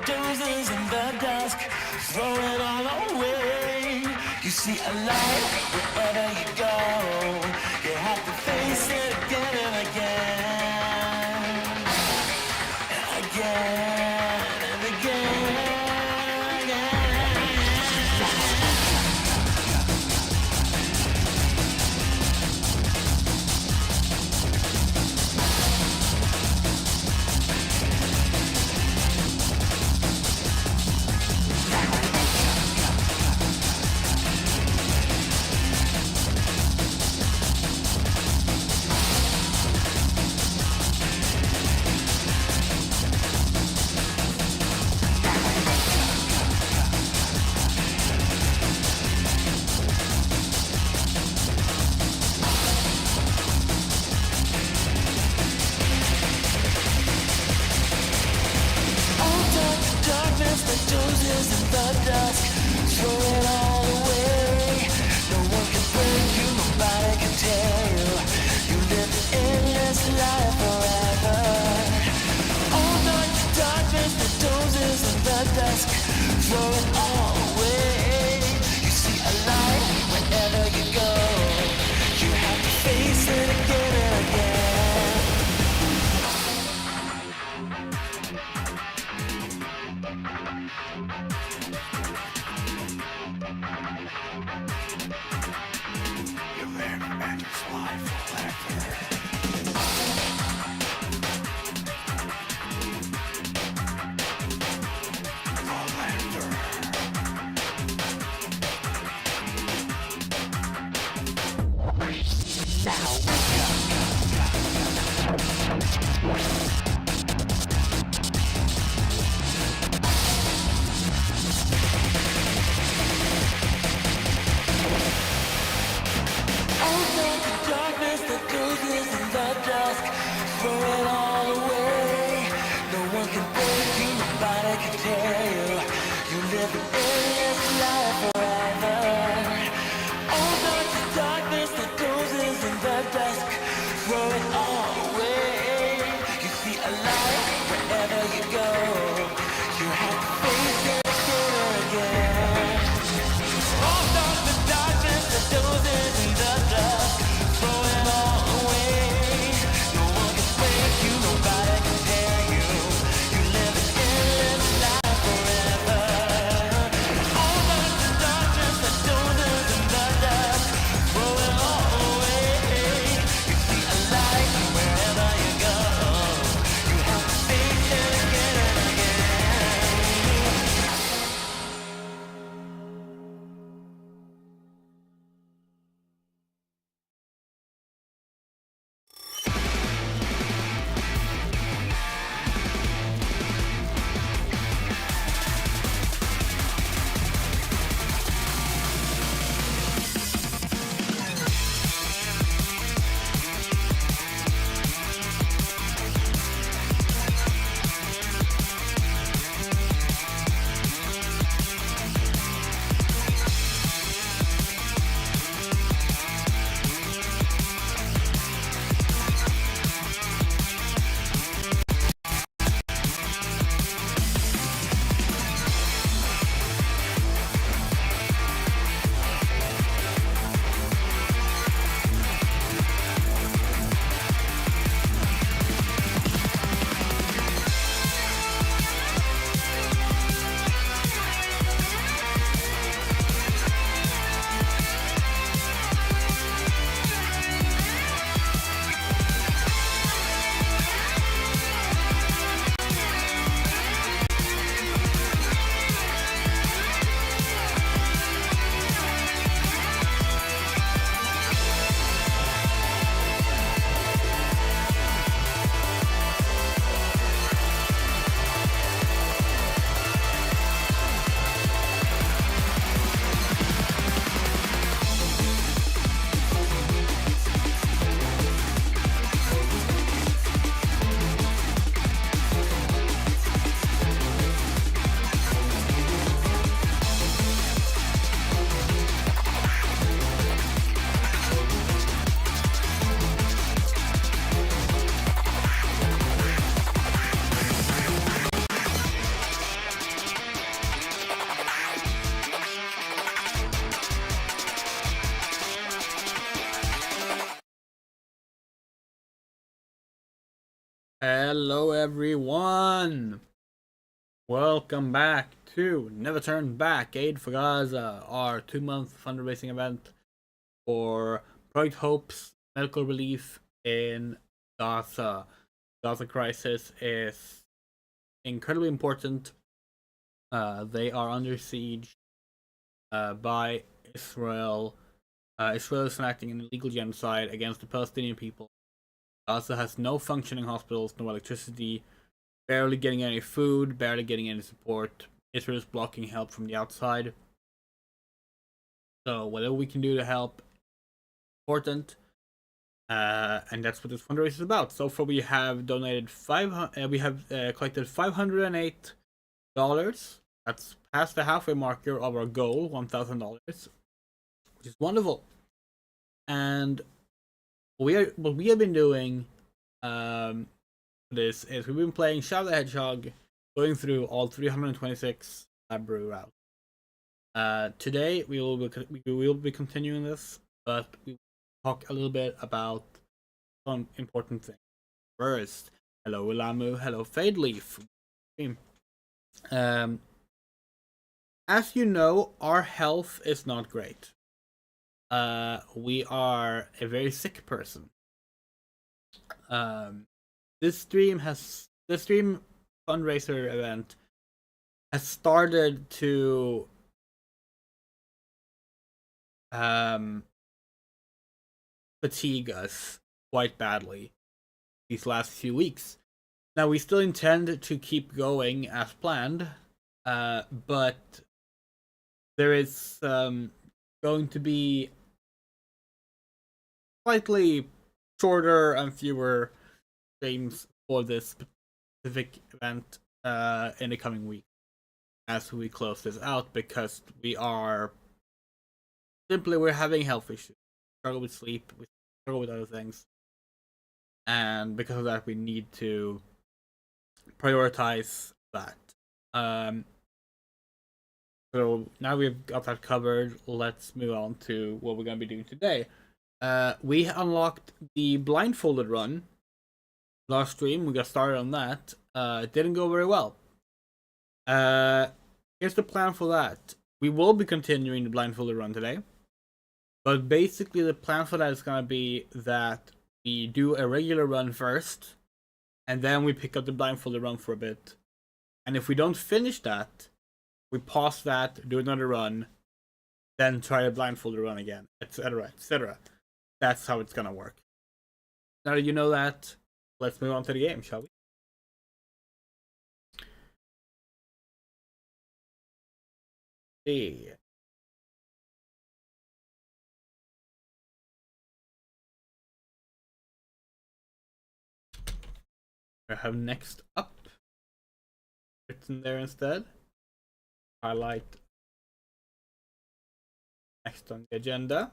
dozes in the dusk, throw it all away. You see a light wherever you go. You have to face it again and again, and again and again. Dozes in the dusk, throw it all away. No one can break you, nobody can tear you. You live an endless life forever. All night the darkness, the dozes in the dusk, throw it all away. You see a light wherever you go. You have to face it again and again. The Hello, everyone. Welcome back to Never Turn Back Aid for Gaza, our 2-month fundraising event for Bright Hopes medical relief in Gaza. Gaza crisis is incredibly important. They are under siege by Israel. Israel is enacting an illegal genocide against the Palestinian people. Gaza has no functioning hospitals, no electricity, barely getting any food, barely getting any support. Israel is blocking help from the outside. So whatever we can do to help, important. And that's what this fundraiser is about. So far, we have donated we have collected $508. That's past the halfway marker of our goal, $1,000, which is wonderful. And what we have been doing, this is we've been playing Shadow the Hedgehog, going through all 326 brew routes. Today we will be continuing this, but we will talk a little bit about some important things. First, hello Lamu, hello Fadeleaf. Um, as you know, our health is not great. We are a very sick person. This stream fundraiser event has started to fatigue us quite badly these last few weeks. Now we still intend to keep going as planned, but there is going to be slightly shorter and fewer streams for this specific event in the coming week as we close this out, because we're having health issues. We struggle with sleep, we struggle with other things, and because of that we need to prioritize that. So now we've got that covered, let's move on to what we're going to be doing today. We unlocked the blindfolded run last stream. We got started on that. It didn't go very well. Here's the plan for that. We will be continuing the blindfolded run today, but basically the plan for that is going to be that we do a regular run first, and then we pick up the blindfolded run for a bit. And if we don't finish that, we pause that, do another run, then try a blindfolded run again, etc., etc. That's how it's gonna work. Now that you know that, let's move on to the game, shall we? See. I have next up written there instead. Highlight next on the agenda.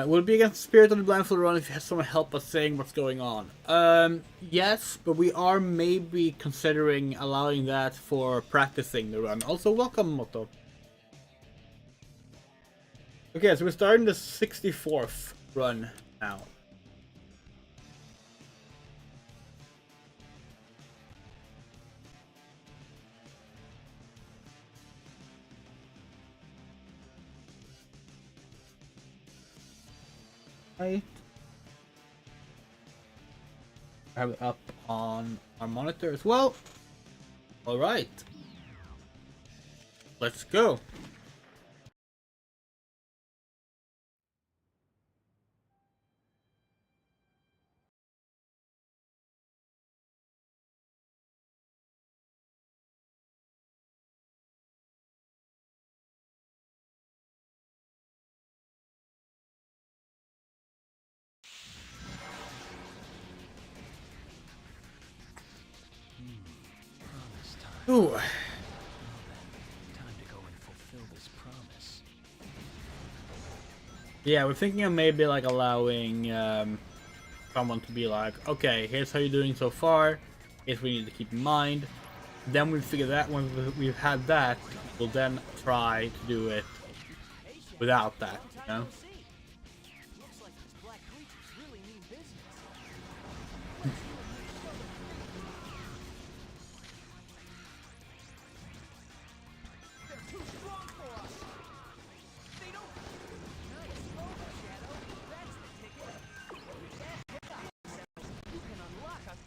Will it be against the spirit of the blindfold run if you have someone help us saying what's going on? Yes, but we are maybe considering allowing that for practicing the run. Also, welcome, Moto. Okay, so we're starting the 64th run now. Right. I have it up on our monitor as well. Alright. Let's go. Ooh. Time to go and fulfill this promise. Yeah, we're thinking of maybe like allowing someone to be like, okay, here's how you're doing so far. Here's what we need to keep in mind. Then we figure that when we've had that, we'll then try to do it without that, you know? Looks like these black creatures really mean business. They're too strong for us. They don't. Nice over, Shadow. That's the ticket. You can unlock us.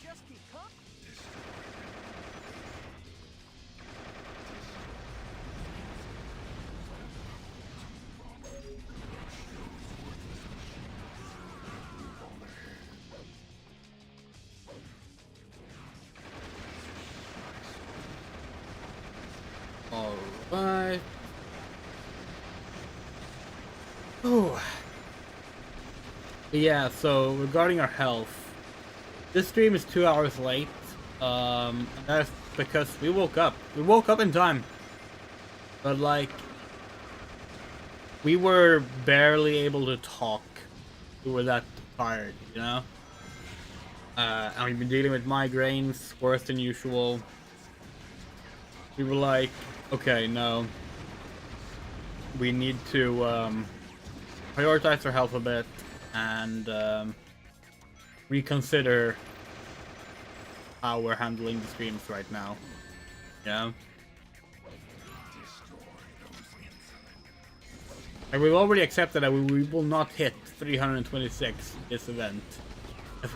Just keep calm. Alright. Oh. Yeah, so regarding our health, this stream is 2 hours late. And that's because we woke up. We woke up in time. But like, we were barely able to talk. We were that tired, you know? And we've been dealing with migraines, worse than usual. We were like, okay, no. We need to prioritize our health a bit and reconsider how we're handling the streams right now. Yeah. And we've already accepted that we will not hit 326 this event.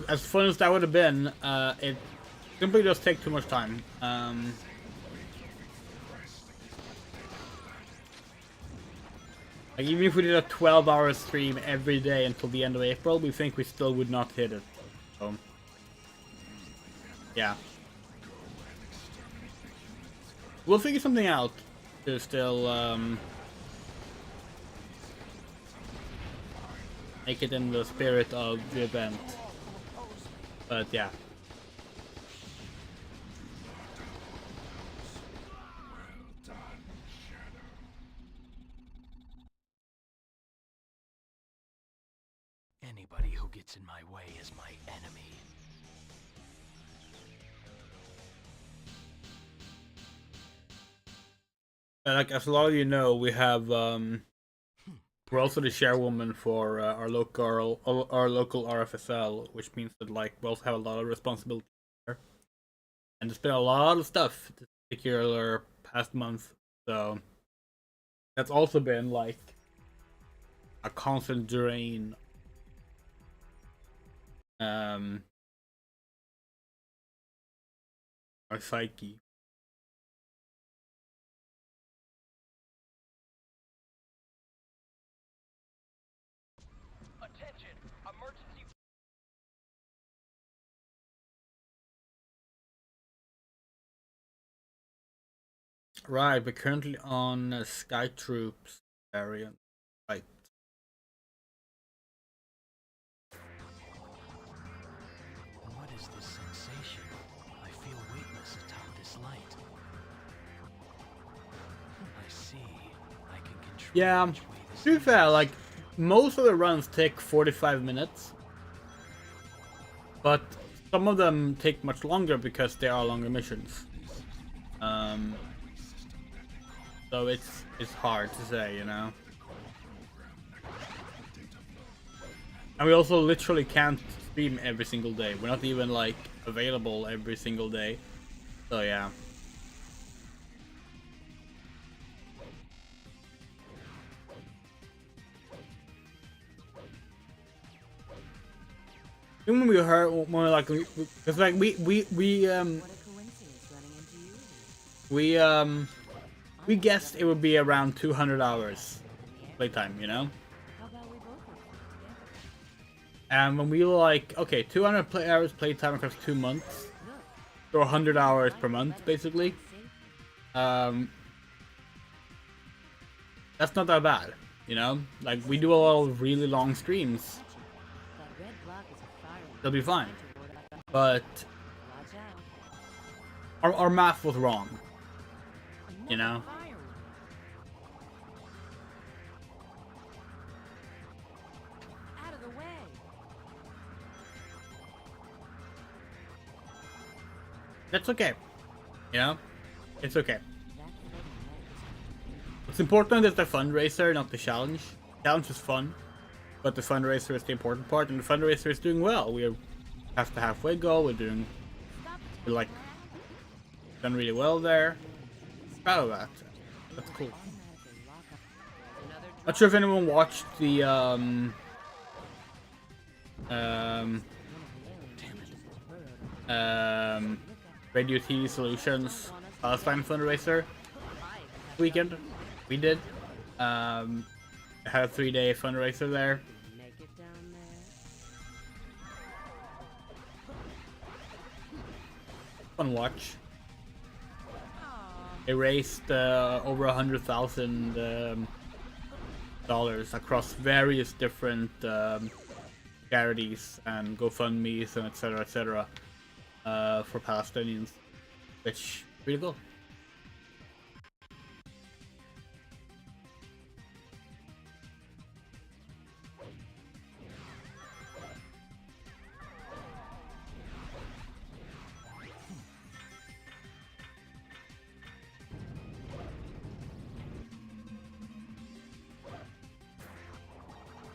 As fun as that would have been, it simply does take too much time. Like even if we did a 12-hour stream every day until the end of April, we think we still would not hit it. So, yeah. We'll figure something out to still make it in the spirit of the event. But yeah. Anybody who gets in my way is my enemy. And like as a lot of you know, we have we're also the chairwoman for our local RFSL, which means that like we also have a lot of responsibility there. And there's been a lot of stuff this particular past month, so that's also been like a constant drain. Our psyche. Attention! Emergency. Right, we're currently on Sky Troops variant. Right. What is this sensation? I feel weightless atop this light. I see. I can control. Yeah, which way this to be fair, like most of the runs take 45 minutes, but some of them take much longer because they are longer missions. So it's hard to say, you know. And we also literally can't stream every single day. We're not even like available every single day. So yeah. When we heard more like, it's like we guessed it would be around 200 hours playtime, you know. And when we were like, okay, 200 hours playtime across 2 months, or 100 hours per month, basically. That's not that bad, you know? Like, we do a lot of really long streams. They'll be fine. But our math was wrong, you know? That's okay, you know? It's okay. What's important is the fundraiser, not the challenge. Challenge is fun, but the fundraiser is the important part, and the fundraiser is doing well. We're past the halfway goal. We're like done really well there. Proud of that. That's cool. Not sure if anyone watched the Radio TV Solutions Palestine fundraiser weekend. We did. Had a 3-day fundraiser there. Fun watch. They raised over $100,000 across various different charities and GoFundMe's and etc. For Palestinians, which really cool.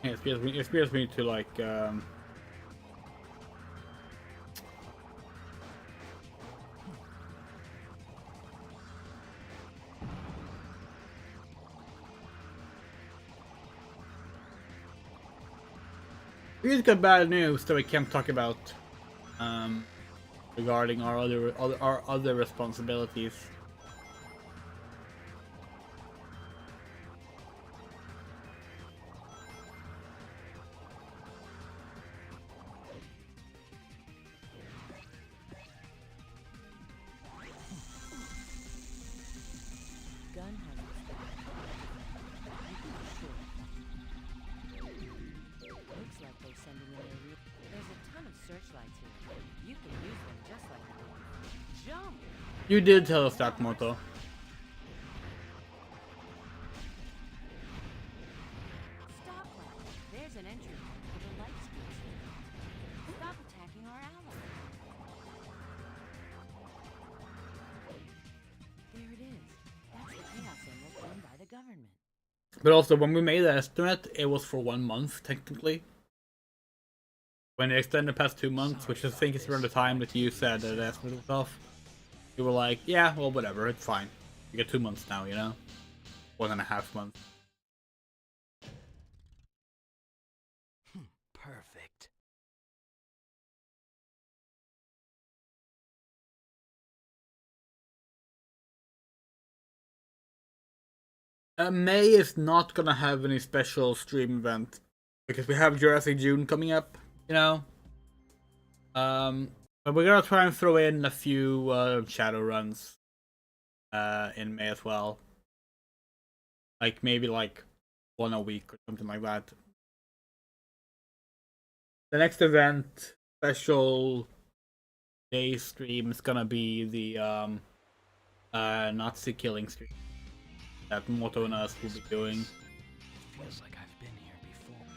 Yeah, it scares me to like we just got bad news that we can't talk about regarding our other responsibilities. You did tell us that, Moto. Stop that. There's an entry point for the light species. Stop attacking our allies. There it is. That's the chaos symbol owned by the government. But also, when we made the estimate, it was for 1 month, technically. When it extended past 2 months, which I think is around the time that you said that the estimate was off, you were like, yeah, well, whatever, it's fine. You get 2 months now, you know? 1.5 months. Perfect. May is not gonna have any special stream event because we have Jurassic June coming up, you know. But we're gonna try and throw in a few shadow runs in May as well. Like maybe like 1 a week or something like that. The next event, special day stream, is gonna be the Nazi killing stream that Moto and us will be doing. Feels like I've been here before.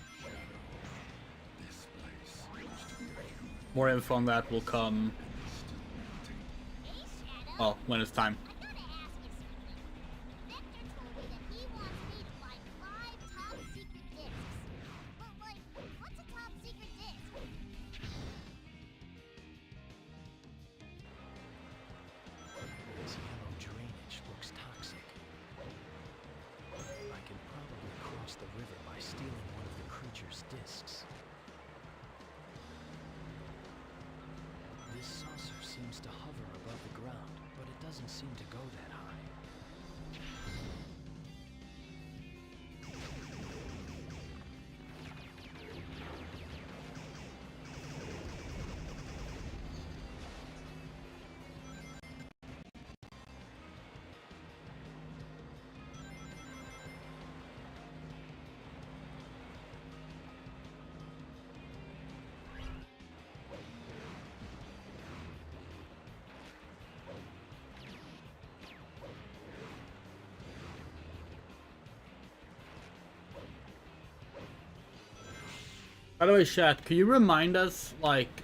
This place. More info on that will come, well, when it's time. This yellow drainage looks toxic. I can probably cross the river by stealing one of the creature's discs. This saucer seems to hover above the ground, but it doesn't seem to go that high. By the way, chat, can you remind us, like,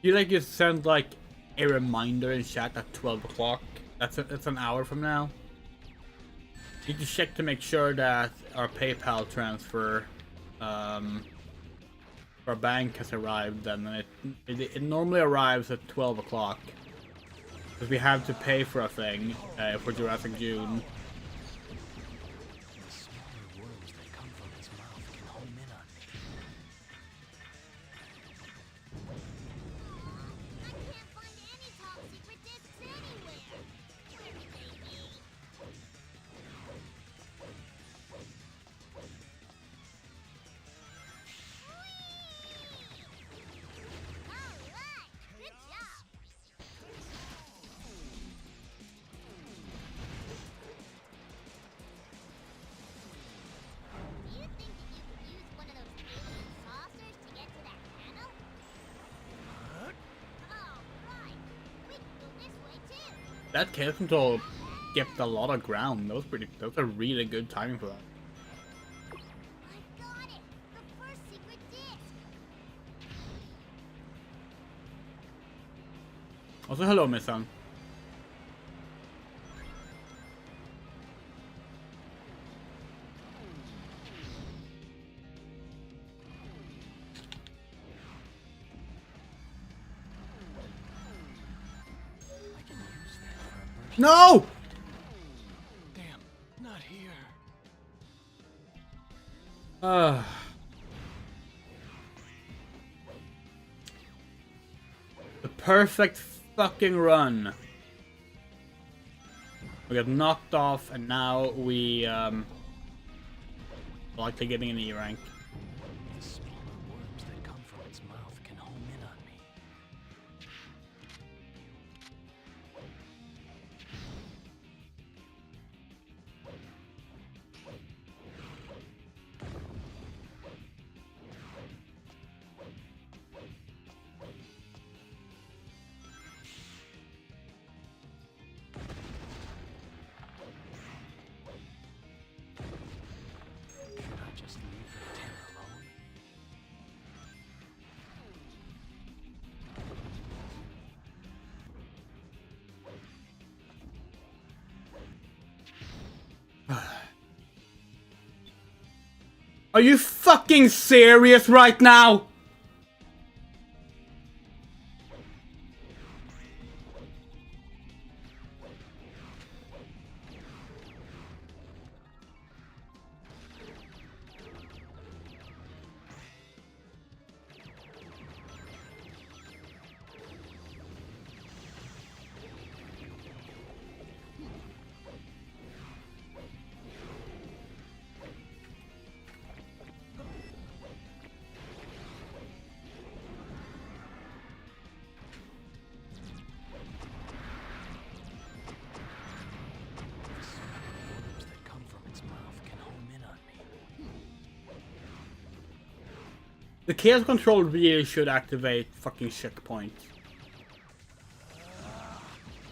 you send like a reminder in chat at 12 o'clock? That's an hour from now. You can check to make sure that our PayPal transfer for our bank has arrived, and it normally arrives at 12 o'clock. Because we have to pay for a thing for Jurassic June. The smaller worms that come from its mouth can home in on me. I can't find any top secret discs anywhere. Where could they be? All right, good job. Do you think that you could use one of those alien saucers to get to that panel? Oh, right. We can go this way too. That chaos control skipped a lot of ground. That was a really good timing for that. I got it. The first secret disc. Also, hello, my son. I can use that for a burst. No! Damn, not here. The perfect fucking run. We got knocked off, and now we likely getting an E rank. The smaller worms that come from its mouth can home in on me. Should I just leave the terror alone? Are you fucking serious right now? The smaller worms that come from its mouth can home in on me. The chaos control really should activate fucking checkpoint.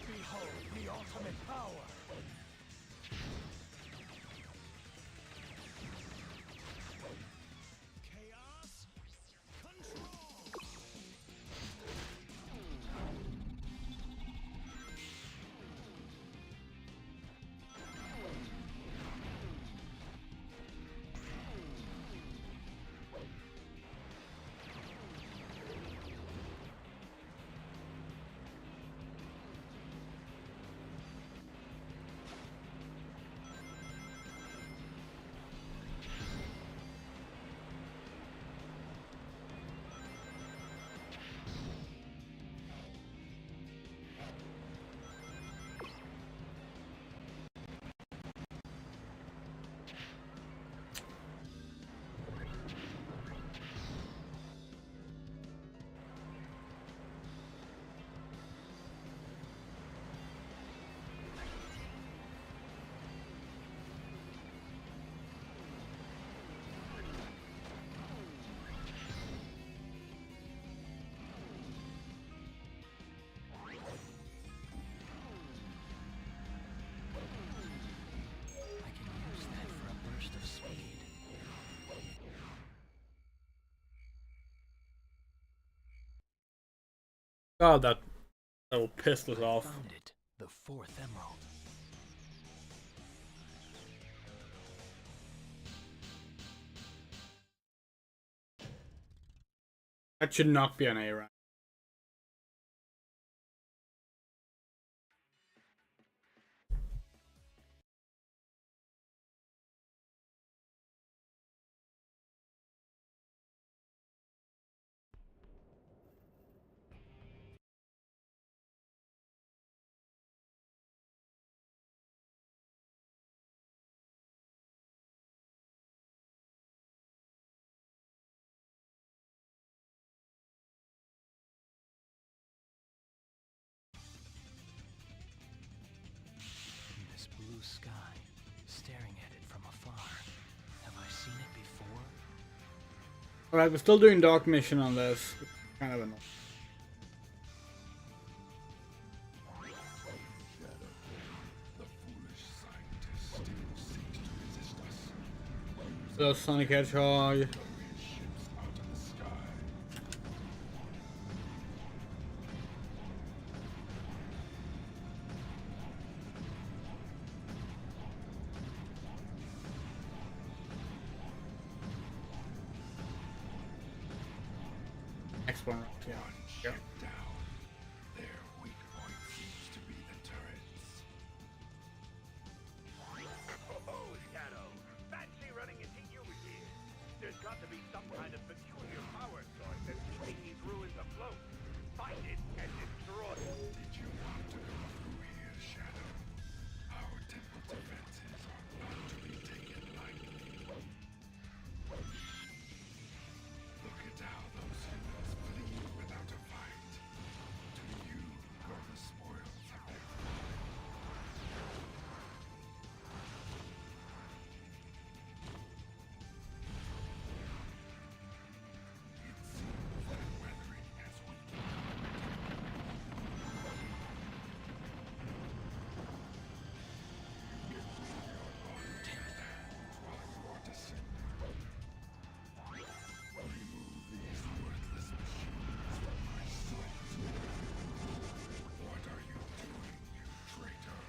Behold the ultimate power! Chaos control! God, that will piss us off. Found it. The fourth emerald. That should not be an A rank. This blue sky, staring at it from afar. Have I seen it before? Alright, we're still doing Dark Mission on this. Kind of annoying. So Sonic Hedgehog. Next one, yeah. Yeah. Their weak point seems to be the turrets. Oh, Shadow! Fancy running into you here. There's got to be some kind of peculiar power source that's keeping these ruins afloat. Find it and destroy it. Did you want to go through here, Shadow? Our temple defenses are not to be taken lightly. Look at how those humans flee without a fight. To you go the spoils of their It seems that weathering has weakened. Remove these worthless machines from my sight. What are you doing, you traitor?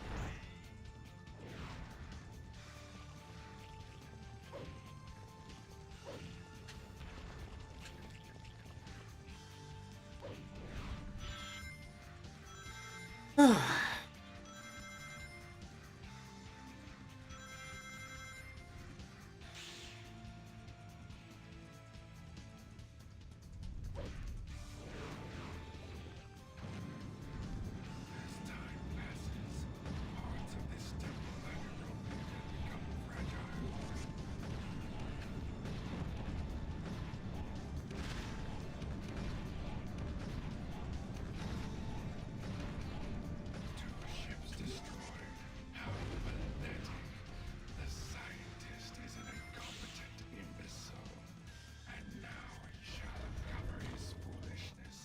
As time passes, parts of this temple that eroded have become fragile. Two ships destroyed. How pathetic. The scientist is an incompetent imbecile. And now he shall uncover his foolishness.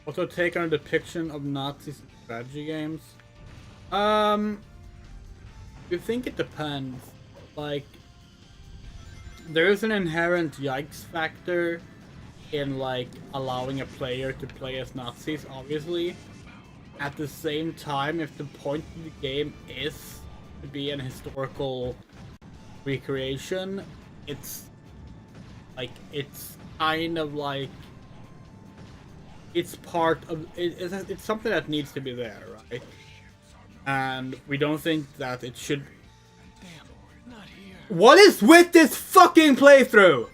Also take on a depiction of Nazis in strategy games. You think it depends. Like, there is an inherent yikes factor in like allowing a player to play as Nazis, obviously. At the same time, if the point of the game is to be an historical recreation, it's like it's kind of like it's part of it's something that needs to be there, right? And we don't think that it should. Damn, not here. What is with this fucking playthrough?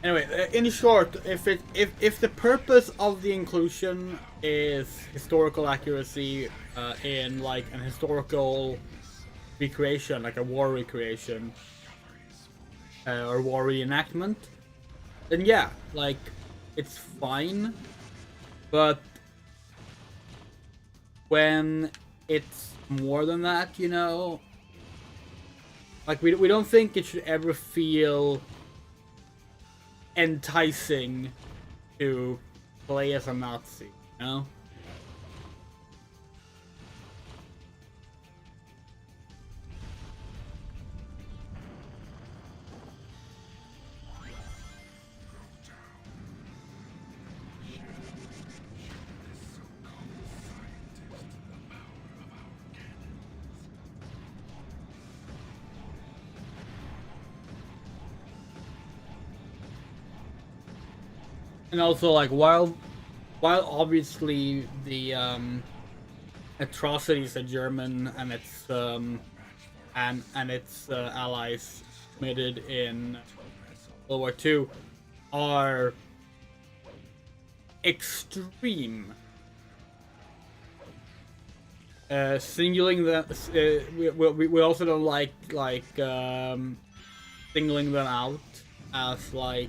Anyway, in short, if the purpose of the inclusion is historical accuracy in like an historical recreation, like a war recreation or war reenactment, then yeah, like it's fine. But when it's more than that, you know, like we don't think it should ever feel enticing to play as a Nazi, you know? And also, like, while obviously the atrocities that German and its allies committed in World War II are extreme, singling them, we also don't like singling them out as like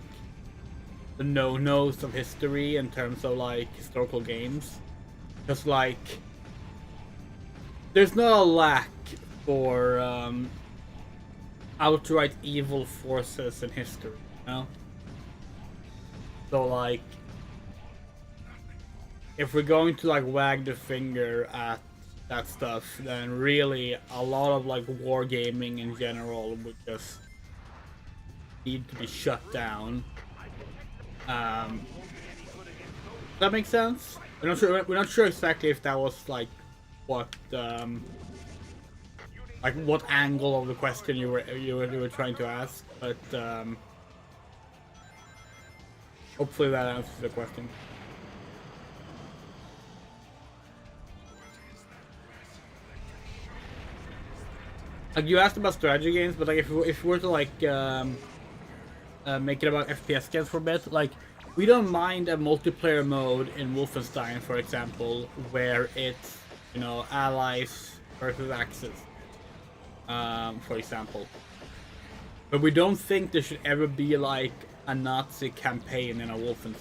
the no-nos of history in terms of like historical games, because like there's not a lack for outright evil forces in history, you know? So like if we're going to like wag the finger at that stuff, then really a lot of like wargaming in general would just need to be shut down. That makes sense. We're not sure exactly if that was like what what angle of the question you were trying to ask, but hopefully that answers the question. Like you asked about strategy games, but like if we were to like make it about FPS games for a bit, like we don't mind a multiplayer mode in Wolfenstein, for example, where it's, you know, allies versus Axis, for example. But we don't think there should ever be like a Nazi campaign in a Wolfenstein,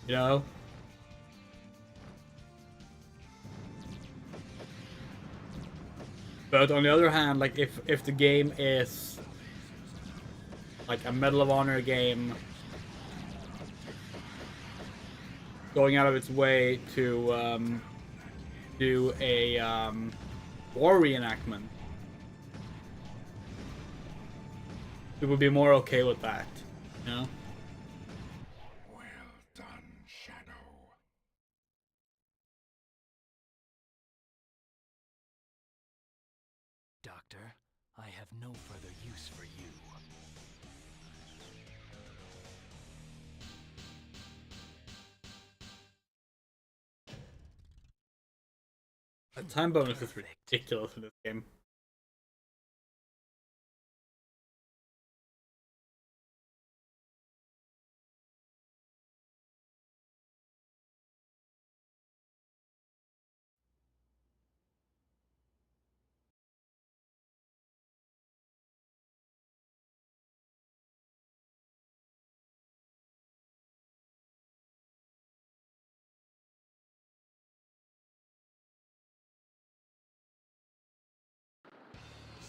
you know? But on the other hand, like if the game is like a Medal of Honor game, going out of its way to do a war reenactment, we would be more okay with that, you know? Well done, Shadow. Doctor, I have no further use for you. The time bonus is ridiculous in this game.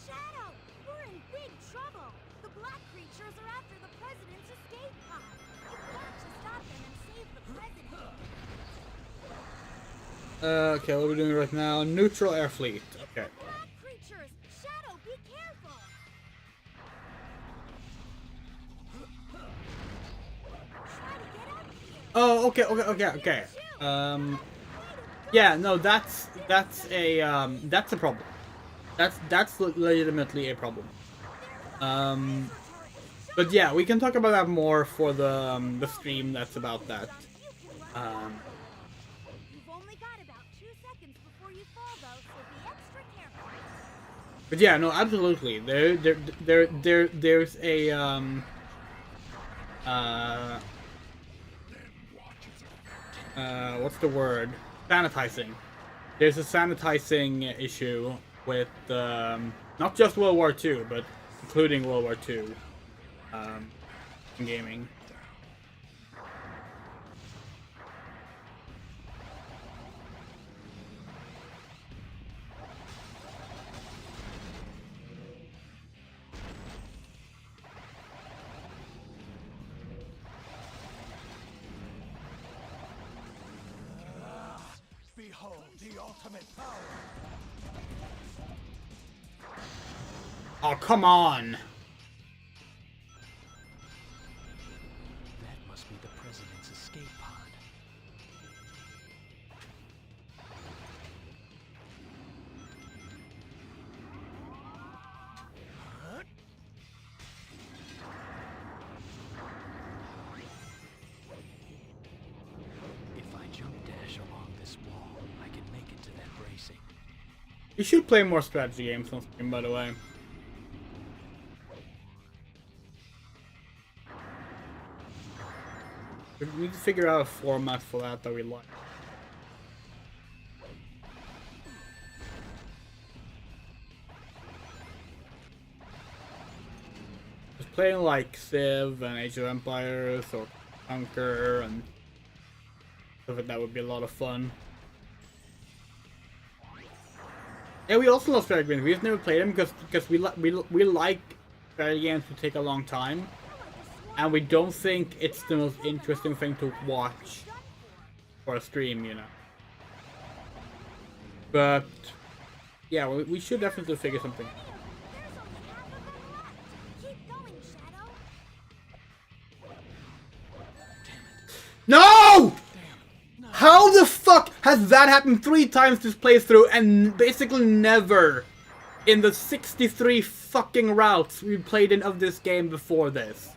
Shadow! We're in big trouble! The black creatures are after the president's escape pod. You've got to stop them and save the president. Okay, what are we doing right now? Neutral air fleet. Okay. Black creatures! Shadow, be careful! Try to get up here! Oh, okay. Yeah, no, that's a problem. That's legitimately a problem. But yeah, we can talk about that more for the stream that's about that. You've only got about 2 seconds before you fall, though, so be extra careful. But yeah, no, absolutely. There's what's the word? Sanitizing. There's a sanitizing issue with not just World War II, but including World War II in gaming. Behold the ultimate power. Oh, come on! That must be the president's escape pod. If I jump dash along this wall, I can make it to that bracing. You should play more strategy games on stream, by the way. We need to figure out a format for that we like. Just playing like Civ and Age of Empires or Conquer and stuff like that would be a lot of fun. Yeah, we also love strategy games. We've never played them because we like strategy games to take a long time. And we don't think it's the most interesting thing to watch for a stream, you know. But yeah, we should definitely figure something out. Keep going, Shadow. No! How the fuck has that happened 3 times this playthrough and basically never in the 63 fucking routes we played in of this game before this?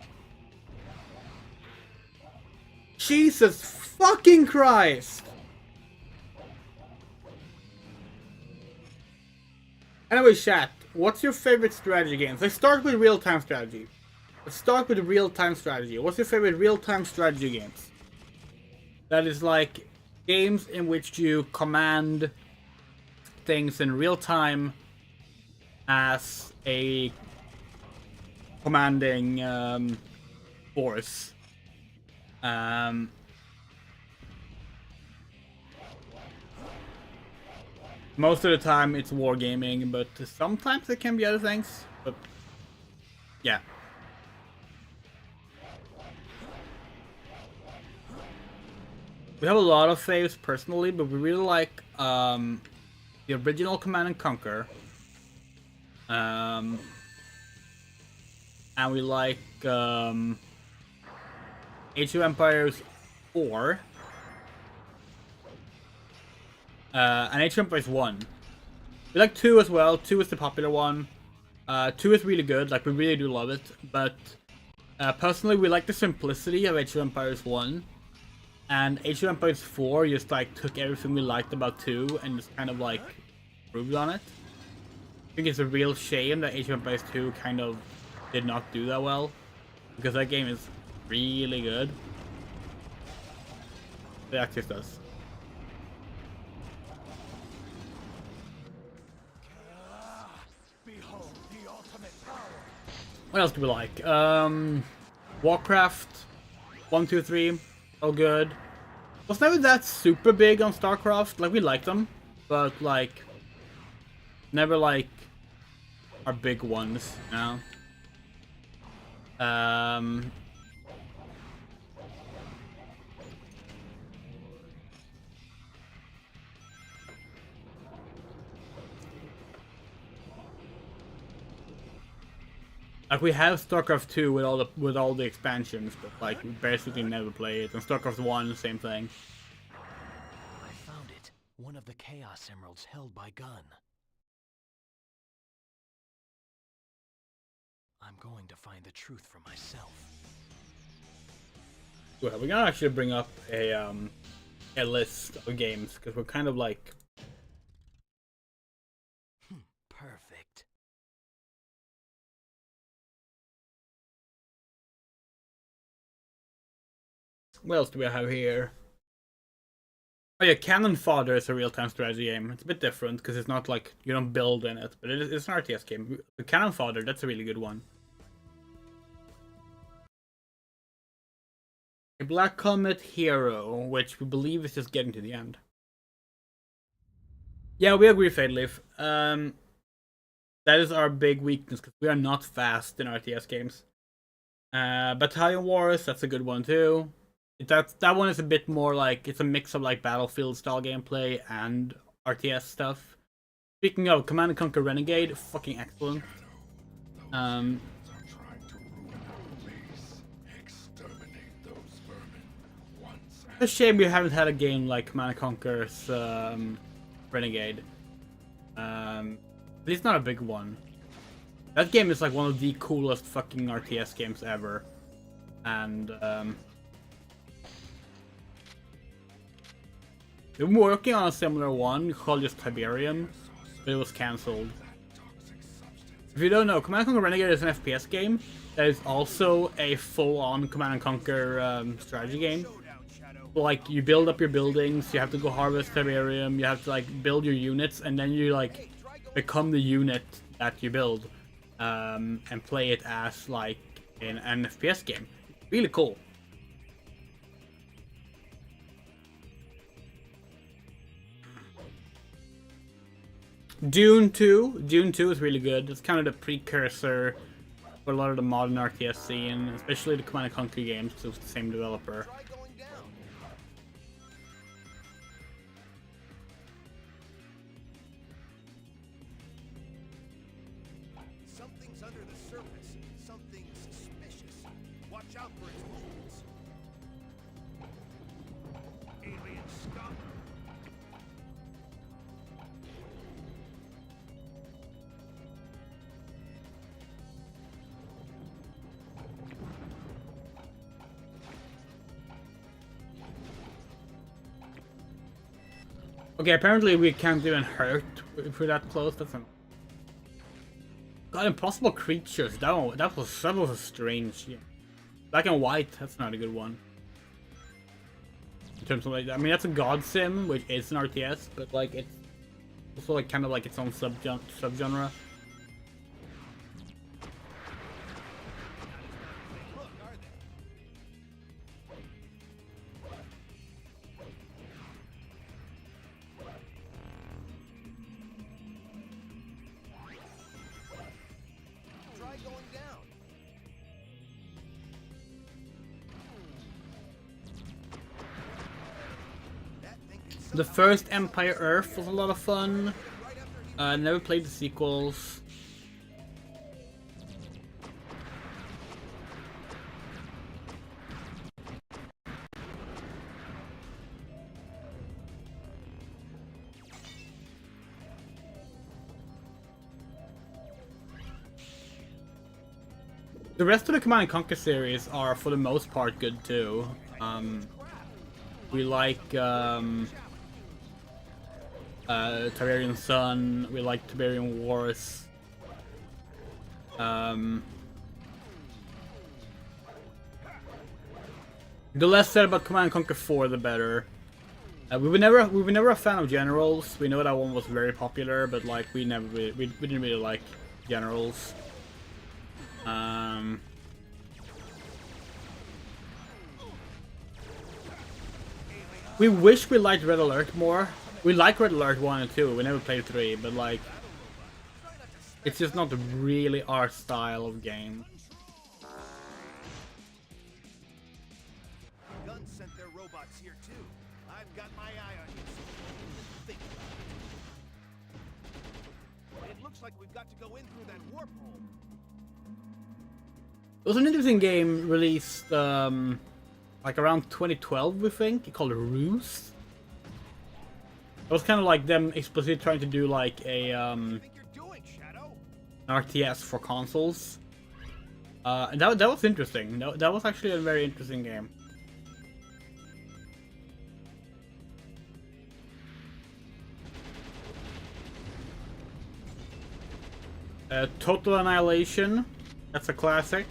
Jesus fucking Christ! Anyway, chat, what's your favorite strategy games? Let's start with real-time strategy. What's your favorite real-time strategy games? That is like games in which you command things in real time as a commanding force. Most of the time it's wargaming, but sometimes it can be other things. But yeah. We have a lot of faves personally, but we really like the original Command and Conquer. And we like Age of Empires 4. And Age of Empires 1. We like 2 as well. 2 is the popular one. 2 is really good, like we really do love it. But personally we like the simplicity of Age of Empires 1. And Age of Empires 4 just like took everything we liked about 2 and just kind of like improved on it. I think it's a real shame that Age of Empires 2 kind of did not do that well. Because that game is really good. It actually does. Behold the ultimate power. What else do we like? Warcraft 1, 2, 3. Oh, good. Was never that super big on StarCraft. Like, we liked them, but like, never like our big ones, you know? Like we have StarCraft 2 with all the expansions, but like we basically never play it. And StarCraft 1, same thing. I found it. One of the Chaos Emeralds held by Gun. I'm going to find the truth for myself. Well, we're gonna actually bring up a list of games because we're kind of like What else do we have here? Oh yeah, Cannon Fodder is a real-time strategy game. It's a bit different because it's not like you don't build in it, but it's an RTS game. The Cannon Fodder, that's a really good one. A Black Comet Hero, which we believe is just getting to the end. Yeah, we agree, Fadeleaf. That is our big weakness because we are not fast in RTS games. Battalion Wars, that's a good one too. That one is a bit more like, it's a mix of like Battlefield style gameplay and RTS stuff. Speaking of Command & Conquer Renegade, fucking excellent. Are trying to ruin our base. Exterminate those vermin once and It's a shame we haven't had a game like Command & Conquer's Renegade. At least not a big one. That game is like one of the coolest fucking RTS games ever. And we were working on a similar one called just Tiberium, but it was cancelled. If you don't know, Command & Conquer Renegade is an FPS game that is also a full-on Command & Conquer strategy game. Like, you build up your buildings, you have to go harvest Tiberium, you have to like build your units, and then you like become the unit that you build, and play it as like in an FPS game. Really cool. Dune 2 is really good. It's kind of the precursor for a lot of the modern RTS scene, especially the Command & Conquer games, because it's the same developer. Try going down. Something's under the surface. Something suspicious. Watch out for its movements. Alien scum. Okay, apparently we can't even hurt if we're that close. That's an... God, impossible creatures. That was a strange. Yeah. Black and white. That's not a good one. In terms of like, I mean, that's a god sim, which is an RTS, but like it's also like kind of like its own subgenre. Look, are they? Try going down. That thing can The somehow first Empire Earth was a lot of fun. right after he Never played the sequels. The rest of the Command & Conquer series are, for the most part, good too. We like Tiberian Sun, we like Tiberian Wars. The less said about Command & Conquer 4, the better. We were never a fan of generals. We know that one was very popular, but like we didn't really like generals. We wish we liked Red Alert more. We like Red Alert 1 and 2. We never played 3, but like it's just not really our style of game. Guns sent their robots here too. I've got my eye on you. So think about it. It looks like we've got to go in through that warp hole. It was an interesting game released like around 2012, we think, called Ruse. It was kind of like them explicitly trying to do like a What do you think you're doing, Shadow? an RTS for consoles. And that was interesting. That was actually a very interesting game. Total Annihilation. That's a classic.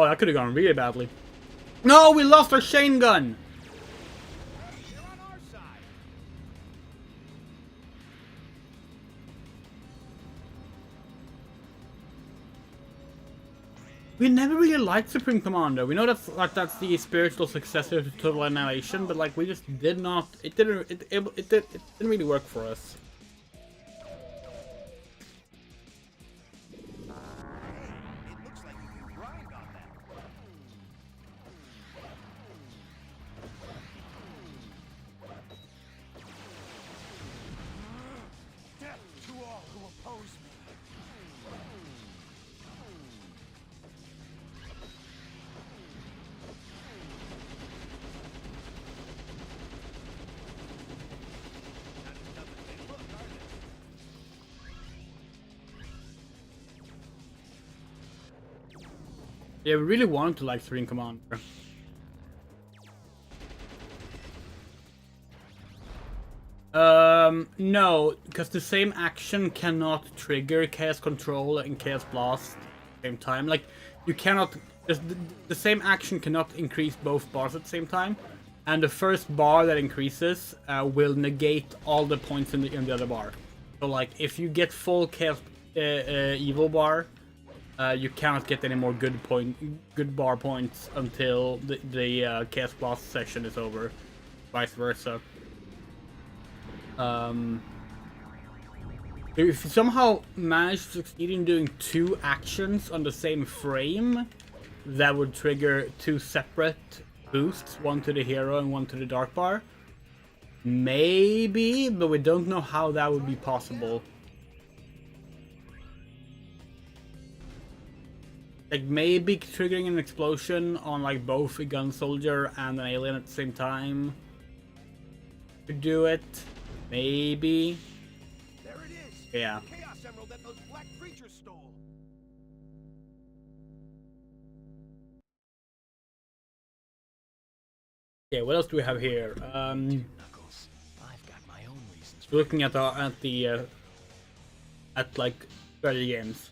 Oh, that could have gone really badly. No, we lost our chain gun! They're on our side. We never really liked Supreme Commander. We know that's like that's the spiritual successor to Total Annihilation, but like we just did not. It didn't really work for us. It looks like you can grind on that. Death to all who oppose me. Not as tough as they look, are they? Yeah, we really wanted to like Supreme Commander. No, because the same action cannot trigger Chaos Control and Chaos Blast at the same time. Like, you cannot... The same action cannot increase both bars at the same time. And the first bar that increases will negate all the points in the other bar. So, like, if you get full Chaos Evil bar, you cannot get any more good bar points until the Chaos Blast session is over. Vice versa. If you somehow manage to succeed in doing two actions on the same frame, that would trigger two separate boosts, one to the hero and one to the dark bar. Maybe, but we don't know how that would be possible. Like maybe triggering an explosion on like both a gun soldier and an alien at the same time could do it. Maybe. There it is. Yeah. The Chaos Emerald that those black creatures stole. Yeah, what else do we have here? Knuckles, I've got my own reasons for Looking at like strategy games.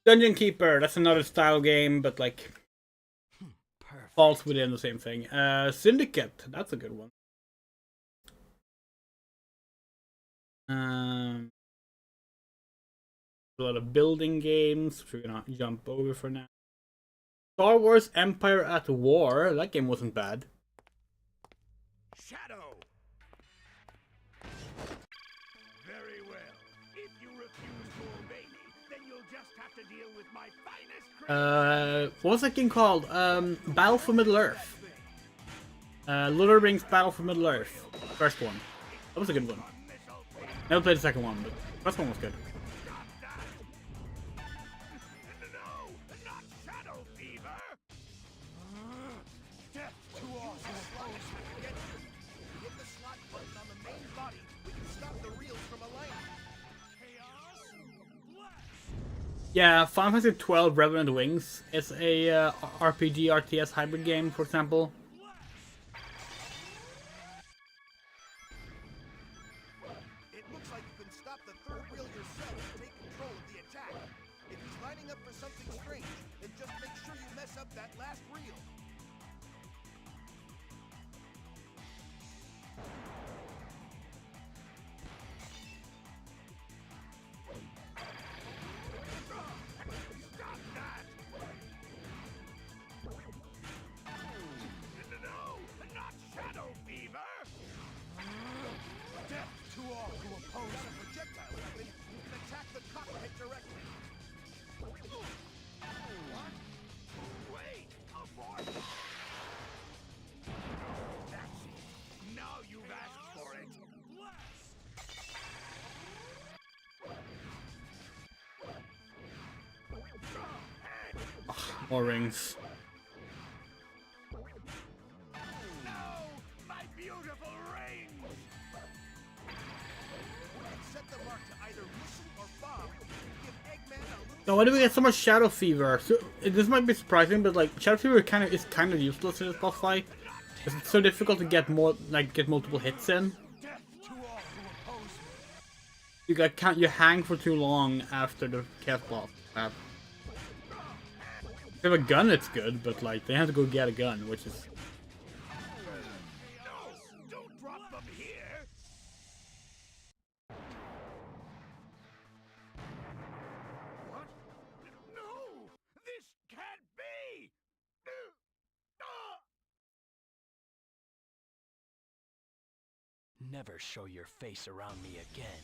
Dungeon Keeper, that's another style game, but like perfect. falls within the same thing. Syndicate, that's a good one. A lot of building games, which we're gonna jump over for now. Star Wars Empire at War, that game wasn't bad. Shadow. Very well. If you refuse to obey me, then you'll just have to deal with my finest creatures. What was that game called? Battle for Middle Earth. Lord of the Rings Battle for Middle Earth. First one. That was a good one. Never played the second one, but the first one was good. No, not Shadow Fever. Death to all who oppose me. Hit the slot button on the main body. We can stop the reels from aligning. Chaos Blast. Yeah, Final Fantasy 12 Revenant Wings. It's a RPG RTS hybrid game, for example. It looks like you can stop the third wheel yourself and take control of the attack. If he's lining up for something strange, then just make sure you mess up that last reel. Stop that! No, not Shadow Fever! Death to all who oppose a projectile weapon. You can attack the cockpit directly. What? Wait! Abort! That's it. Now you've asked for it. More rings. No! My beautiful rings! Set the mark to either missile or bomb. Give Eggman a little. So why do we get so much Shadow Fever? So, this might be surprising, but like Shadow Fever is kind of useless in this boss fight. It's so difficult to get multiple hits in. Death to all who oppose me. You hang for too long after the Chaos Blast. If they have a gun, it's good, but like they have to go get a gun, which is No! Don't drop them here! What? No! This can't be! Never show your face around me again.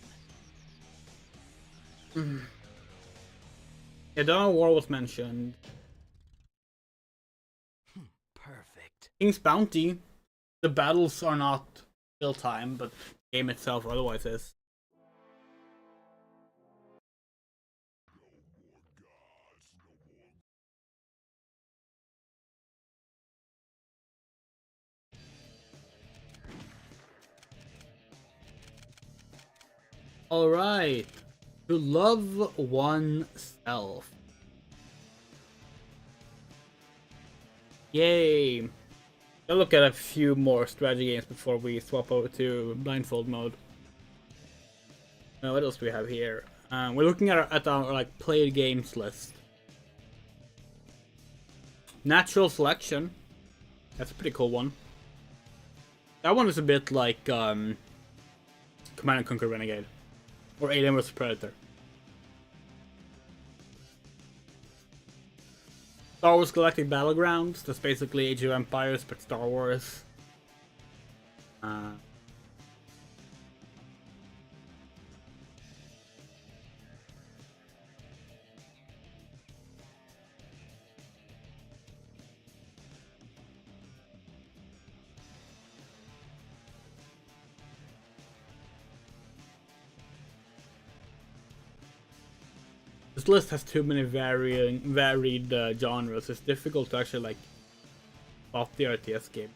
yeah. Dawn of War was mentioned. Perfect. King's Bounty. The battles are not real time, but the game itself otherwise is. Alright. To love oneself. Yay. I'll look at a few more strategy games before we swap over to blindfold mode. Now, what else do we have here? We're looking at our like played games list. Natural Selection. That's a pretty cool one. That one is a bit like Command and Conquer Renegade. Or Alien vs Predator. Star Wars Galactic Battlegrounds. That's basically Age of Empires, but Star Wars. This list has too many varied genres. It's difficult to actually like off the RTS game.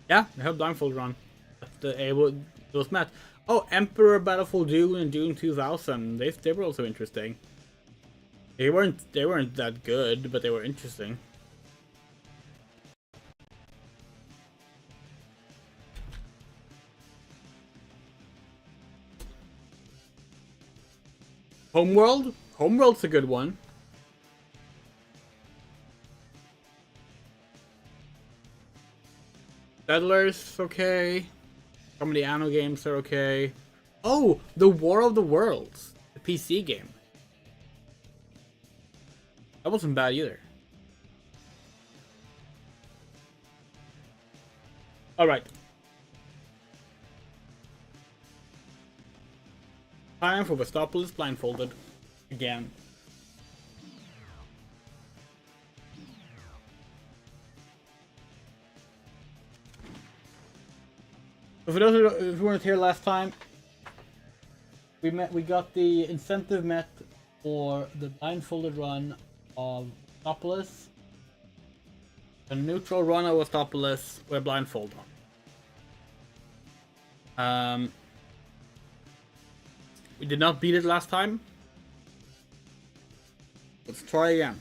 Yeah, I hope Blindfold run. It was Matt. Oh, Emperor Battlefield Dune and Dune 2000. They were also interesting. They weren't that good, but they were interesting. Homeworld? Homeworld's a good one. Settlers, okay. Some of the Anno games are okay. Oh, The War of the Worlds. The PC game. That wasn't bad either. Alright. Time for Vestopolis blindfolded. Again. So for those who weren't here last time, we got the incentive met for the blindfolded run of Vestopolis. The neutral run of Vestopolis were blindfold on. We did not beat it last time. Let's try again.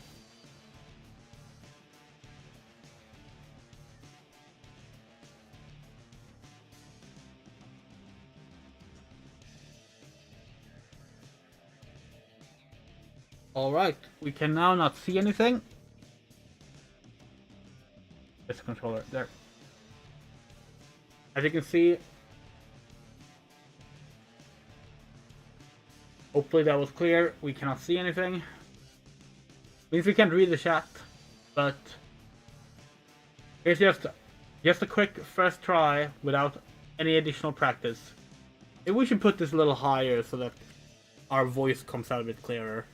Alright, we can now not see anything. This controller, there. As you can see, hopefully that was clear. We cannot see anything. Means we can't read the chat, but here's just a quick first try without any additional practice. Maybe we should put this a little higher so that our voice comes out a bit clearer.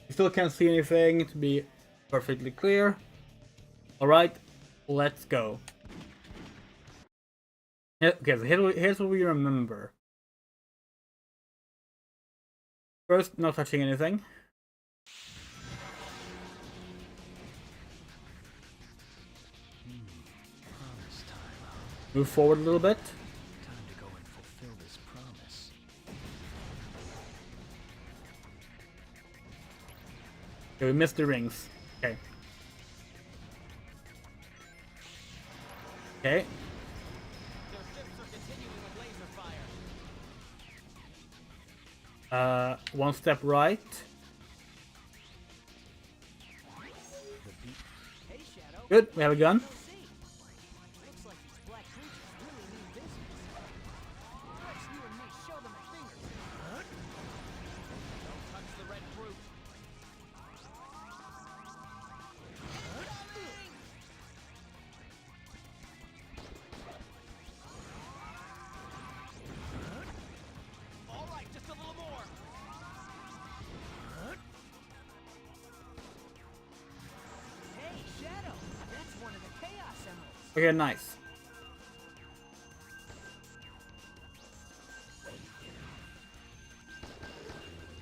We still can't see anything to be perfectly clear. Alright, let's go. Okay, so here's what we remember. First, not touching anything. Promise time. Move forward a little bit. Time to go and fulfill this promise. Okay, we missed the rings. Okay. Okay. Their ships are continuing with laser fire. One step right. Hey, Shadow. Good, we have a gun. Looks like these black creatures really mean business. Let's you and me show them our fingers. Don't touch the red fruit. All right, just a little more. Hey, Shadow. That's one of the Chaos Emeralds. Okay, nice.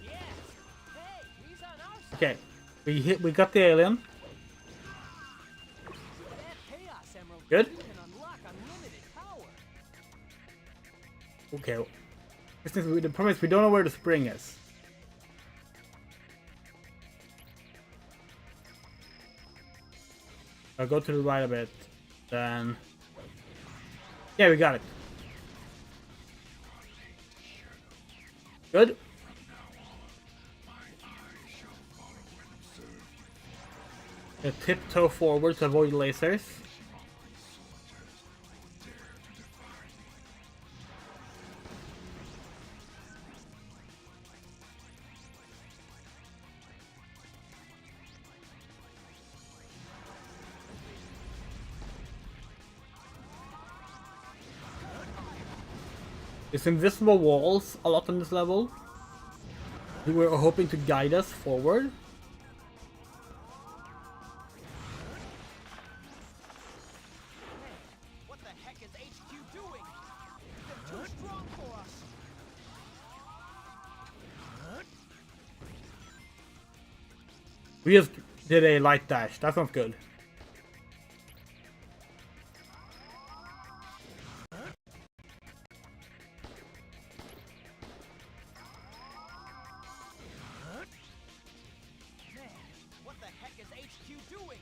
Yes. Hey, he's on our side. Okay, we got the alien. With that Chaos Emerald, Good. you can unlock unlimited power. Okay. The problem is we don't know where the spring is. I'll go to the right a bit. Then... Yeah, we got it. Good. Tiptoe forward to avoid lasers. There's invisible walls a lot on this level. We were hoping to guide us forward. What the heck is HQ doing? They're too strong for us. We just did a light dash. That's not good. Man, what the heck is HQ doing?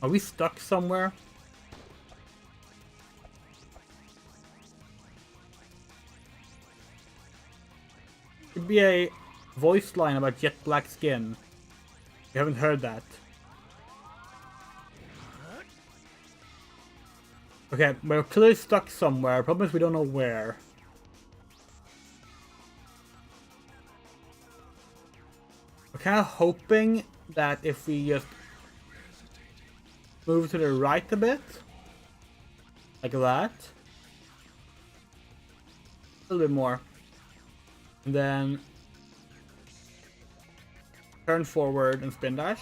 Are we stuck somewhere? Could be a voice line about jet black skin. You haven't heard that. Okay, we're clearly stuck somewhere. Problem is we don't know where. We're kind of hoping that if we just move to the right a bit, like that, a little bit more, and then turn forward and spin dash.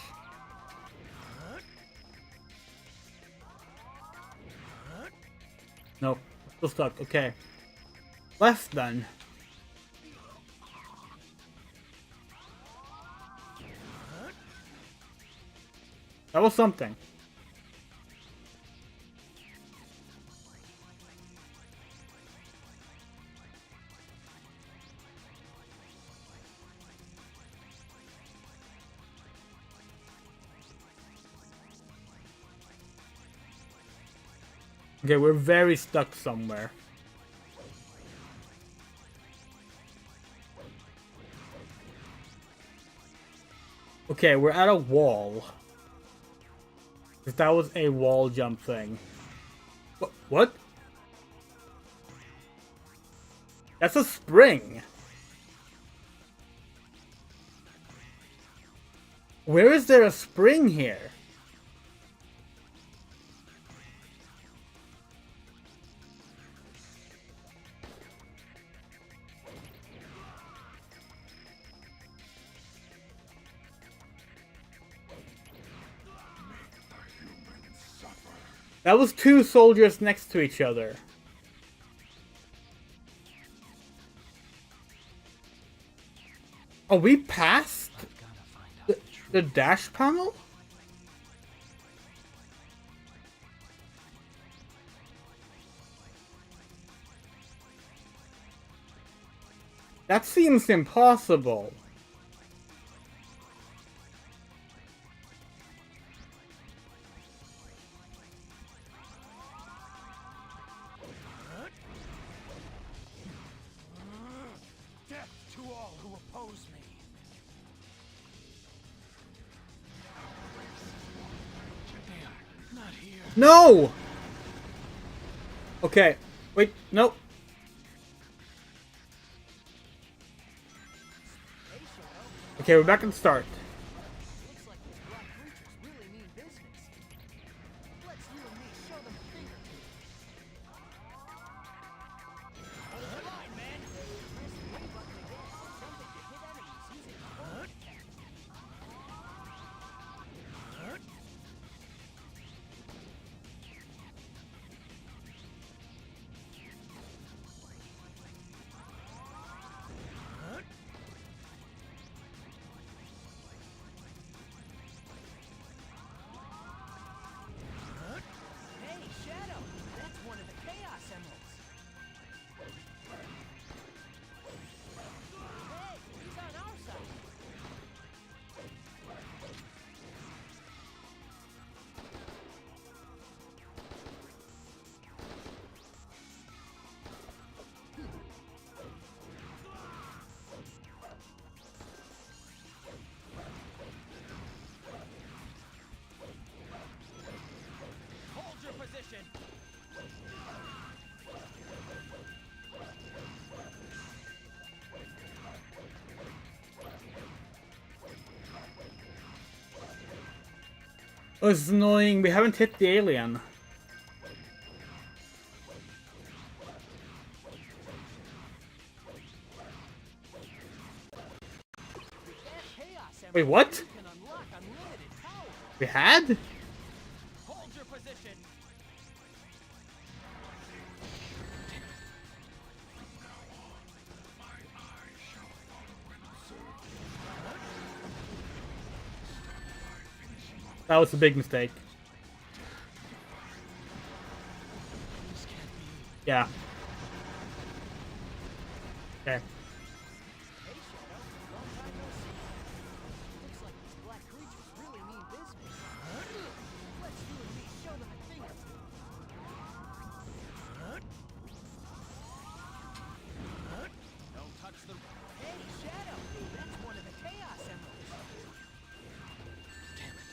Nope, still stuck. Okay, left then. That was something. Okay, we're very stuck somewhere. Okay, we're at a wall. If that was a wall jump thing. What? That's a spring. Where is there a spring here? That was two soldiers next to each other. Oh, we passed the dash panel? That seems impossible. to all who oppose me. Damn, not here. No! Okay. Wait, no. Okay, we're back at the start. Looks like these black creatures really mean business. Let's you and me show them a thing or two. Hold the line, man. Press the A button again. Attempting to hit enemies using the hold attack. Hey, Shadow! That's one of the Chaos Emeralds! Hey, he's on our side! Hold your position! Oh, this is annoying. We haven't hit the alien. That Chaos Emerald Wait, what? you can unlock unlimited power! We had? Hold your position! That was a big mistake. This can't be. Yeah. Okay. Hey, Shadow. Long time no see. Looks like these black creatures really mean business. Let's you and me show them a thing or two. Don't touch the... Hey, Shadow! That's one of the Chaos Emeralds! Damn it.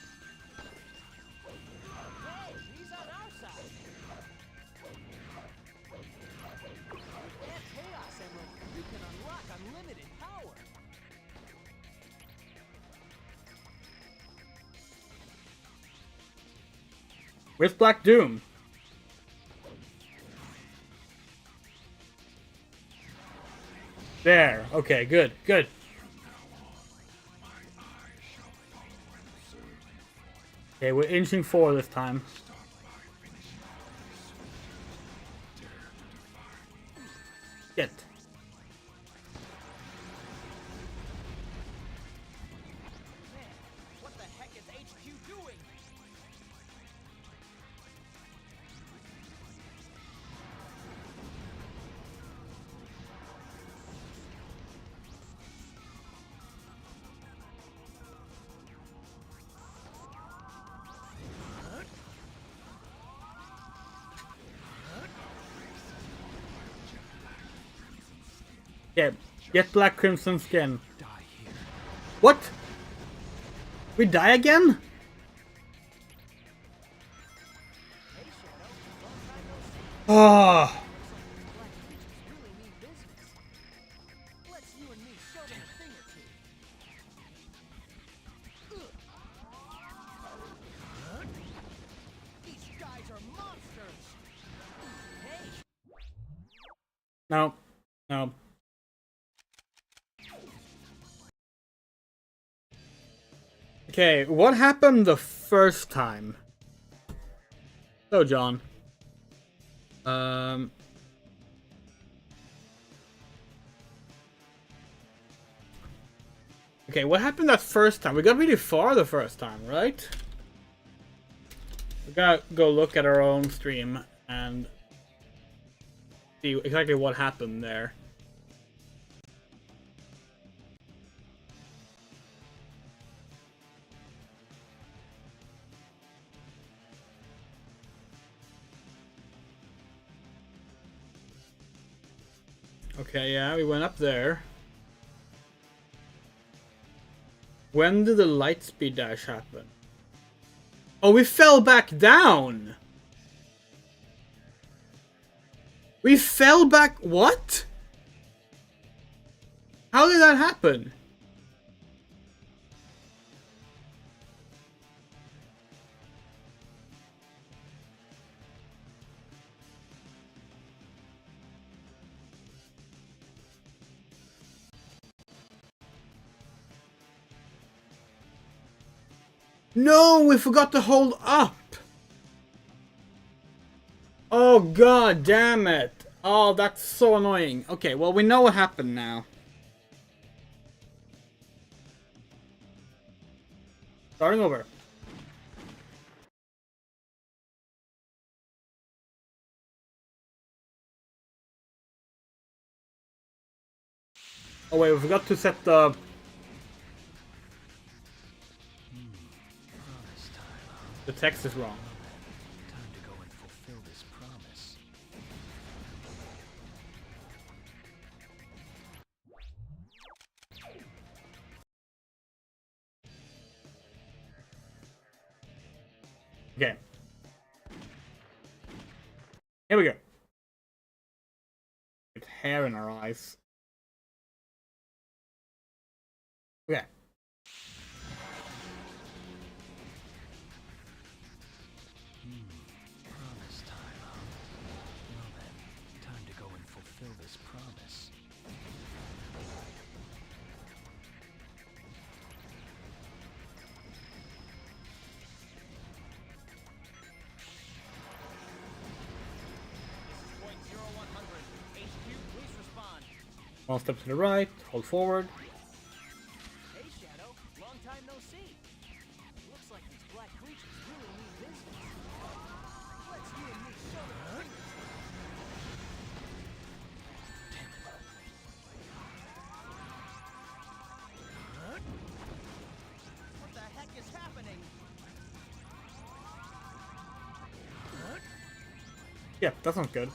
Hey, he's on our side! That Chaos Emerald, you can unlock unlimited power! Where's Black Doom? There. Okay, good, good. Okay, we're inching forward this time. Shit. Man, what the heck is HQ doing? Yeah, get Black Crimson skin. Die here. What? We die again? Hey, Shadow. Long time no see. Ah. Black creatures really mean business. Let's you and me show them a thing or two. These guys are monsters! Hey! No. No. Okay, what happened the first time? So, John. Okay, what happened that first time? We got really far the first time, right? We gotta go look at our own stream and see exactly what happened there. Okay, yeah, we went up there. When did the light speed dash happen? Oh, we fell back down! We fell back... What? How did that happen? No, we forgot to hold up! Oh god damn it! Oh, that's so annoying. Okay, well we know what happened now. Starting over. Oh wait, we forgot to set the... The text is wrong. Time to go and fulfill this promise. Okay. Here we go. With hair in our eyes. Okay. Promise time, huh? Well then, time to go and fulfill this promise. Point 0100. HQ, please respond. One step to the right, hold forward. Hey Shadow, long time no see. Looks like these black creatures really mean business. Let's you and me show them the fingers. What the heck is happening? Yeah, that sounds good.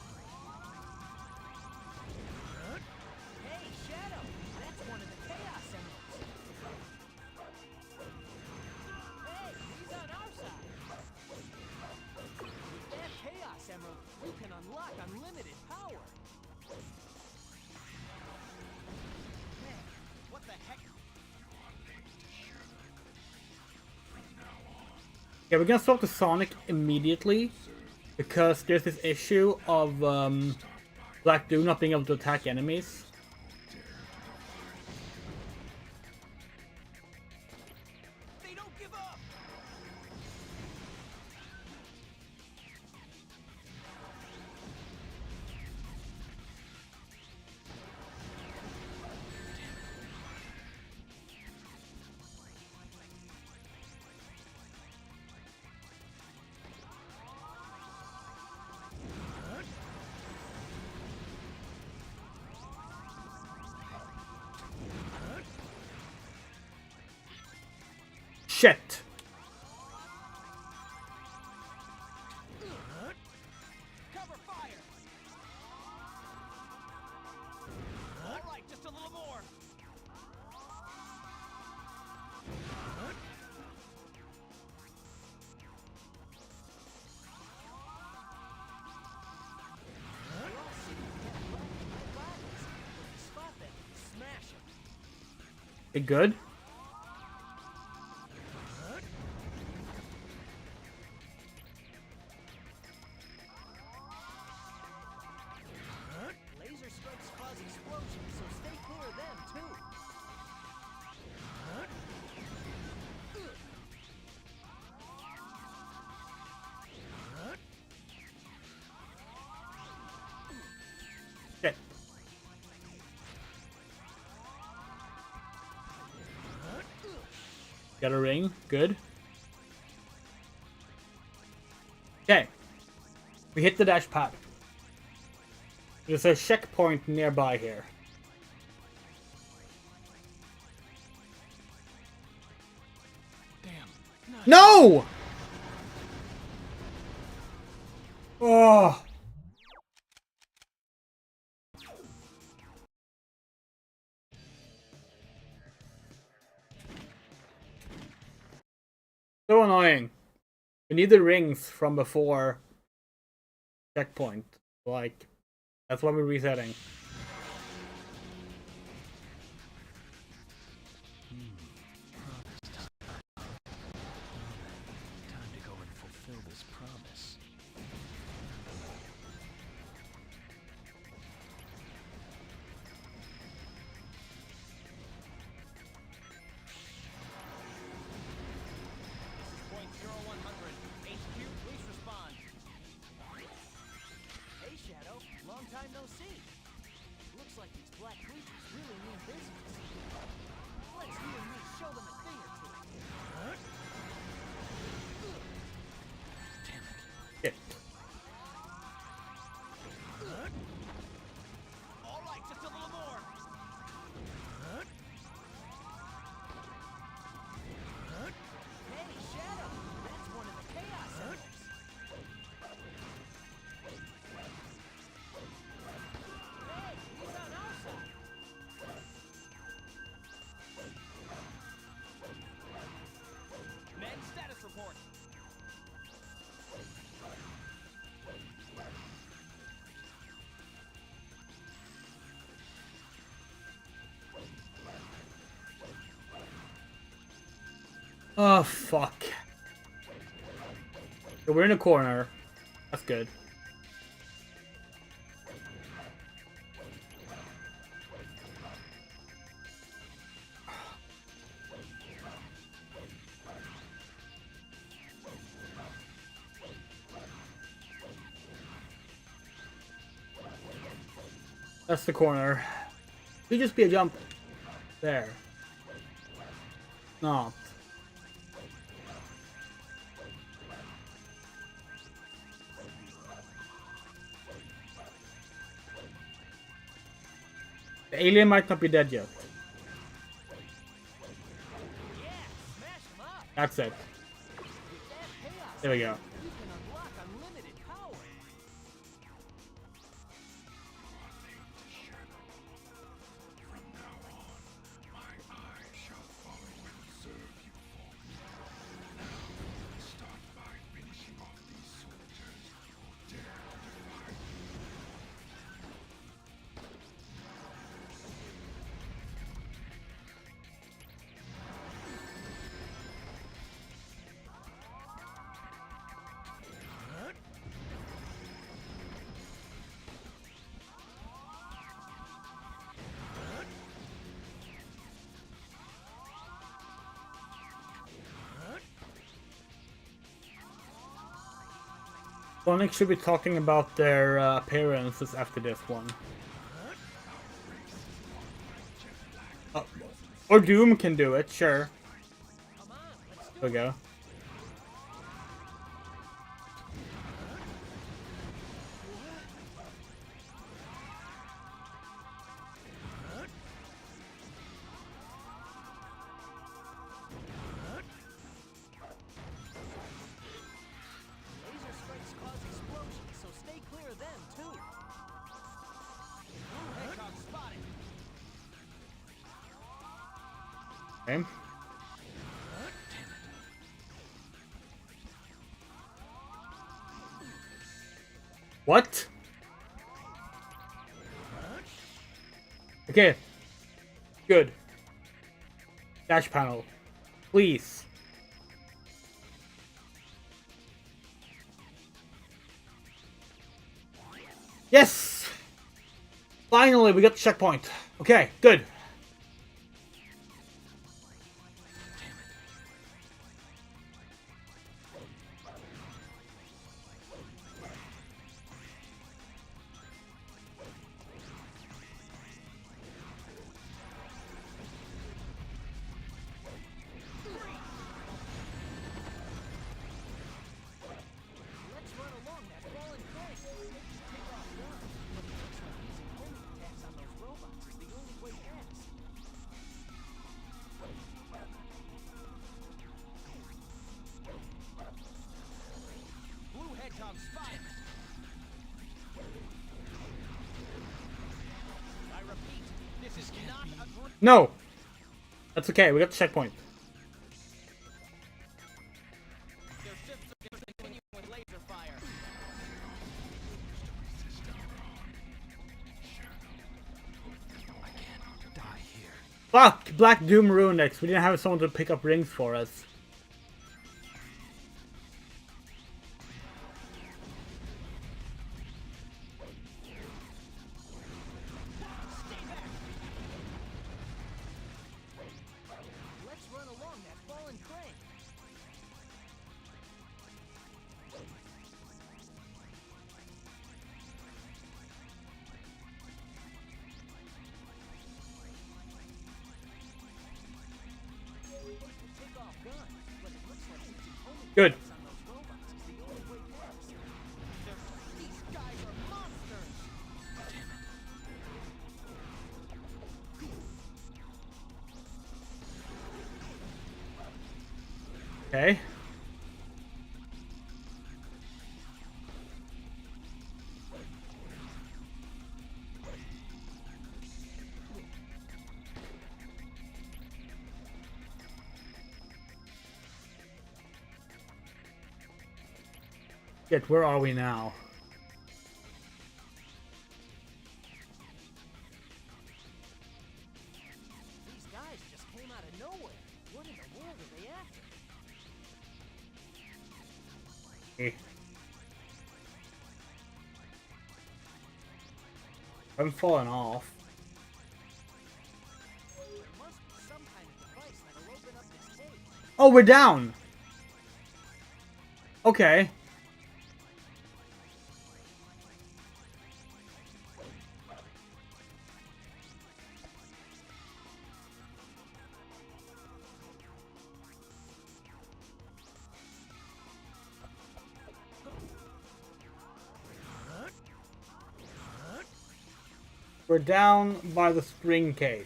Hey Shadow, that's one of the Chaos Emeralds. Hey, he's on our side. With that Chaos Emerald, you can unlock unlimited power. Man, what the heck? Yeah, we're gonna swap to Sonic immediately. Because there's this issue of Black Doom not being able to attack enemies. They don't give up. Shit! Cover fire. All right, just a little more. Spot them, smash them. It good? Laser strikes cause explosions, so stay clear of them too. Shit. Got a ring, good. Okay. We hit the dash pad. There's a checkpoint nearby here. Damn. No! Oh! So annoying. We need the rings from before checkpoint. Like, that's why we're resetting. Time to go and fulfill this promise. Point 0100. HQ, please respond. Hey, Shadow. Long time no see. Looks like these black creatures really mean business. Let's you and me show them a thing or two. Shit. All right, just a little more. Hey, Shadow, that's one of the chaos enemies. Hey, he's on our side. Men, status report. Oh, fuck. So we're in a corner. That's good. That's the corner. Could just be a jump. There. No. The alien might not be dead yet. Yeah, smash him up. That's it. With that chaos, There we go. you can unlock unlimited power. From now on, my eye shall follow and observe you for me. Now, start by finishing off these soldiers who dare to defy me. Sonic should be talking about their appearances after this one. Or Doom can do it, sure. There we go. Laser strikes cause explosions, so stay clear of them, too. Blue Hedgehog spotted. Okay. What? Okay. Good. Dash panel. Please. Yes! Finally, we got the checkpoint. Okay, good. Let's run along that fallen crane. Take off now. But it looks like using homing attacks on those robots is the only way fast. Blue Hedgehog spotted. I repeat, this is not a great... No! That's okay, we got the checkpoint. Fuck! Black Doom ruined X. We didn't have someone to pick up rings for us. Let's run along that fallen crane. Take off guns, but it looks like using homing Good. guns on those robots is the only way past. These guys are monsters. Okay. Shit, where are we now? These guys just came out of nowhere. What in the world are they after? Okay. I'm falling off. There must be some kind of device that'll open up this cage. Oh, we're down! Okay. We're down by the spring cage.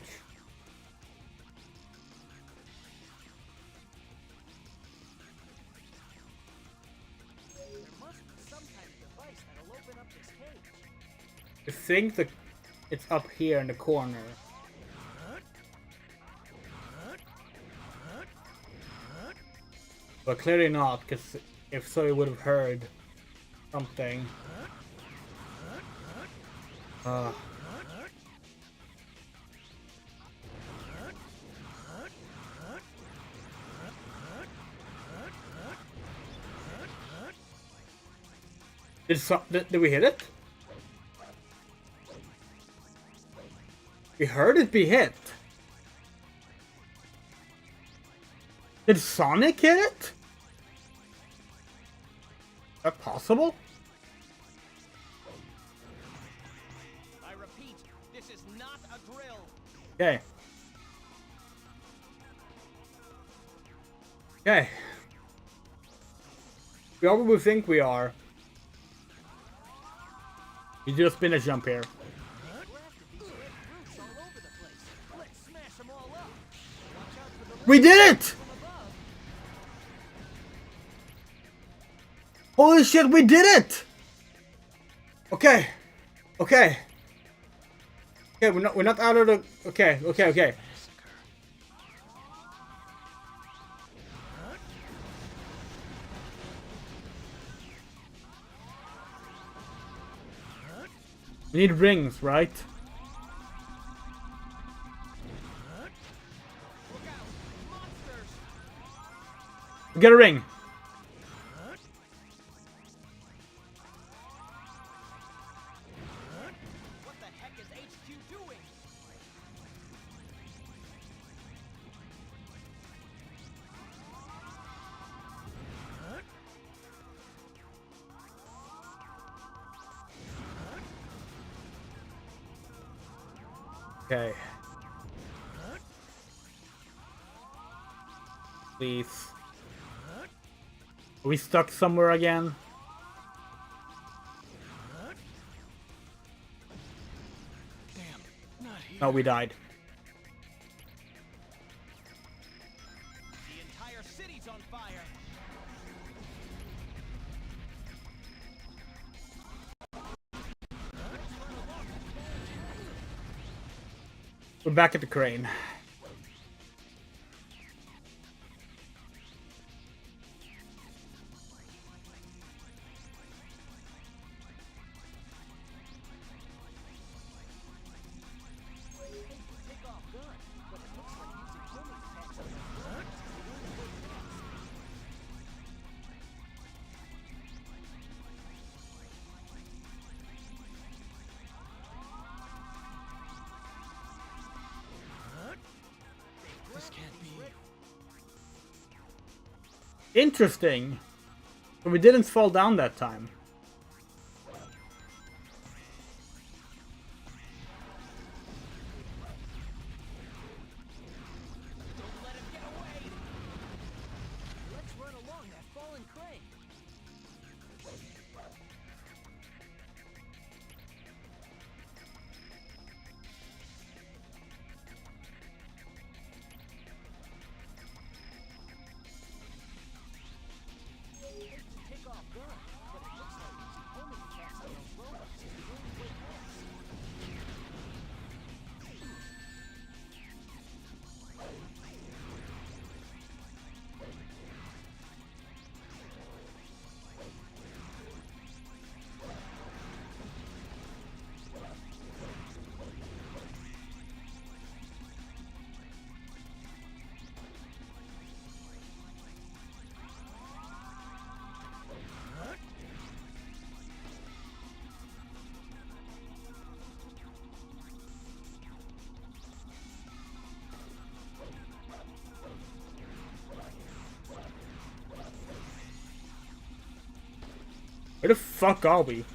There must be some kind of device that'll open up this cage. I think it's up here in the corner. But clearly not, because if so, we would have heard something. Did we hit it? We heard it be hit. Did Sonic hit it? Is that possible? I repeat, this is not a drill. Okay. Okay. We are where we think we are. You just been a jump here. We're after these red roots all over the place. Let's smash them all up. Watch out for the We did it! from above. Holy shit, we did it! Okay. Okay. Okay, we're not out of the... Okay. We need rings, right? Look out! Monsters! We get a ring. What the heck is HQ doing? Okay. Please. Are we stuck somewhere again? Damn, not here. No, we died. The entire city's on fire. We're back at the crane. Take off guns, but it looks Interesting. But we didn't fall down that time. Don't let him get away! Let's run along that fallen crane. Hate to take off guard, but it looks like using homing attacks on those robots is the only way past. Where the fuck are we? There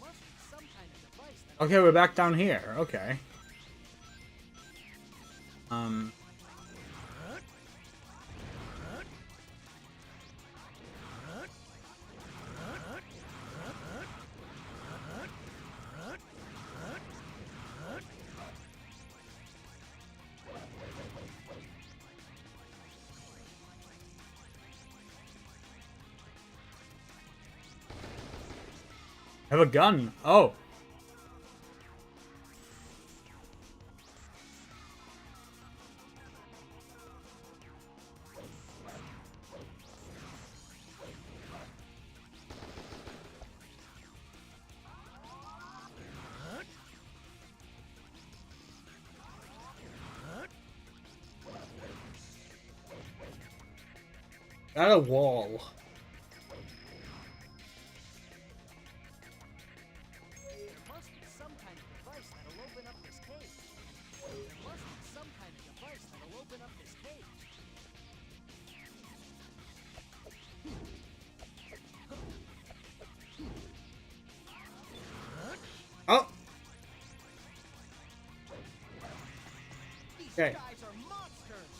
must be some kind of device that Okay, we're back down here. Okay. I have a gun. Oh. At a wall. There must be some kind of device that'll open up this cage. There must be some kind of device that'll open up this cage. Oh. These Okay. guys are monsters!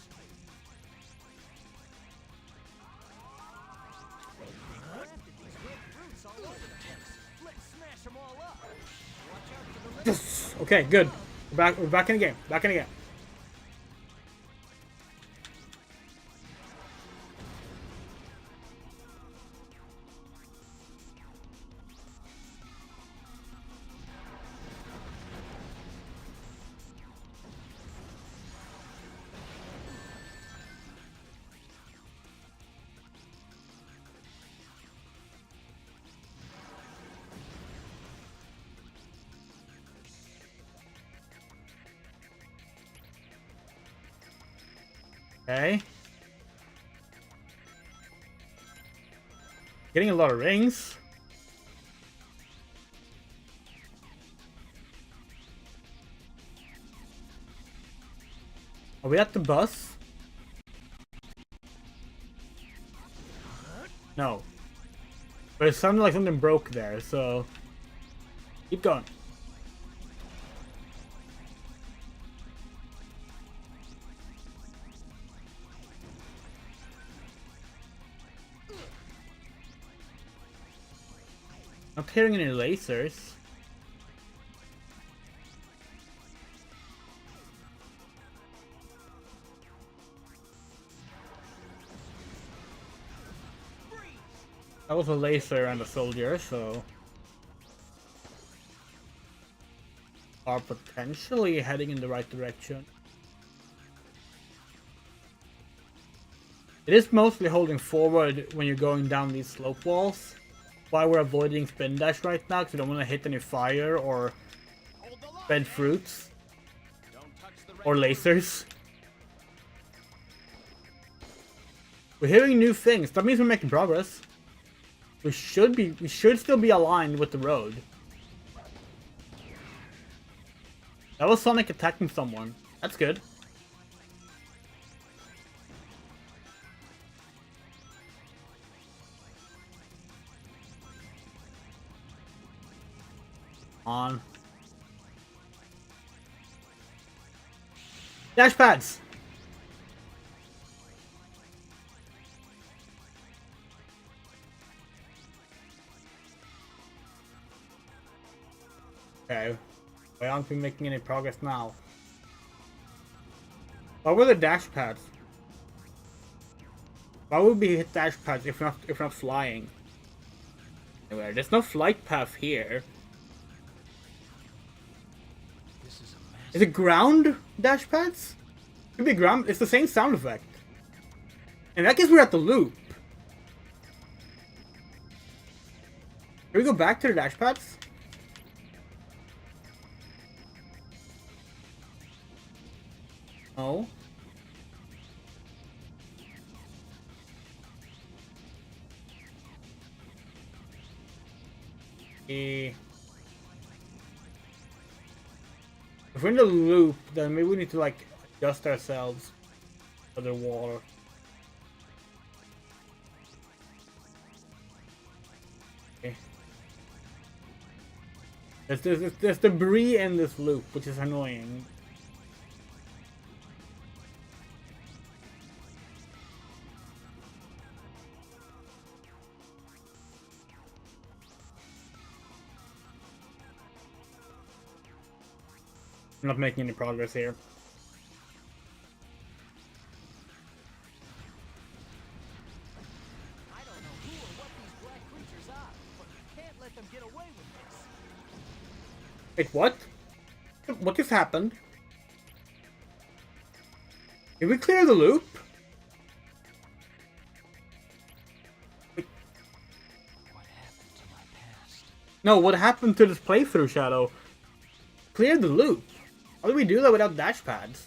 They grafted these red roots all over the place. Let's smash them all up. Watch out for the red. Yes. Okay, good. We're back in the game. Back in the game. Okay. Getting a lot of rings. Are we at the bus? No. But it sounded like something broke there, so keep going. Not hearing any lasers. That was a laser and a soldier, so are potentially heading in the right direction. It is mostly holding forward when you're going down these slope walls. why we're avoiding spin dash right now, because we don't want to hit any fire or Hold the line. bent fruits Don't touch the or red lasers. We're hearing new things. That means we're making progress. We should still be aligned with the road. That was Sonic attacking someone. That's good. On. Dash pads! Okay. Why aren't we making any progress now? What were the dash pads? Why would we hit dash pads if we're not flying? Anyway, there's no flight path here. This is a mess. Is it ground dash pads? Could be ground. It's the same sound effect. In that case, we're at the loop. Can we go back to the dash pads? No. If we're in the loop, then maybe we need to like adjust ourselves for the water. Okay. There's debris in this loop, which is annoying. I'm not making any progress here. I don't know who or what these black creatures are, but you can't let them get away with this. Wait, what? What just happened? Did we clear the loop? Wait. What happened to my past? No, what happened to this playthrough, Shadow? Cleared the loop. How do we do that without dash pads?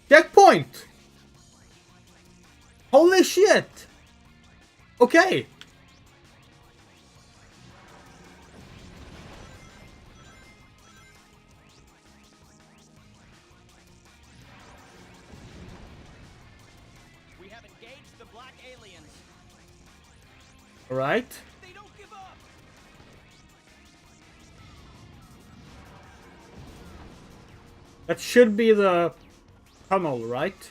Checkpoint! Holy shit! Okay. We have engaged the black aliens. Alright. They don't give up. That should be the tunnel, right?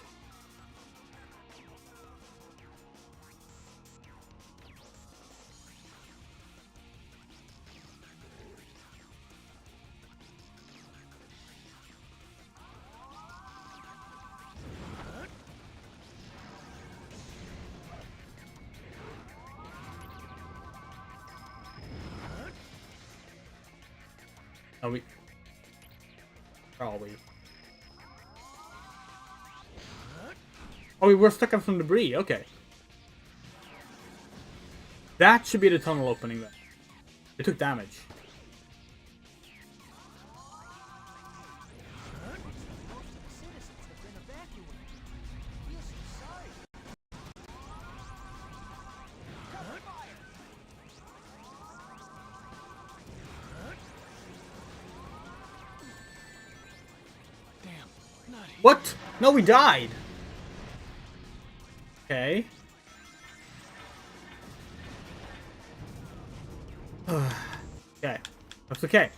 Are we? Probably. Oh, we were stuck on some debris. Okay. That should be the tunnel opening then. It took damage. Citizens have been evacuated. I feel so sorry. Cover fire. Damn, not here. What? No, we died. Okay. Okay. That's okay.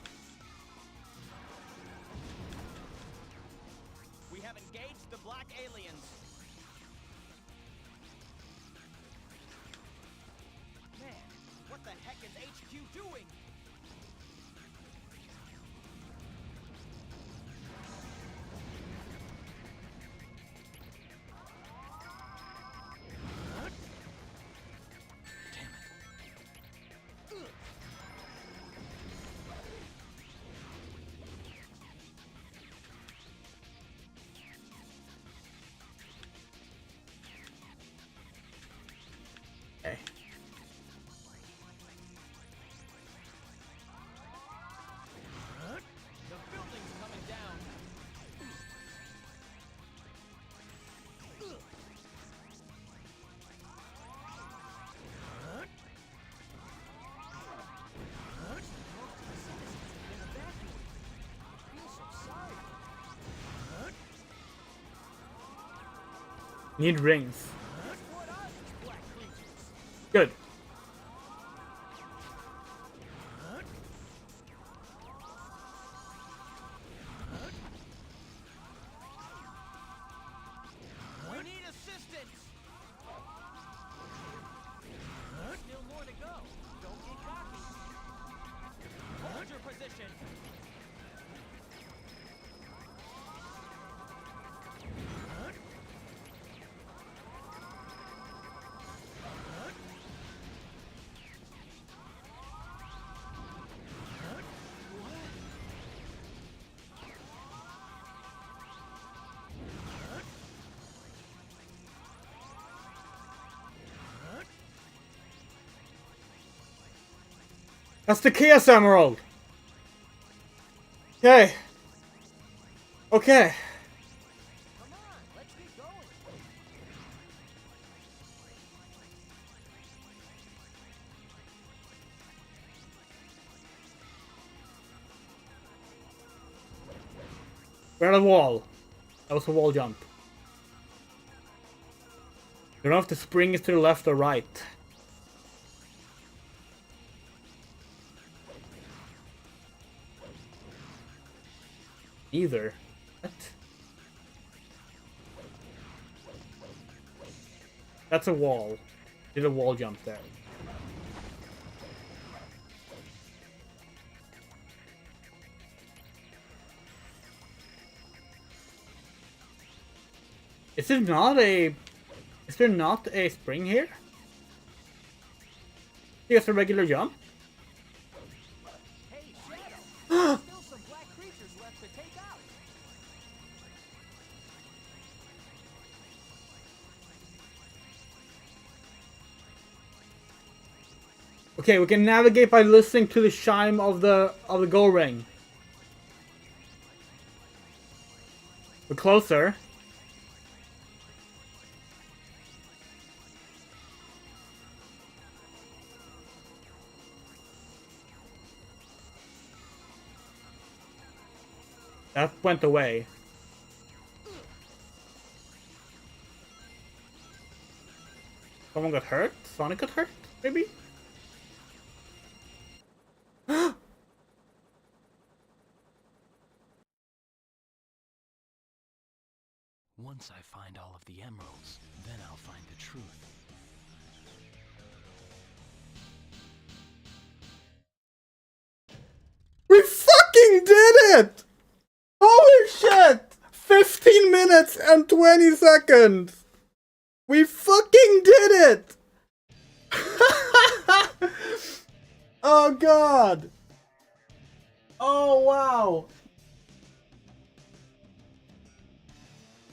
We have engaged the black aliens. Man, what the heck is HQ doing? Need rings. What are these black creatures? Good. We need assistance! Still more to go. Don't get cocky. Hold your position. That's the Chaos Emerald! Okay. Okay. Come on, let's get going. We're at a wall. That was a wall jump. You don't know if the spring is to the left or right. Either. What? That's a wall. Did a wall jump there. Is there not a... Is there not a spring here? Just a regular jump? Hey, Shadow! Still some black creatures left to take out. Okay, we can navigate by listening to the chime of the go ring. We're closer. That went away. Someone got hurt? Sonic got hurt? Maybe? Once I find all of the emeralds, then I'll find the truth. We fucking did it! Holy shit! 15 minutes and 20 seconds! We fucking did it! Oh god! Oh wow!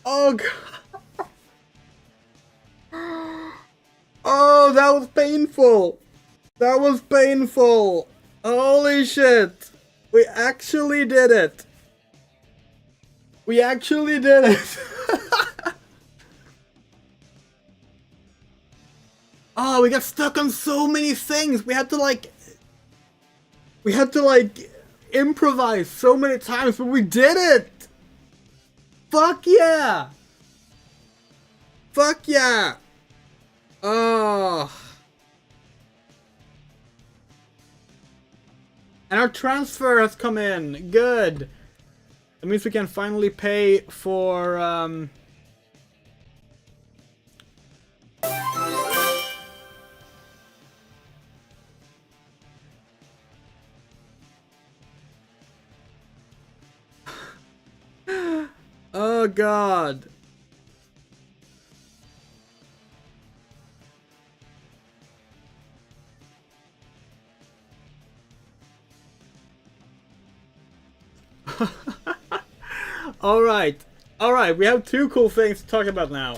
Oh god! Oh, that was painful! That was painful! Holy shit! We actually did it! We actually did it! Oh, we got stuck on so many things! We had to improvise so many times, but we did it! Fuck yeah! Fuck yeah! Oh. And our transfer has come in. Good. That means we can finally pay for Oh god. Alright, we have two cool things to talk about now.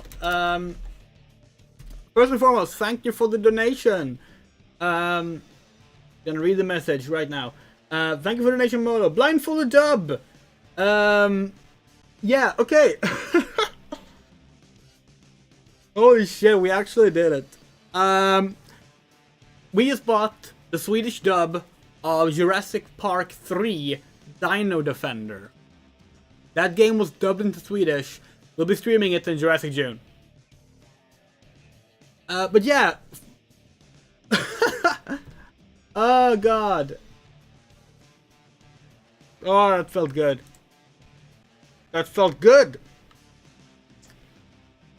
First and foremost, thank you for the donation. Gonna read the message right now. Thank you for the donation, Moto. Blindfolded dub! Yeah, okay. Holy shit, we actually did it. We just bought the Swedish dub of Jurassic Park 3 Dino Defender. That game was dubbed into Swedish. We'll be streaming it in Jurassic June. But yeah. Oh god. Oh, that felt good. That felt good.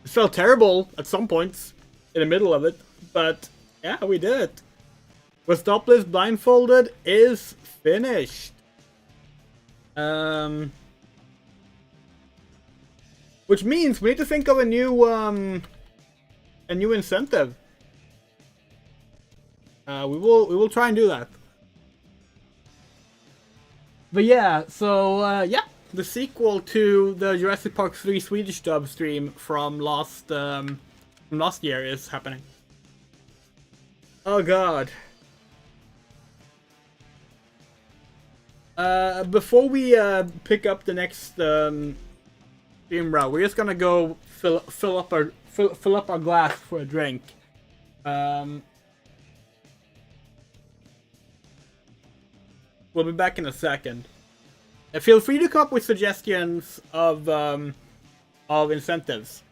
It felt terrible at some points in the middle of it, but yeah, we did it. With Stopless blindfolded is finished. Which means we need to think of a new incentive. We will try and do that. But yeah, so yeah, the sequel to the Jurassic Park 3 Swedish dub stream from last year is happening. Oh god. Before we pick up the next stream route, we're just gonna go fill up our glass for a drink. We'll be back in a second. Feel free to come up with suggestions of incentives.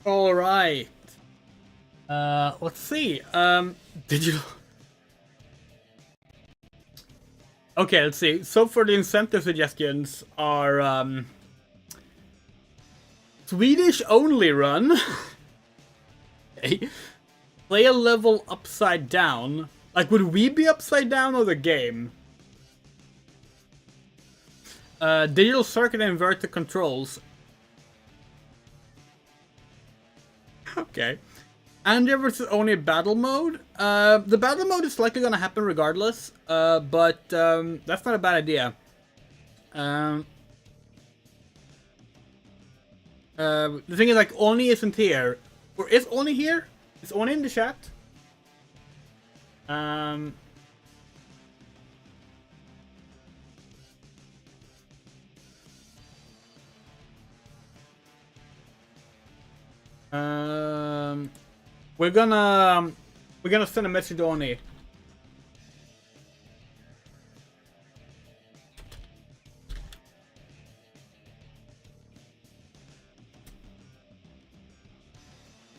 All right. Let's see. Digital. Okay, let's see. So for the incentive suggestions are Swedish only run. Okay. Play a level upside down. Like, would we be upside down or the game? Digital circuit and invert the controls. Okay. Andrea versus only battle mode. The battle mode is likely gonna happen regardless. But that's not a bad idea. The thing is, like, Oni isn't here. Or is Oni here? Is Oni in the chat? We're gonna send a message to Oni.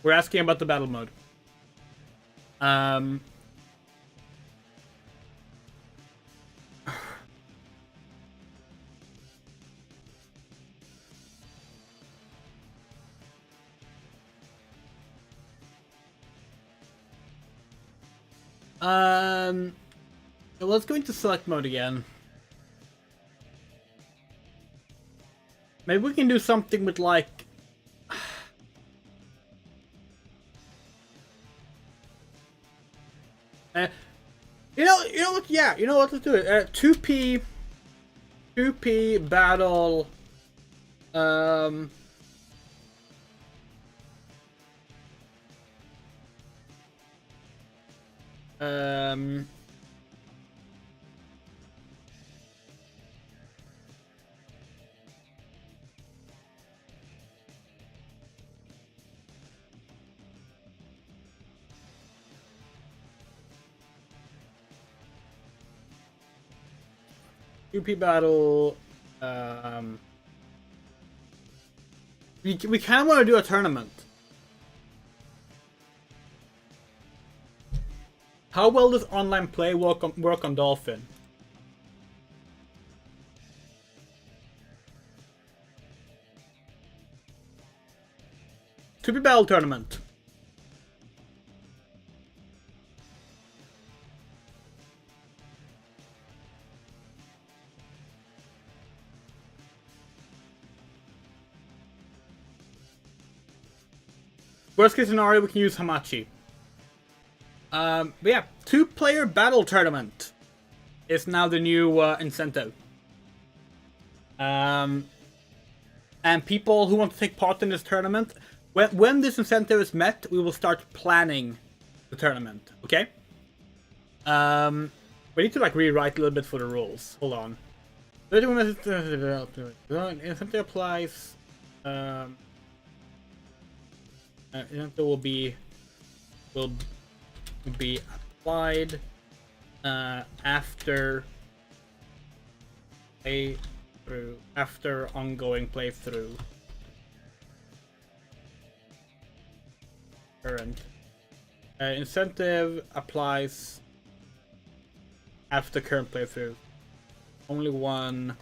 We're asking about the battle mode. Let's go into select mode again. Maybe we can do something with, like, you know what? Yeah, you know what? Let's do it. 2P battle. Um. UP battle. We kind of want to do a tournament. How well does online play work on Dolphin? To be battle tournament. Worst case scenario, we can use Hamachi. But yeah, 2-player battle tournament is now the new incentive. And people who want to take part in this tournament, when this incentive is met, we will start planning the tournament. Okay? We need to like rewrite a little bit for the rules. Hold on. Incentive applies. Incentive will be applied after ongoing playthrough. Current incentive applies after current playthrough. Only one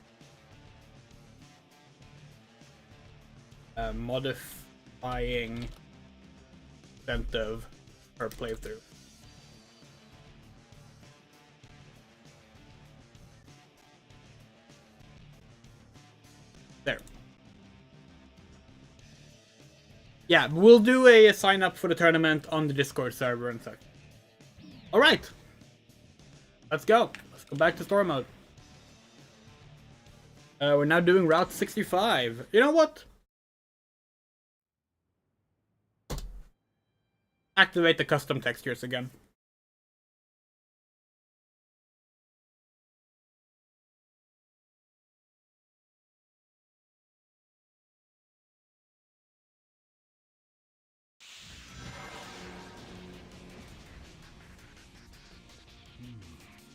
modifying incentive per playthrough. There. Yeah, we'll do a sign up for the tournament on the Discord server and such. Alright. Let's go. Let's go back to story mode. We're now doing Route 65. You know what? Activate the custom textures again.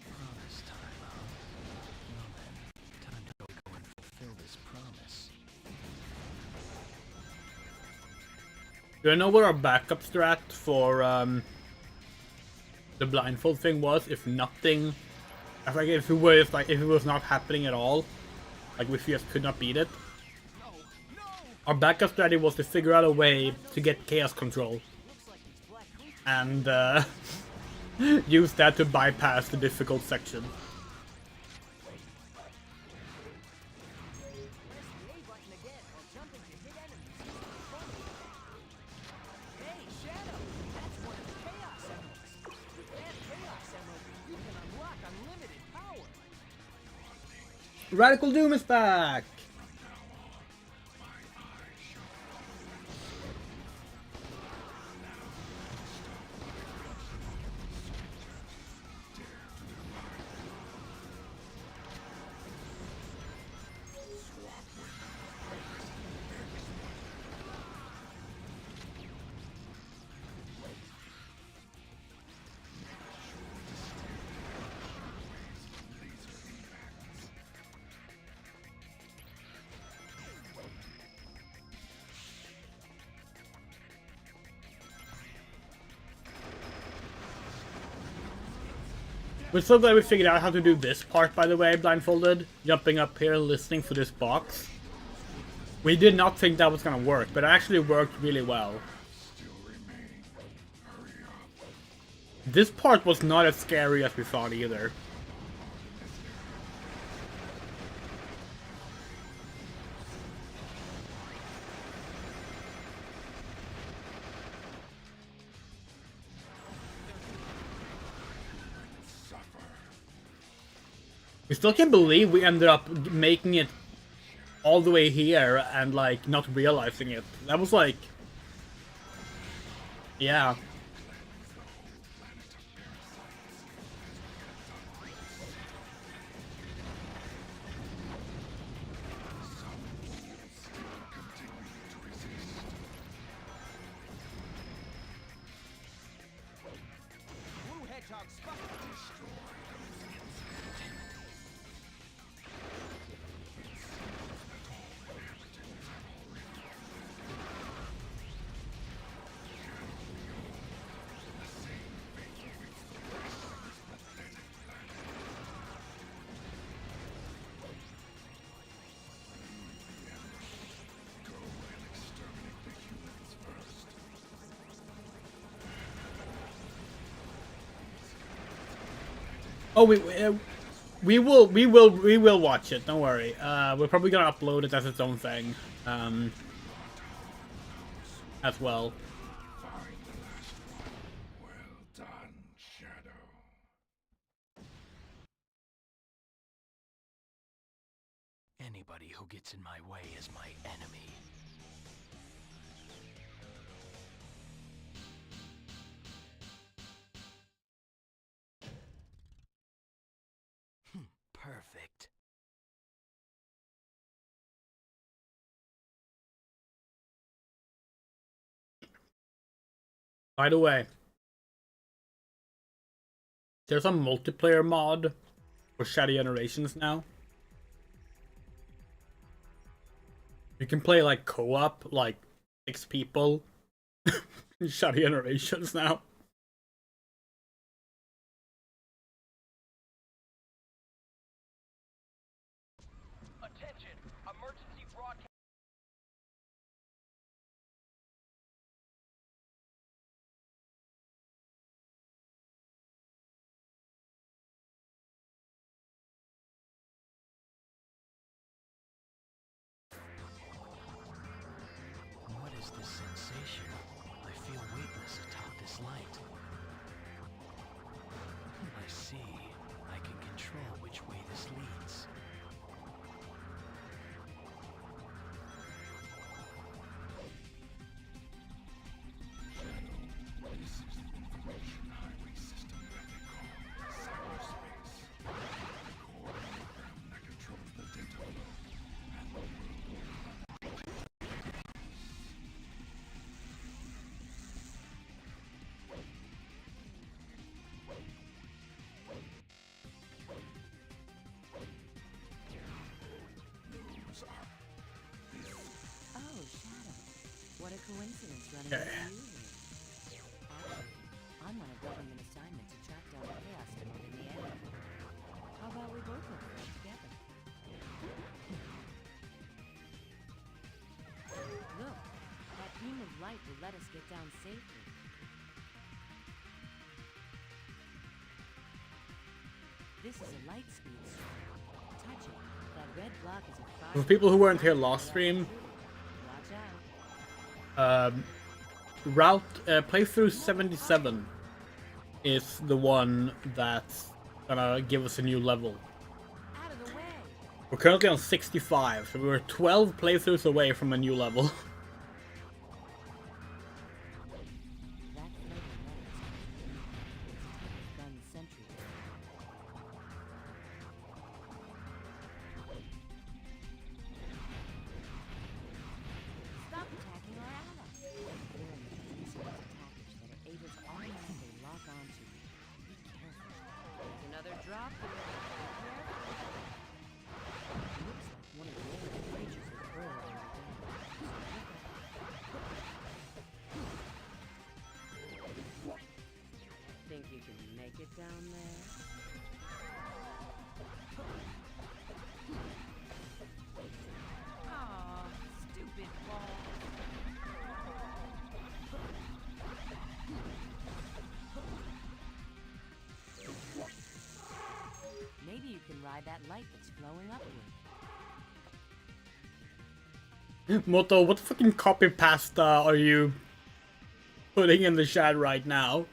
Promise time, huh? Well then, time to go and fulfill this promise. Do I know what our backup strat for the blindfold thing was? If nothing, if it was not happening at all, like we just could not beat it. Our backup strategy was to figure out a way to get chaos control, and use that to bypass the difficult section. Hey, Shadow! That's one of the Chaos Emeralds. With that Chaos Emerald, you can unlock unlimited power. Radical Doom is back! We're so glad we figured out how to do this part, by the way, blindfolded. Jumping up here, listening for this box. We did not think that was gonna work, but it actually worked really well. This part was not as scary as we thought either. We still can't believe we ended up making it all the way here and like not realizing it. That was like, yeah. Oh, we will watch it. Don't worry. We're probably gonna upload it as its own thing, as well. Well done, Shadow. Anybody who gets in my way is my enemy. Perfect. By the way, there's a multiplayer mod for Shadow Generations now. You can play like co-op, like 6 people in Shadow Generations now. Attention! Emergency broadcast. What is this sensation? I feel weightless atop this light. I see. I can control which way this leads. This is the information highway system that they call cyberspace. The core program that controls the data flow and the world order. Those are Oh, Shadow. What a coincidence running Okay. into you here. Actually, I'm on a government assignment to track down the chaos emerald in the area. How about we both look for it together? Look, that beam of light will let us get down safely. This is a light speed sword. Touch it. That red block is a fire. For people who weren't here last stream, Watch out. playthrough 77 is the one that's gonna give us a new level. Out of the way. We're currently on 65, so we were 12 playthroughs away from a new level. That flavor matters. It's a type of gun sentry. Stop attacking our allies. They're in the resource package that are able to automatically lock onto. Be careful. There's another drop here. Be careful. Looks like one of the other creatures is burrowed underground. Think you can make it down there? Aw, stupid ball. Maybe you can ride that light that's flowing upward. Moto, what fucking copy pasta are you putting in the chat right now?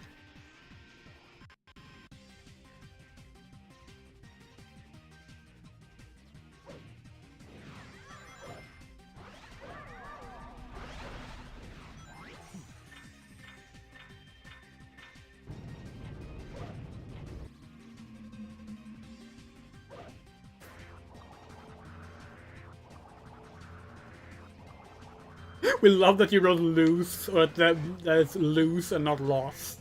We love that you wrote loose, or that it's loose and not lost.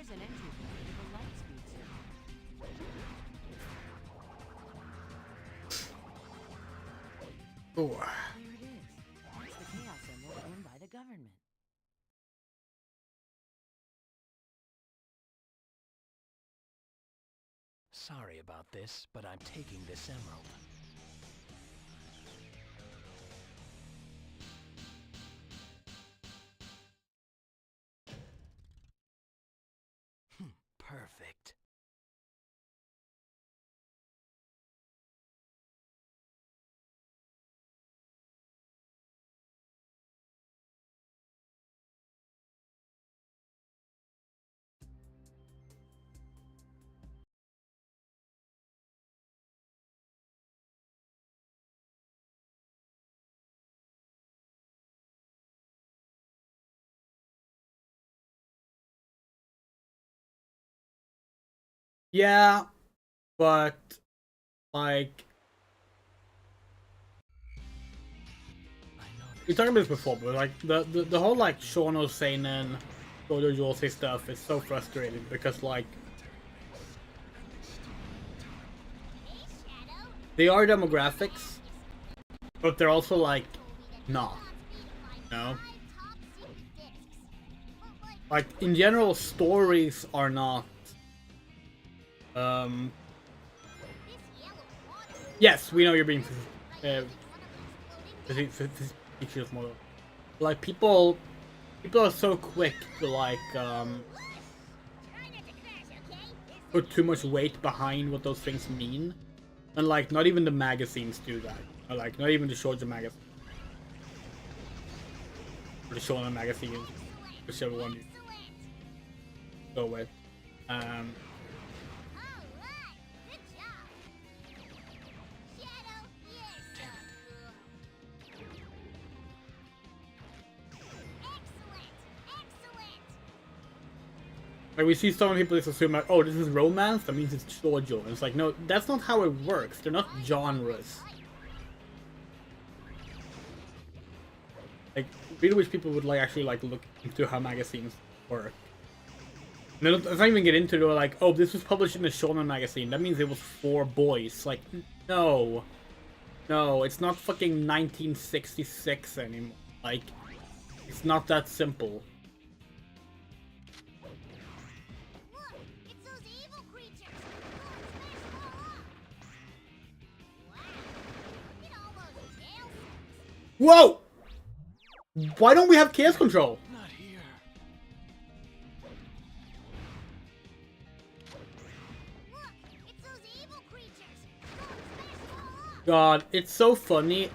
Here's an entry point to the light speed circuit. Oh. There it is. That's the Chaos Emerald owned by the government. Sorry about this, but I'm taking this emerald. Perfect. Yeah, but like we talked about this before, but like the whole like Shono Seinen, Shoujo Josei stuff is so frustrating because like they are demographics, but they're also like not, you know? Like in general, stories are not. Yes, we know you're being facetious model. Like people are so quick to like put too much weight behind what those things mean, and like not even the magazines do that. Or, like not even the shoujo magazine or the shonen magazine, whichever one you go with. Like we see some people just assume like, oh, this is romance, that means it's shoujo. And it's like, no, that's not how it works. They're not genres. Like, really wish people would like actually like look into how magazines work. And let's not even get into it, like, oh, this was published in a shonen magazine. That means it was for boys. Like, no. No, it's not fucking 1966 anymore. Like, it's not that simple. Whoa! Why don't we have chaos control? Not here. God, it's so funny.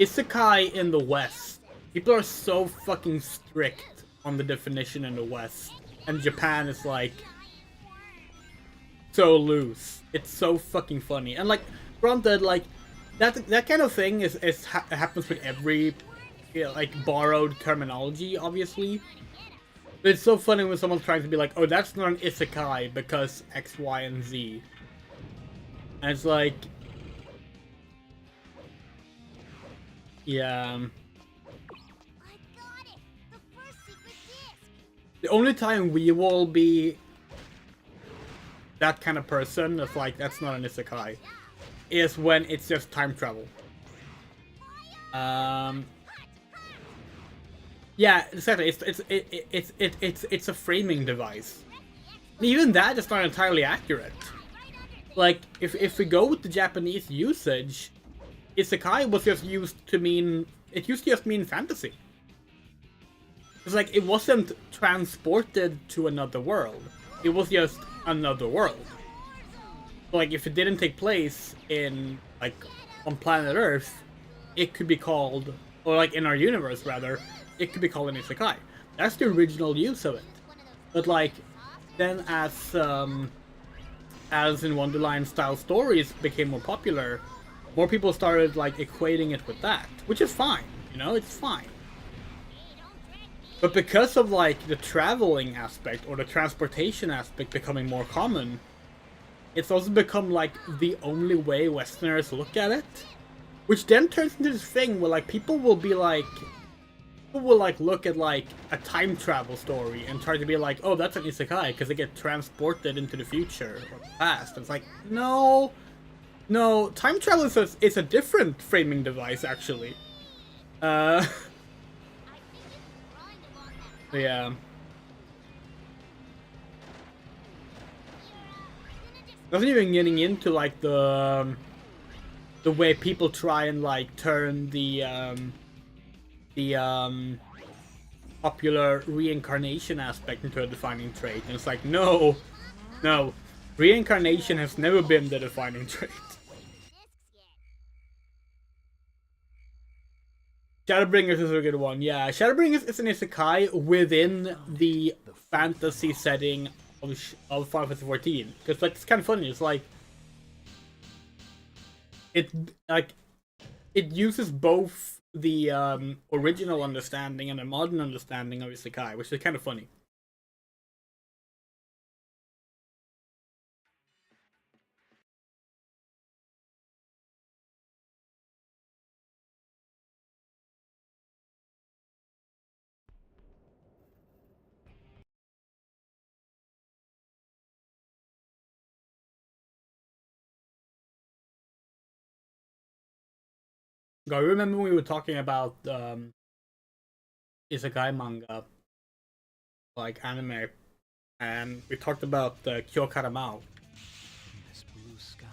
Isekai in the West. People are so fucking strict on the definition in the West. And Japan is like so loose. It's so fucking funny. And like, granted, like that kind of thing happens with every like borrowed terminology, obviously. But it's so funny when someone's trying to be like, oh, that's not an isekai because X, Y, and Z. And it's like, yeah. The only time we will be that kind of person that's like, that's not an isekai, is when it's just time travel. Yeah, exactly. It's a framing device. Even that is not entirely accurate. Like, if we go with the Japanese usage, isekai was just used to mean, it used to just mean fantasy. It's like, it wasn't transported to another world. It was just another world. Like, if it didn't take place in, like, on planet Earth, it could be called, or like in our universe rather, it could be called an isekai. That's the original use of it. But like, then as in Wonderland style stories became more popular, more people started like equating it with that, which is fine, you know, it's fine. But because of like the traveling aspect or the transportation aspect becoming more common, it's also become like the only way Westerners look at it, which then turns into this thing where like people will be like, people will like look at like a time travel story and try to be like, oh, that's an isekai because they get transported into the future or the past. It's like, no, no, time travel is a different framing device actually. Yeah. Not even getting into like the way people try and like turn the popular reincarnation aspect into a defining trait, and it's like, no, no, reincarnation has never been the defining trait. Shadowbringers is a good one, yeah. Shadowbringers is an isekai within the fantasy setting of Final Fantasy 14. Because like it's kind of funny. It's like it uses both the original understanding and the modern understanding of isekai, which is kind of funny. I remember when we were talking about isekai manga, like anime, and we talked about Kyo Karamao. This blue sky.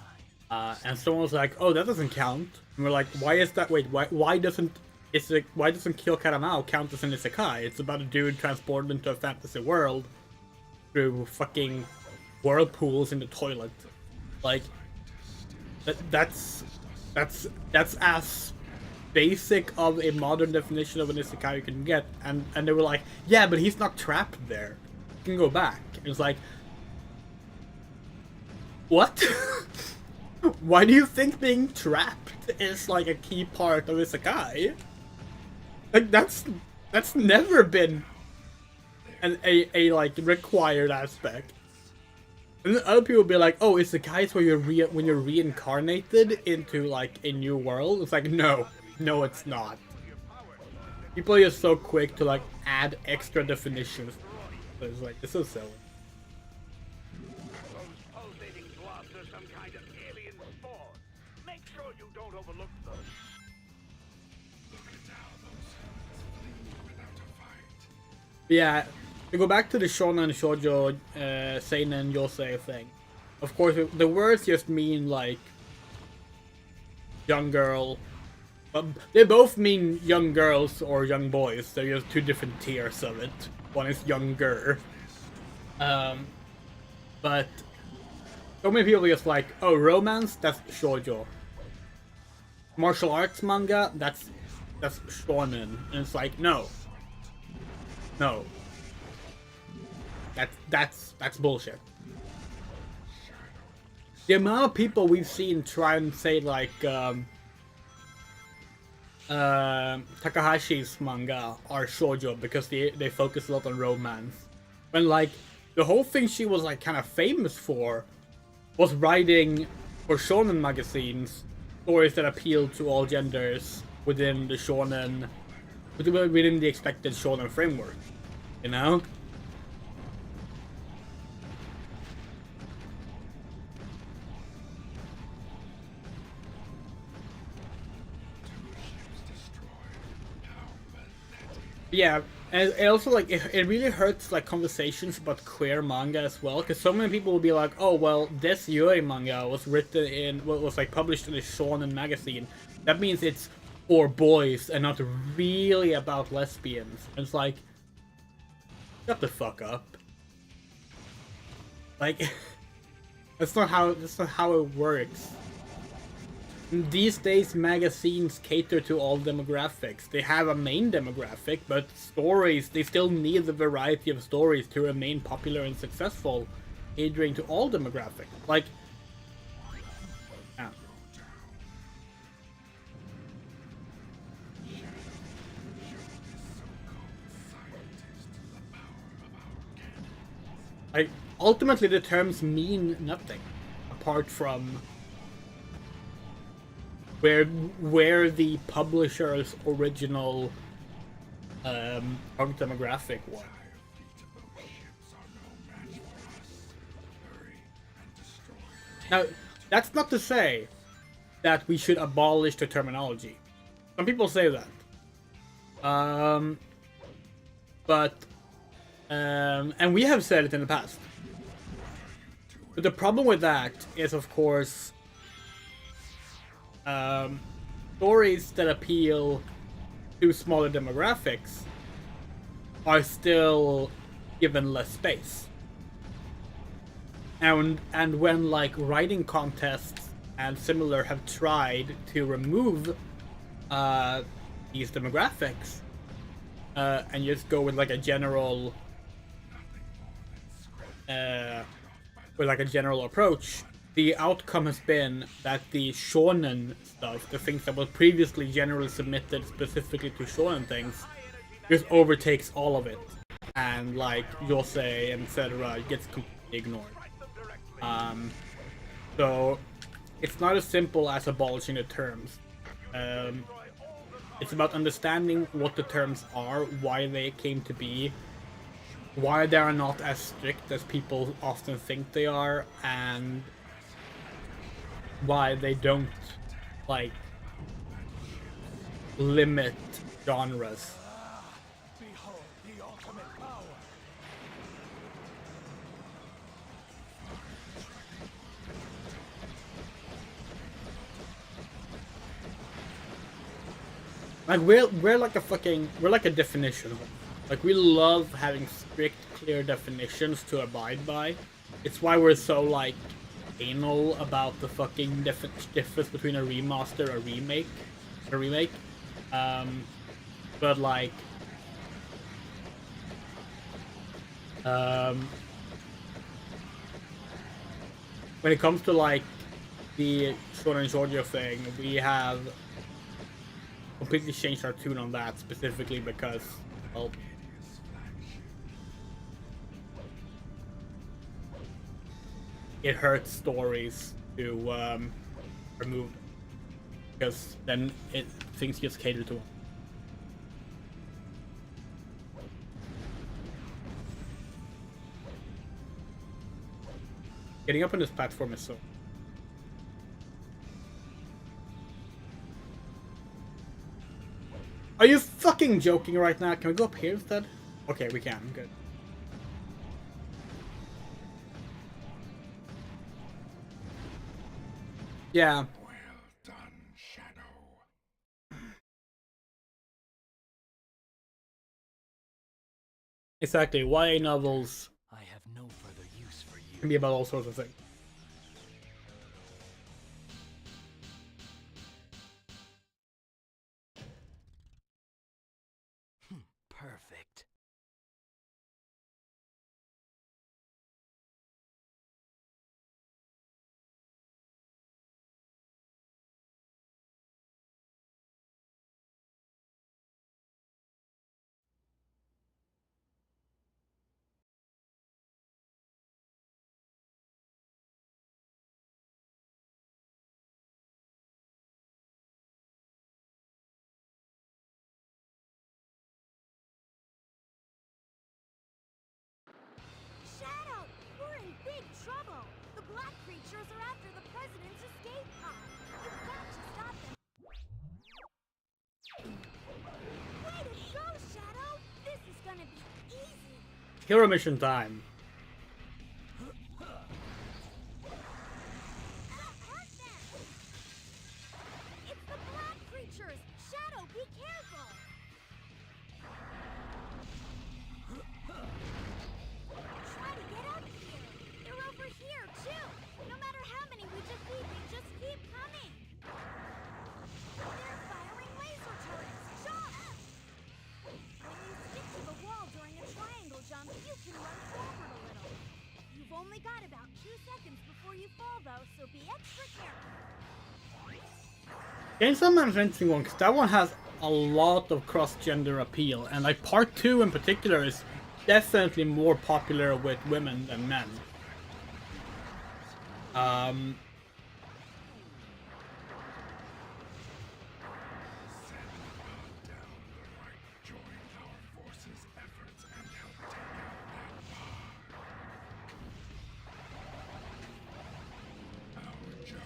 And someone was like, "Oh, that doesn't count." And we're like, "Why is that? Wait, why doesn't Kill Karamao count as an isekai? It's about a dude transported into a fantasy world through fucking whirlpools in the toilet. Like, that's as basic of a modern definition of an isekai you can get." And they were like, "Yeah, but he's not trapped there. He can go back." It was like, what? Why do you think being trapped is like a key part of isekai? Like that's never been a like required aspect. And then other people will be like, "Oh, isekai is where when you're reincarnated into like a new world." It's like, no, it's not. People are just so quick to like add extra definitions. It's like, it's so silly. Those pulsating globs are some kind of alien spore. Make sure you don't overlook them. Look at how those humans flee without a fight. Yeah, to go back to the shonen, shoujo, seinen, yosei thing. Of course, the words just mean like young girl. They both mean young girls or young boys. They're just two different tiers of it. One is younger. But so many people are just like, oh, romance, that's shoujo. Martial arts manga, that's shonen. And it's like, no. That's bullshit. The amount of people we've seen try and say like Takahashi's manga are shoujo because they focus a lot on romance. When like the whole thing she was like kind of famous for was writing for shonen magazines stories that appealed to all genders within the shonen, within the expected shonen framework, you know? Yeah, and it also like it really hurts like conversations about queer manga as well, because so many people will be like, oh well, this Yuri manga was like published in a shonen magazine. That means it's for boys and not really about lesbians. And it's like, shut the fuck up. Like, that's not how it works. These days, magazines cater to all demographics. They have a main demographic, but stories, they still need the variety of stories to remain popular and successful, catering to all demographics. Like, yeah. Like, ultimately, the terms mean nothing, apart from where the publisher's original target demographic one. Now, that's not to say that we should abolish the terminology. Some people say that. And we have said it in the past. But the problem with that is, of course, stories that appeal to smaller demographics are still given less space. And when like writing contests and similar have tried to remove these demographics and just go with like a general approach, the outcome has been that the shonen stuff, the things that were previously generally submitted specifically to shonen things, just overtakes all of it, and like Yosei and etc. gets completely ignored. So it's not as simple as abolishing the terms. It's about understanding what the terms are, why they came to be, why they are not as strict as people often think they are, and why they don't like limit genres. Behold the ultimate power. Like we're like a definition. Like we love having strict, clear definitions to abide by. It's why we're so like anal about the fucking difference between a remaster, a remake. But like when it comes to like the Shonen Shoujo thing, we have completely changed our tune on that, specifically because, well, it hurts stories to remove them, because then things get catered to. Getting up on this platform is so. Are you fucking joking right now? Can we go up here instead? Okay, we can. Good. Yeah. Well done, Shadow. Exactly. YA novels I have no further use for you. can be about all sorts of things. Perfect. Shadow! We're in big trouble! The black creatures are after the president's escape pod. You've got to stop them. Way to go, Shadow! This is gonna be easy. Hero mission time. Hurt them! It's the black creatures! Shadow, be careful! Try to get up here! They're over here, too! No matter how many we defeat, they just keep coming! They're firing laser turrets! Jump! When you stick to the wall during a triangle jump, you can run forward a little. You've only got about 2 seconds before you fall, though, so be extra careful. Chainsaw Man is an interesting one, because that one has a lot of cross-gender appeal, and like part 2 in particular is definitely more popular with women than men. Send her down the right, join our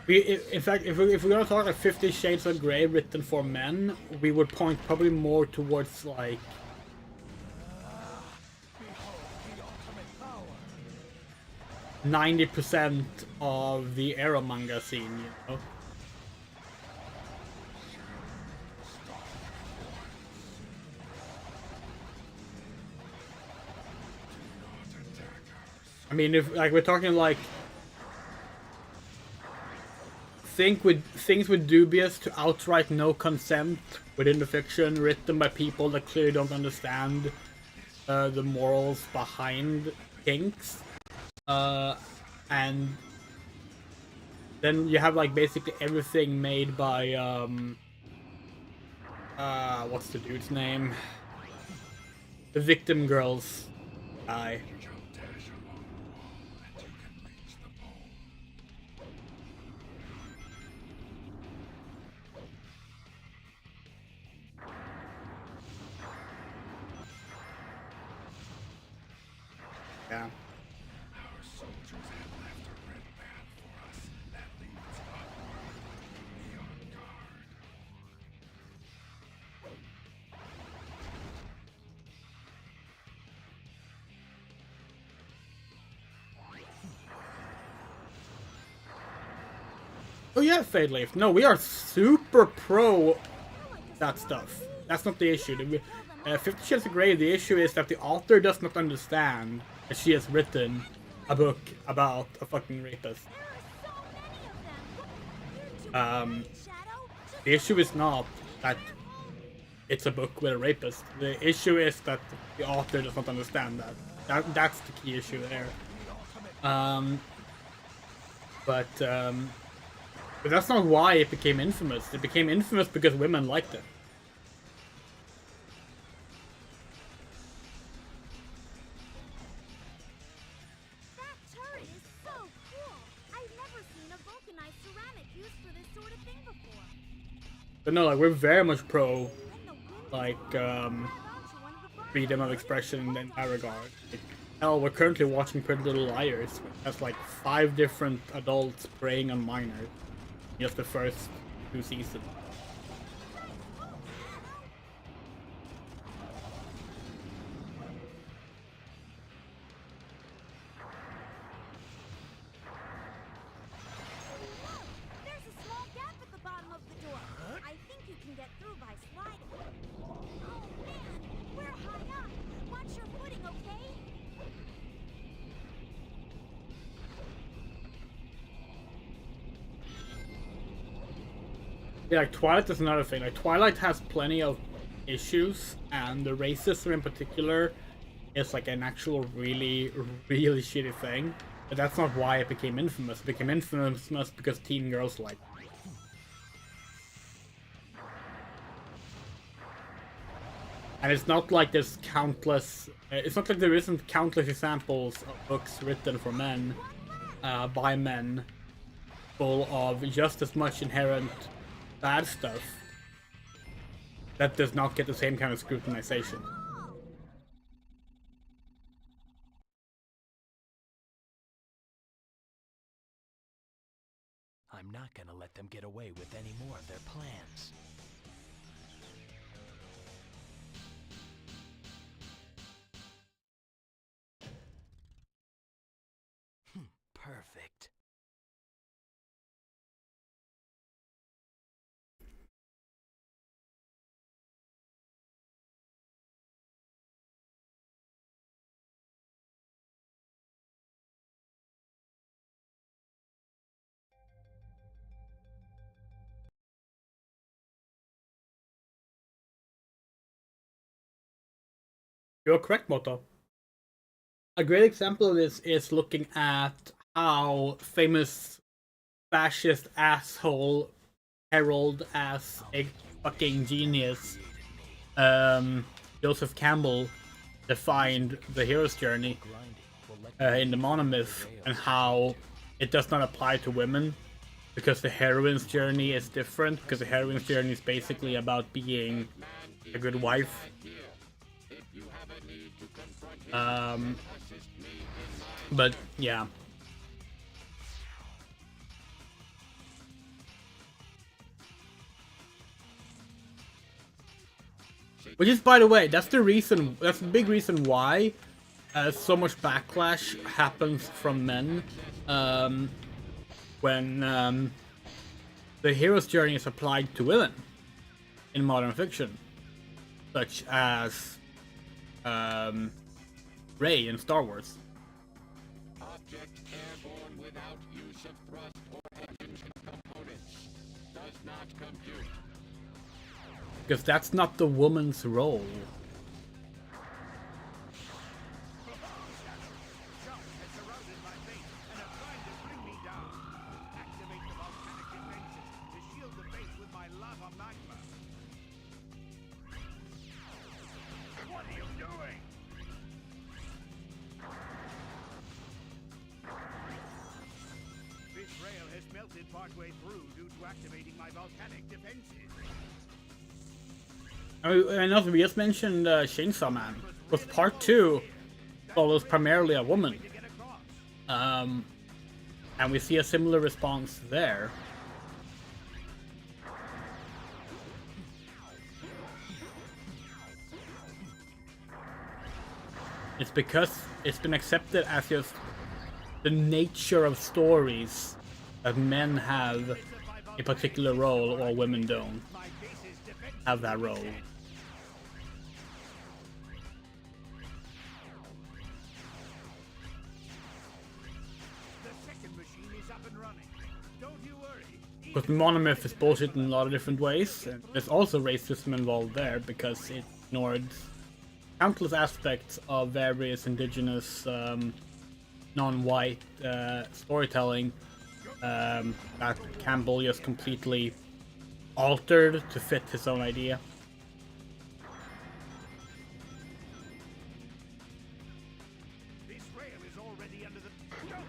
In fact, if we're gonna talk like 50 Shades of Grey written for men, we would point probably more towards like 90% of the Arrow manga scene, you know. I mean, if like we're talking like things with dubious to outright no consent within the fiction, written by people that clearly don't understand the morals behind kinks, and then you have like basically everything made by what's the dude's name? The Victim Girls guy. Yeah. Our soldiers have left a red path for us that leads upward. Be on guard. Oh yeah, Fade Leaf. No, we are super pro that stuff. That's not the issue. 50 Shades of Grey, the issue is that the author does not understand that she has written a book about a fucking rapist. The issue is not that it's a book with a rapist. The issue is that the author does not understand that. That's the key issue there. But that's not why it became infamous. It became infamous because women liked it. That turret is so cool. I've never seen a vulcanized ceramic used for this sort of thing before. But no, like we're very much pro, When the wind like onto one of the bars, freedom of expression in that regard. Like, hell, we're currently watching Pretty Little Liars. That's like 5 different adults preying on minors. Just the first 2 seasons. there's a small gap at the bottom of the door. I think you can get through by sliding. Oh man, we're high up. Watch your footing, okay? Yeah, like Twilight is another thing. Like Twilight has plenty of issues, and the racism in particular is like an actual really, really shitty thing. But that's not why it became infamous. It became infamous because teen girls like it. And it's not like there's countless. It's not like there isn't countless examples of books written for men, by men, full of just as much inherent bad stuff that does not get the same kind of scrutinization. I'm not gonna let them get away with any more of their plans. Perfect. You're correct, Moto. A great example of this is looking at how famous fascist asshole herald as a fucking genius Joseph Campbell defined the hero's journey in the monomyth, and how it does not apply to women because the heroine's journey is different, because the heroine's journey is basically about being a good wife. But yeah. Which is, by the way, that's the reason. That's the big reason why so much backlash happens from men when the hero's journey is applied to women in modern fiction, such as Rey in Star Wars. Object airborne without use of thrust or engine components. Does not compute. Because that's not the woman's role. Shark has surrounded my base and are trying to bring me down. Activate the volcanic defenses to shield the base with my lava magma. What are you doing? This rail has melted partway through due to activating my volcanic defenses. And also, we just mentioned Chainsaw Man. With part 2 follows primarily a woman. And we see a similar response there. It's because it's been accepted as just the nature of stories that men have a particular role or women don't have that role. Because Monomyth is bullshit in a lot of different ways. And there's also racism involved there because it ignored countless aspects of various indigenous non-white storytelling that Campbell just completely altered to fit his own idea. This rail is already under the... No!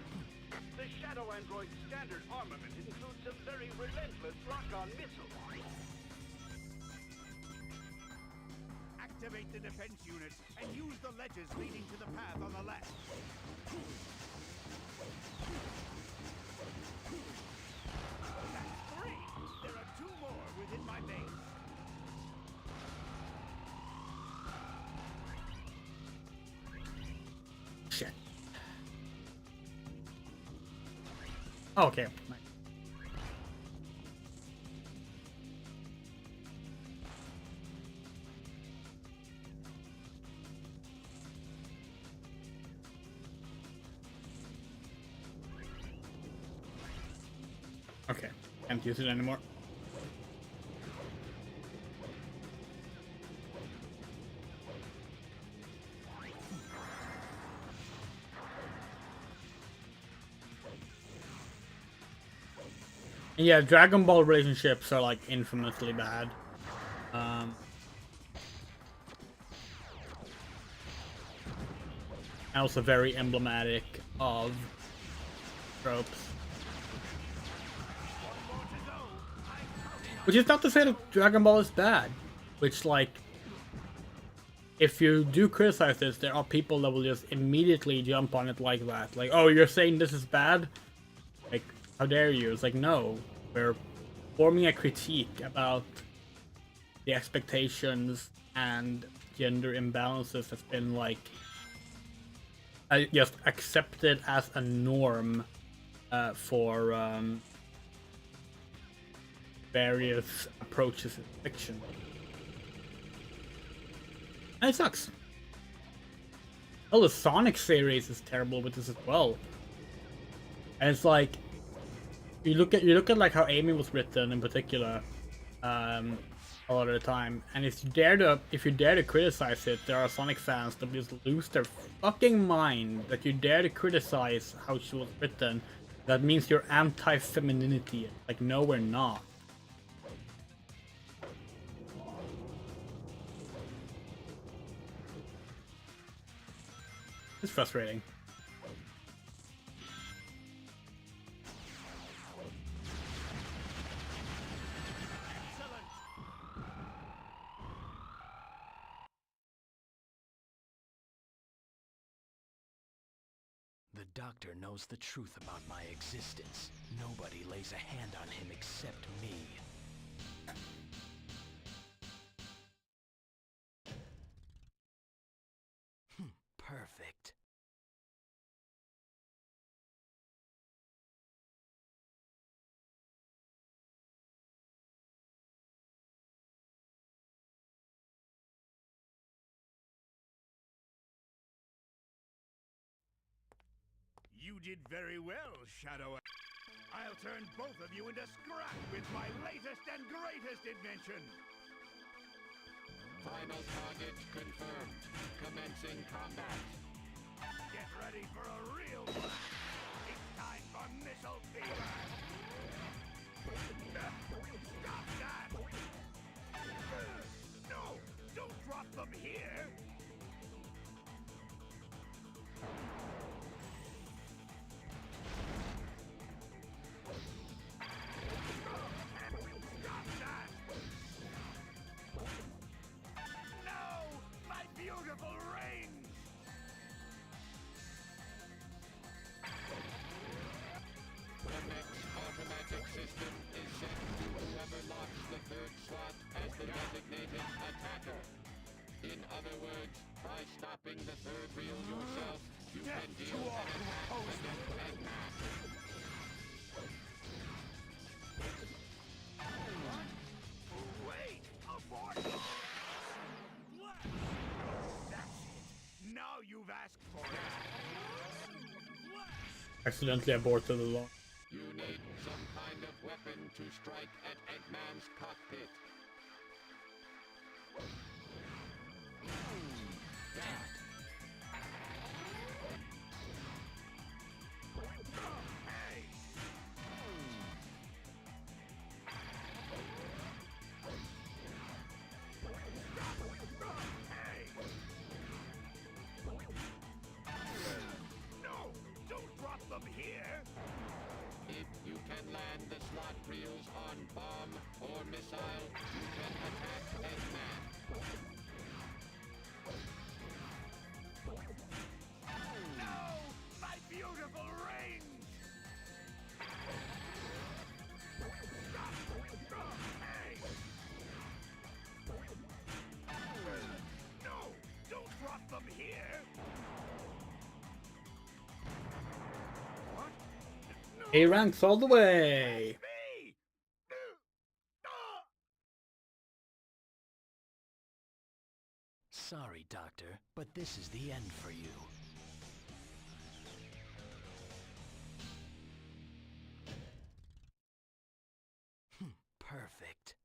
The Shadow Android's standard armament includes some very relentless lock-on missiles. Activate the defense unit and use the ledges leading to the path on the left. That's 3! There are 2 more within my base. Shit. Oh, okay. Nice. Okay, can't use it anymore. Yeah, Dragon Ball relationships are like infamously bad. And also very emblematic of tropes. Which is not to say that Dragon Ball is bad. Which, like, if you do criticize this, there are people that will just immediately jump on it like that. Like, oh, you're saying this is bad? Like, how dare you? It's like, no. We're forming a critique about the expectations and gender imbalances that's been, like, just accepted as a norm for various approaches in fiction. And it sucks. Well, the Sonic series is terrible with this as well. And it's like, you look at like how Amy was written in particular, a lot of the time, and if you dare to criticize it, there are Sonic fans that just lose their fucking mind that you dare to criticize how she was written. That means you're anti-femininity. Like, no, we're not. It's frustrating. The doctor knows the truth about my existence. Nobody lays a hand on him except me. perfect. You did very well, Shadow. I'll turn both of you into scrap with my latest and greatest invention. Final target confirmed. Commencing combat. Get ready for a real blast. It's time for missile fever. Stop that! No! Don't drop them here! Stop that! No! My beautiful rings! The next automatic system is sent to whoever locks the third slot as the designated attacker. In other words, by stopping the third reel yourself, you can deal an attack against en masse. Wait! Abort! Blast! That's it! Now you've asked for it! Blast! Accidentally aborted the launch. You need some kind of weapon to strike at Eggman's cockpit. Hey! Hey! No! Don't drop them here! If you can land the slot reels on bomb or missile, you can attack Eggman. No! My beautiful rings! Hey! No! Don't drop them here! What? No! A ranks all the way. Me! Sorry, Doctor, but this is the end for you. Perfect.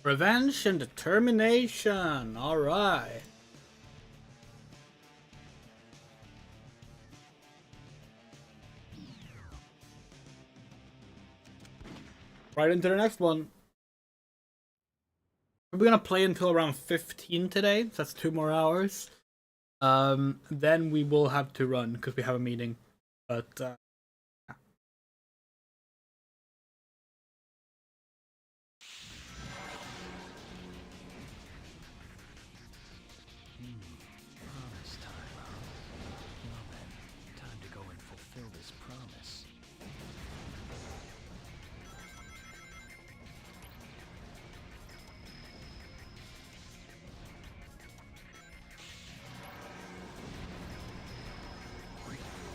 Revenge and determination. All right. Right into the next one. We're gonna play until around 15 today. So that's 2 more hours. Then we will have to run because we have a meeting. But Promise time, huh? Well then, time to go and fulfill this promise.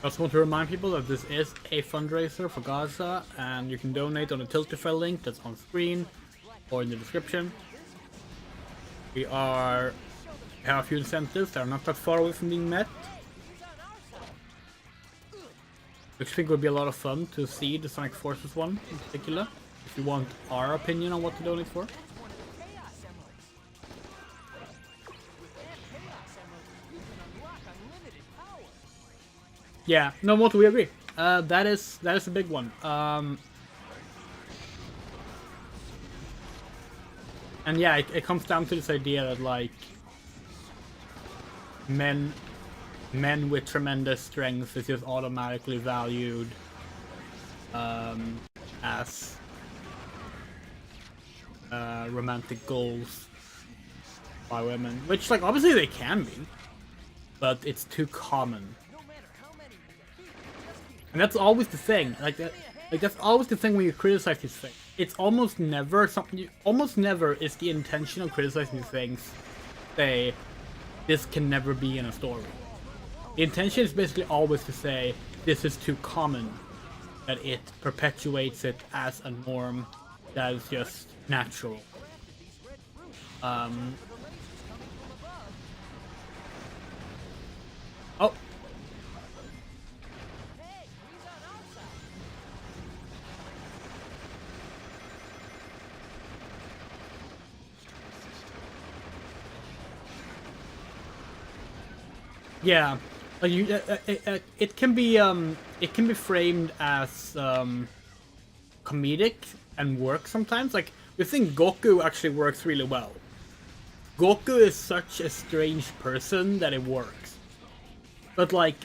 I also want to remind people that this is a fundraiser for Gaza, and you can donate on the Tiltify link that's on screen or in the description. We have a few incentives that are not that far away from being met, which I think would be a lot of fun to see the Sonic Forces one in particular, if you want our opinion on what to donate for. Yeah, no, Moto, we agree. That is a big one. And yeah, it comes down to this idea that like men with tremendous strength is just automatically valued as romantic goals by women, which like obviously they can be, but it's too common. And that's always the thing. Like that's always the thing when you criticize these things. It's almost never something. Almost never is the intention of criticizing these things. Say, this can never be in a story. The intention is basically always to say this is too common, that it perpetuates it as a norm that is just natural. Oh. Yeah, like it can be framed as comedic and work sometimes. Like we think Goku actually works really well. Goku is such a strange person that it works, but like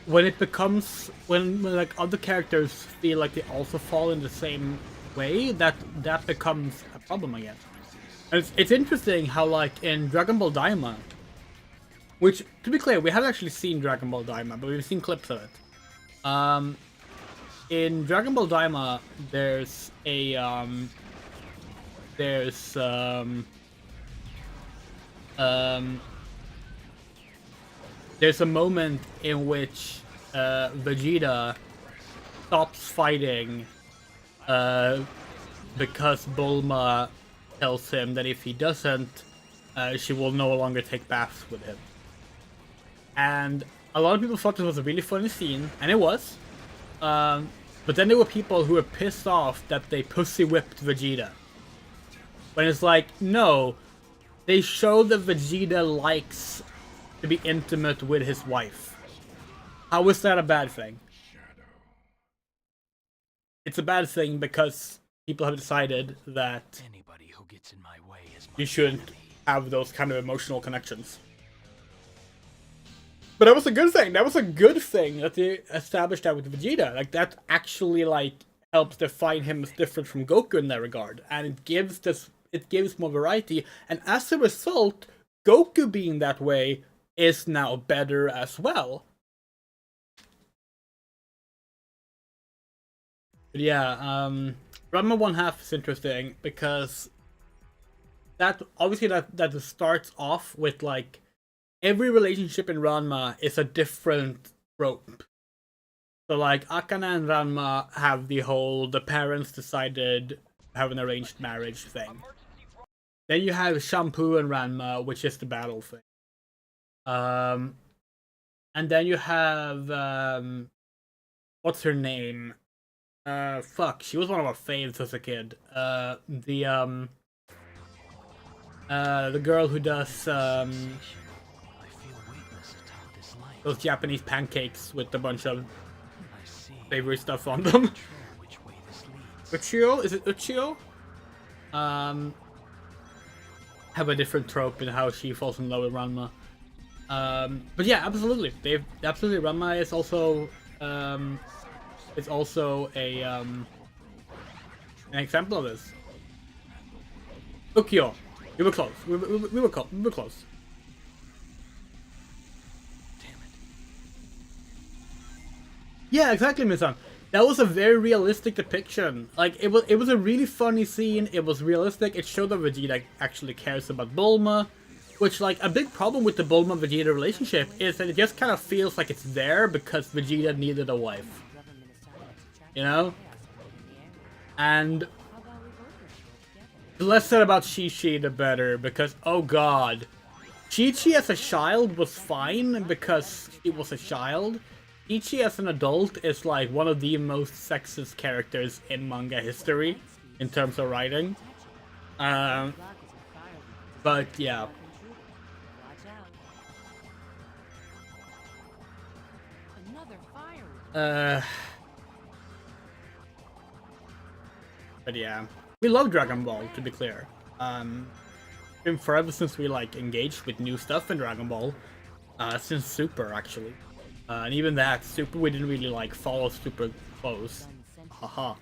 when it becomes when like other characters feel like they also fall in the same way, that becomes a problem again. And it's interesting how like in Dragon Ball Daima. Which, to be clear, we haven't actually seen Dragon Ball Daima, but we've seen clips of it. In Dragon Ball Daima, there's a moment in which Vegeta stops fighting because Bulma tells him that if he doesn't, she will no longer take baths with him. And a lot of people thought this was a really funny scene, and it was. But then there were people who were pissed off that they pussy whipped Vegeta. When it's like, no, they show that Vegeta likes to be intimate with his wife. How is that a bad thing? It's a bad thing because people have decided that Anybody who gets in my way is my you shouldn't enemy. have those kind of emotional connections. But that was a good thing. That was a good thing that they established that with Vegeta. Like that actually like helps define him as different from Goku in that regard, and it gives more variety. And as a result, Goku being that way is now better as well. But yeah, Ranma 1/2 is interesting because that obviously that starts off with like. Every relationship in Ranma is a different trope. So like Akane and Ranma have the parents decided to have an arranged marriage thing. Then you have Shampoo and Ranma, which is the battle thing. And then you have what's her name? She was one of our faves as a kid. The girl who does those Japanese pancakes with a bunch of savory stuff on them. Uchio? Is it Uchio? Have a different trope in how she falls in love with Ranma. But yeah, absolutely. Ranma is also an example of this. Ukyo. We were close. We were close. Yeah, exactly, Misan. That was a very realistic depiction. Like it was a really funny scene. It was realistic. It showed that Vegeta actually cares about Bulma, which like a big problem with the Bulma Vegeta relationship is that it just kind of feels like it's there because Vegeta needed a wife. You know? And the less said about Chi-Chi, the better, because oh god, Chi-Chi as a child was fine because she was a child. Ichi as an adult is like one of the most sexist characters in manga history in terms of writing. But yeah. But yeah. We love Dragon Ball, to be clear. It's been forever since we like engaged with new stuff in Dragon Ball. Since Super actually. And even that, Super, we didn't really like follow super close. Haha.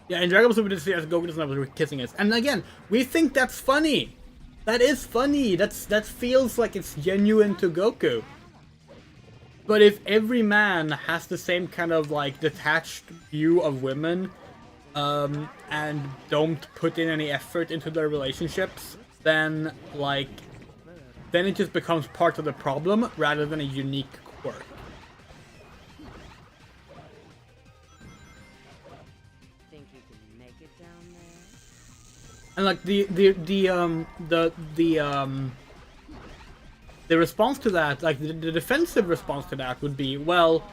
Yeah, in Dragon Ball Super we see as Goku doesn't know what we're kissing us. And again, we think that's funny. That is funny. That feels like it's genuine to Goku. But if every man has the same kind of like detached view of women, and don't put in any effort into their relationships, then it just becomes part of the problem rather than a unique quirk. Think you can make it down there? And like the response to that, like the defensive response to that would be, well,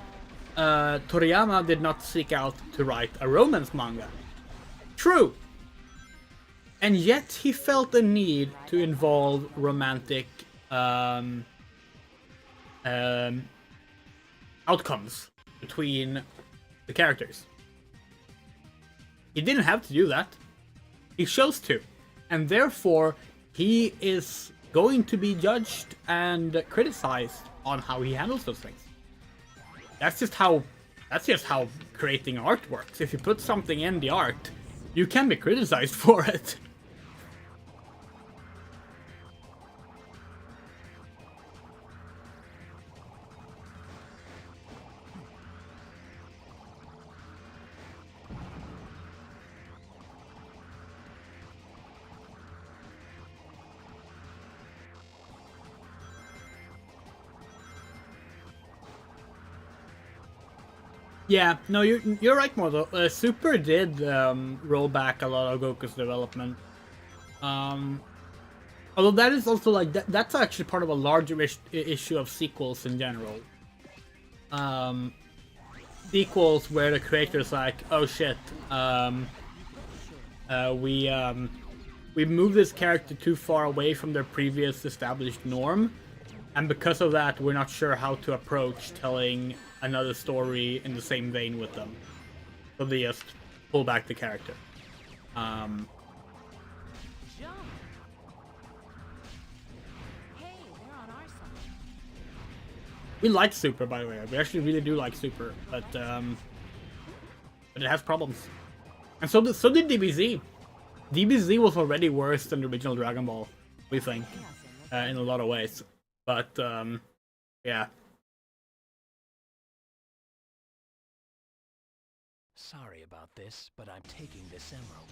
Toriyama did not seek out to write a romance manga. True. And yet he felt the need to involve romantic outcomes between the characters. He didn't have to do that. He chose to. And therefore, he is going to be judged and criticized on how he handles those things. That's just how creating art works. If you put something in the art, you can be criticized for it. Yeah, no, you're right, Mordo. Super did roll back a lot of Goku's development. Although that is also like that's actually part of a larger issue of sequels in general. Sequels where the creator's like, oh shit, we moved this character too far away from their previous established norm, and because of that, we're not sure how to approach telling another story in the same vein with them. So they just pull back the character. John! Hey, they're on our side. We like Super, by the way. We actually really do like Super, but it has problems. And so did DBZ. DBZ was already worse than the original Dragon Ball, we think, in a lot of ways. But yeah. Sorry about this, but I'm taking this emerald.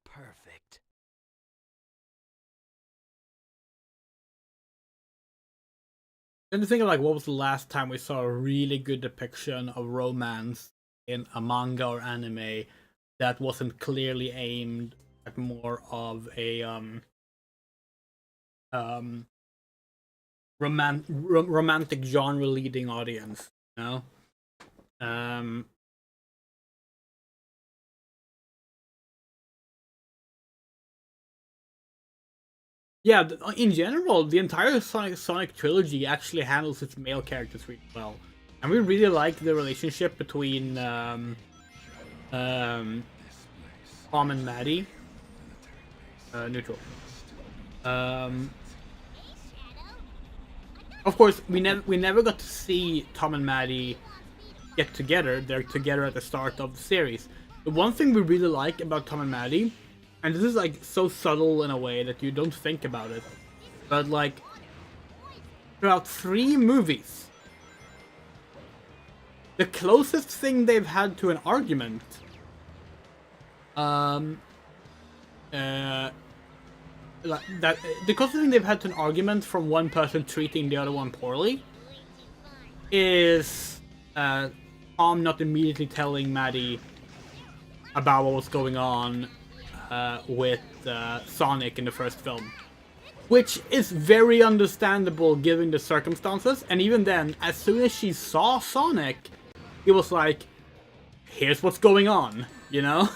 Perfect. Then to think of like what was the last time we saw a really good depiction of romance in a manga or anime that wasn't clearly aimed at more of a romantic genre leading audience, you know? Yeah, in general, the entire Sonic trilogy actually handles its male characters really well. And we really like the relationship between Tom and Maddie. Neutral. Of course, we never got to see Tom and Maddie get together. They're together at the start of the series. The one thing we really like about Tom and Maddie, and this is like so subtle in a way that you don't think about it, but like throughout 3 movies, the closest thing they've had to an argument, the closest thing they've had to an argument from one person treating the other one poorly is Tom not immediately telling Maddie about what was going on with Sonic in the first film. Which is very understandable given the circumstances, and even then, as soon as she saw Sonic, it was like, here's what's going on, you know?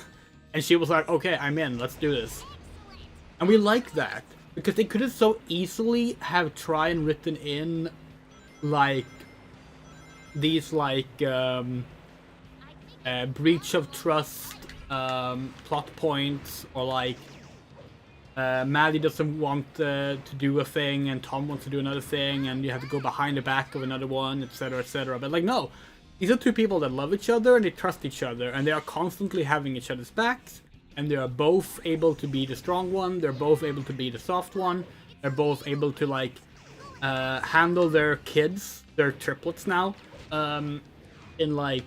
And she was like, okay, I'm in, let's do this. And we like that, because they could have so easily have tried and written in, like, these, like, breach of trust plot points, or like Maddie doesn't want to do a thing, and Tom wants to do another thing, and you have to go behind the back of another one, etc., etc. But like, no, these are two people that love each other and they trust each other, and they are constantly having each other's backs, and they are both able to be the strong one. They're both able to be the soft one. They're both able to like handle their kids, their triplets now, in like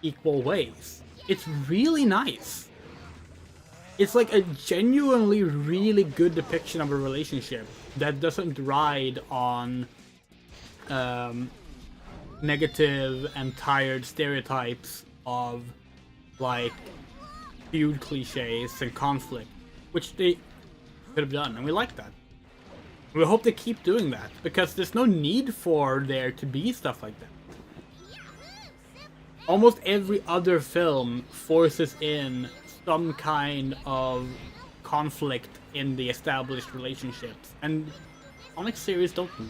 equal ways. It's really nice. It's like a genuinely really good depiction of a relationship that doesn't ride on negative and tired stereotypes of like feud cliches and conflict, which they could have done, and we like that. We hope they keep doing that, because there's no need for there to be stuff like that. Almost every other film forces in some kind of conflict in the established relationships, and comic series don't. I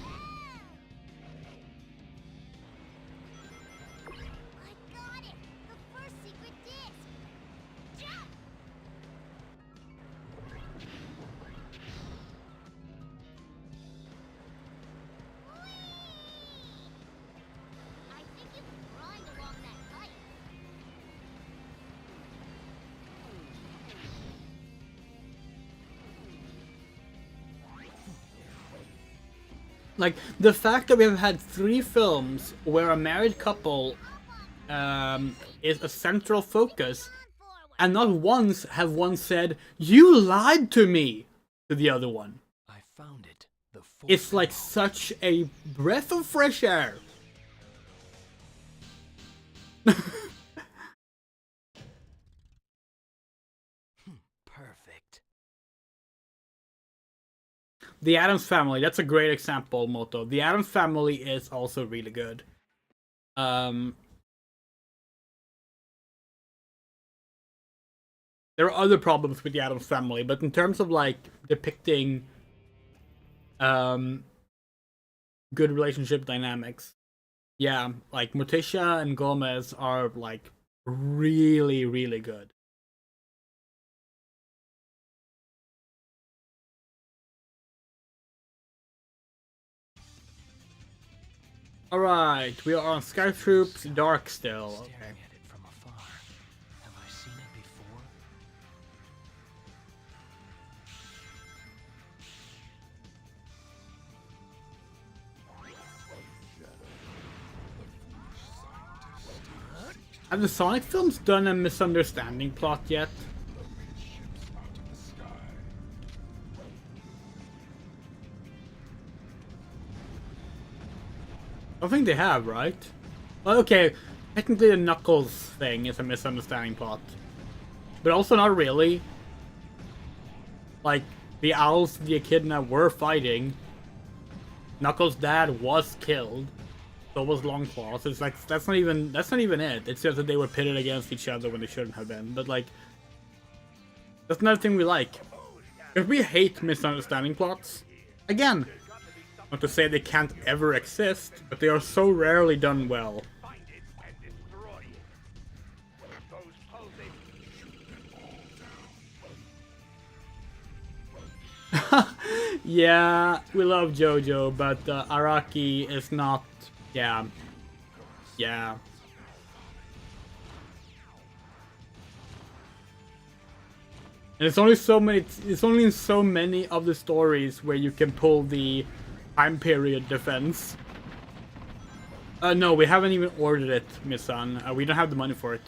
got it! The first secret disc! Jump! Whee! I think you can grind along that pipe. Like, the fact that we have had 3 films where a married couple is a central focus, and not once have one said, "You lied to me," to the other one. I found it. The It's like such a breath of fresh air. perfect. The Addams Family, that's a great example, Moto. The Addams Family is also really good. There are other problems with the Addams Family, but in terms of like depicting good relationship dynamics, yeah, like Morticia and Gomez are like really, really good. Alright, we are on Sky Troops Dark still. Okay. Staring at it from afar. Have I seen it before? Have the Sonic films done a misunderstanding plot yet? Ships out of the sky. I think they have, right? Well, okay, technically the Knuckles thing is a misunderstanding plot. But also not really. Like, the Owls and the Echidna were fighting. Knuckles' dad was killed. So was Longclaw. So it's like, that's not even it. It's just that they were pitted against each other when they shouldn't have been. But like, that's another thing we like. If we hate misunderstanding plots, again, not to say they can't ever exist, but they are so rarely done well. Find it and destroy it. Those posing. Yeah, we love JoJo, but Araki is not. Yeah. Yeah. And it's only so many. It's only in so many of the stories where you can pull the time period defense. No, we haven't even ordered it, Miss-san. We don't have the money for it.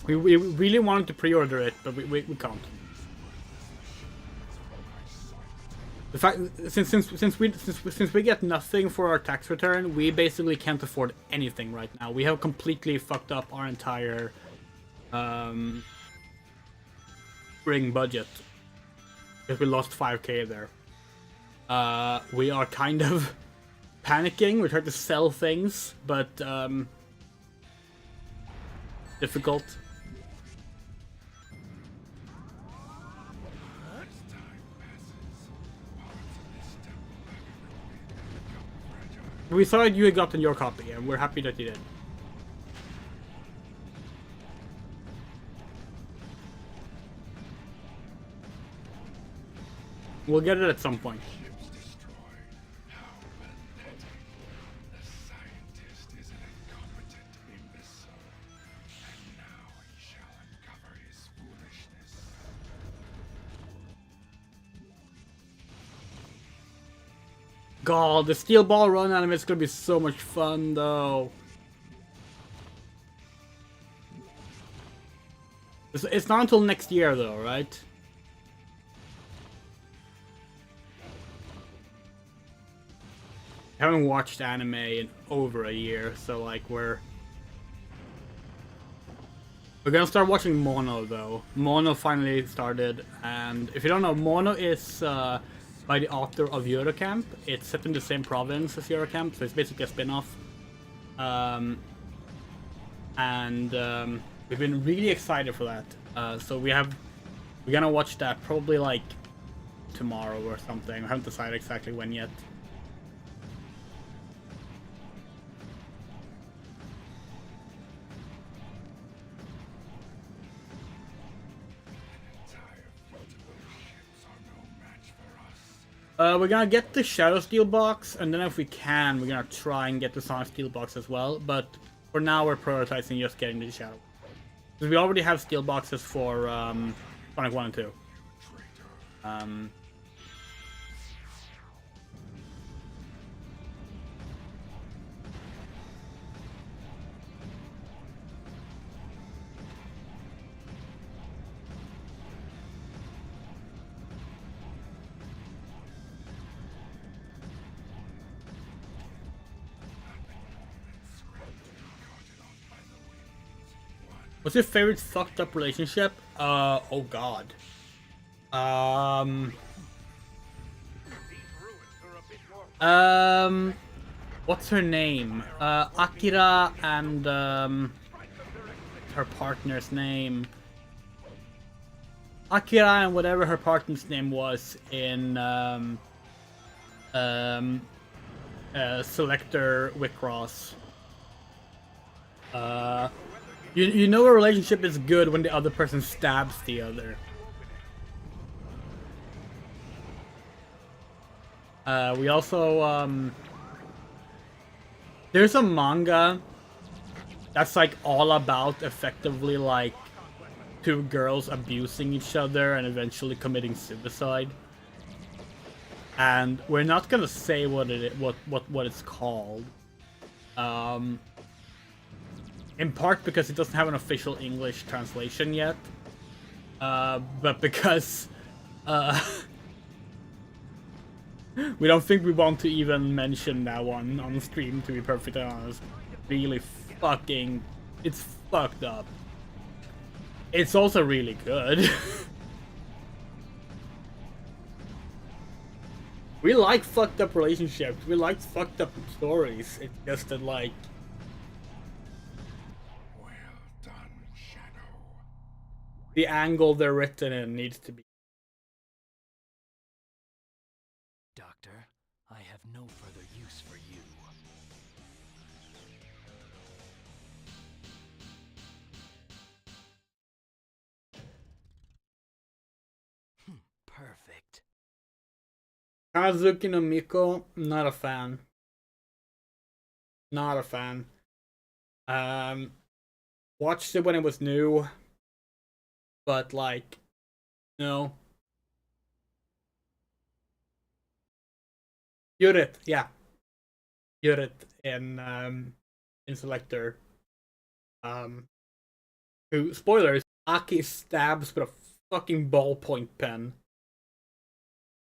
We really wanted to pre-order it, but we can't. The fact since we get nothing for our tax return, we basically can't afford anything right now. We have completely fucked up our entire spring budget because we lost 5k there. We are kind of panicking. We're trying to sell things, but difficult. We thought you had gotten your copy, and we're happy that you did. We'll get it at some point. Ships destroyed. How pathetic. The scientist is an incompetent imbecile. And now he shall uncover his foolishness. God, the steel ball run anime is gonna be so much fun though. It's not until next year though, right? I haven't watched anime in over a year, so like we're gonna start watching Mono though. Mono finally started, and if you don't know, Mono is by the author of Eurocamp. It's set in the same province as Eurocamp, so it's basically a spin-off. We've been really excited for that. So we're gonna watch that probably like tomorrow or something. I haven't decided exactly when yet. We're gonna get the Shadow Steel box, and then if we can, we're gonna try and get the Sonic Steel box as well. But for now, we're prioritizing just getting the Shadow. Because we already have steel boxes for Sonic 1 and 2. What's your favorite fucked up relationship? Oh god. What's her name? Akira and her partner's name. Akira and whatever her partner's name was in Selector Wicross. You know a relationship is good when the other person stabs the other. We also, there's a manga that's like all about effectively like two girls abusing each other and eventually committing suicide. And we're not gonna say what it's called. In part because it doesn't have an official English translation yet, but because we don't think we want to even mention that one on the stream, to be perfectly honest. Really fucking... it's fucked up. It's also really good. We like fucked up relationships, we like fucked up stories, it's just that like... the angle they're written in needs to be. Doctor, I have no further use for you. Perfect. Kazuki no Miko, not a fan. Not a fan. Watched it when it was new. But like, no. Yurit, yeah. Yurit in Selector. Who, spoilers, Aki stabs with a fucking ballpoint pen.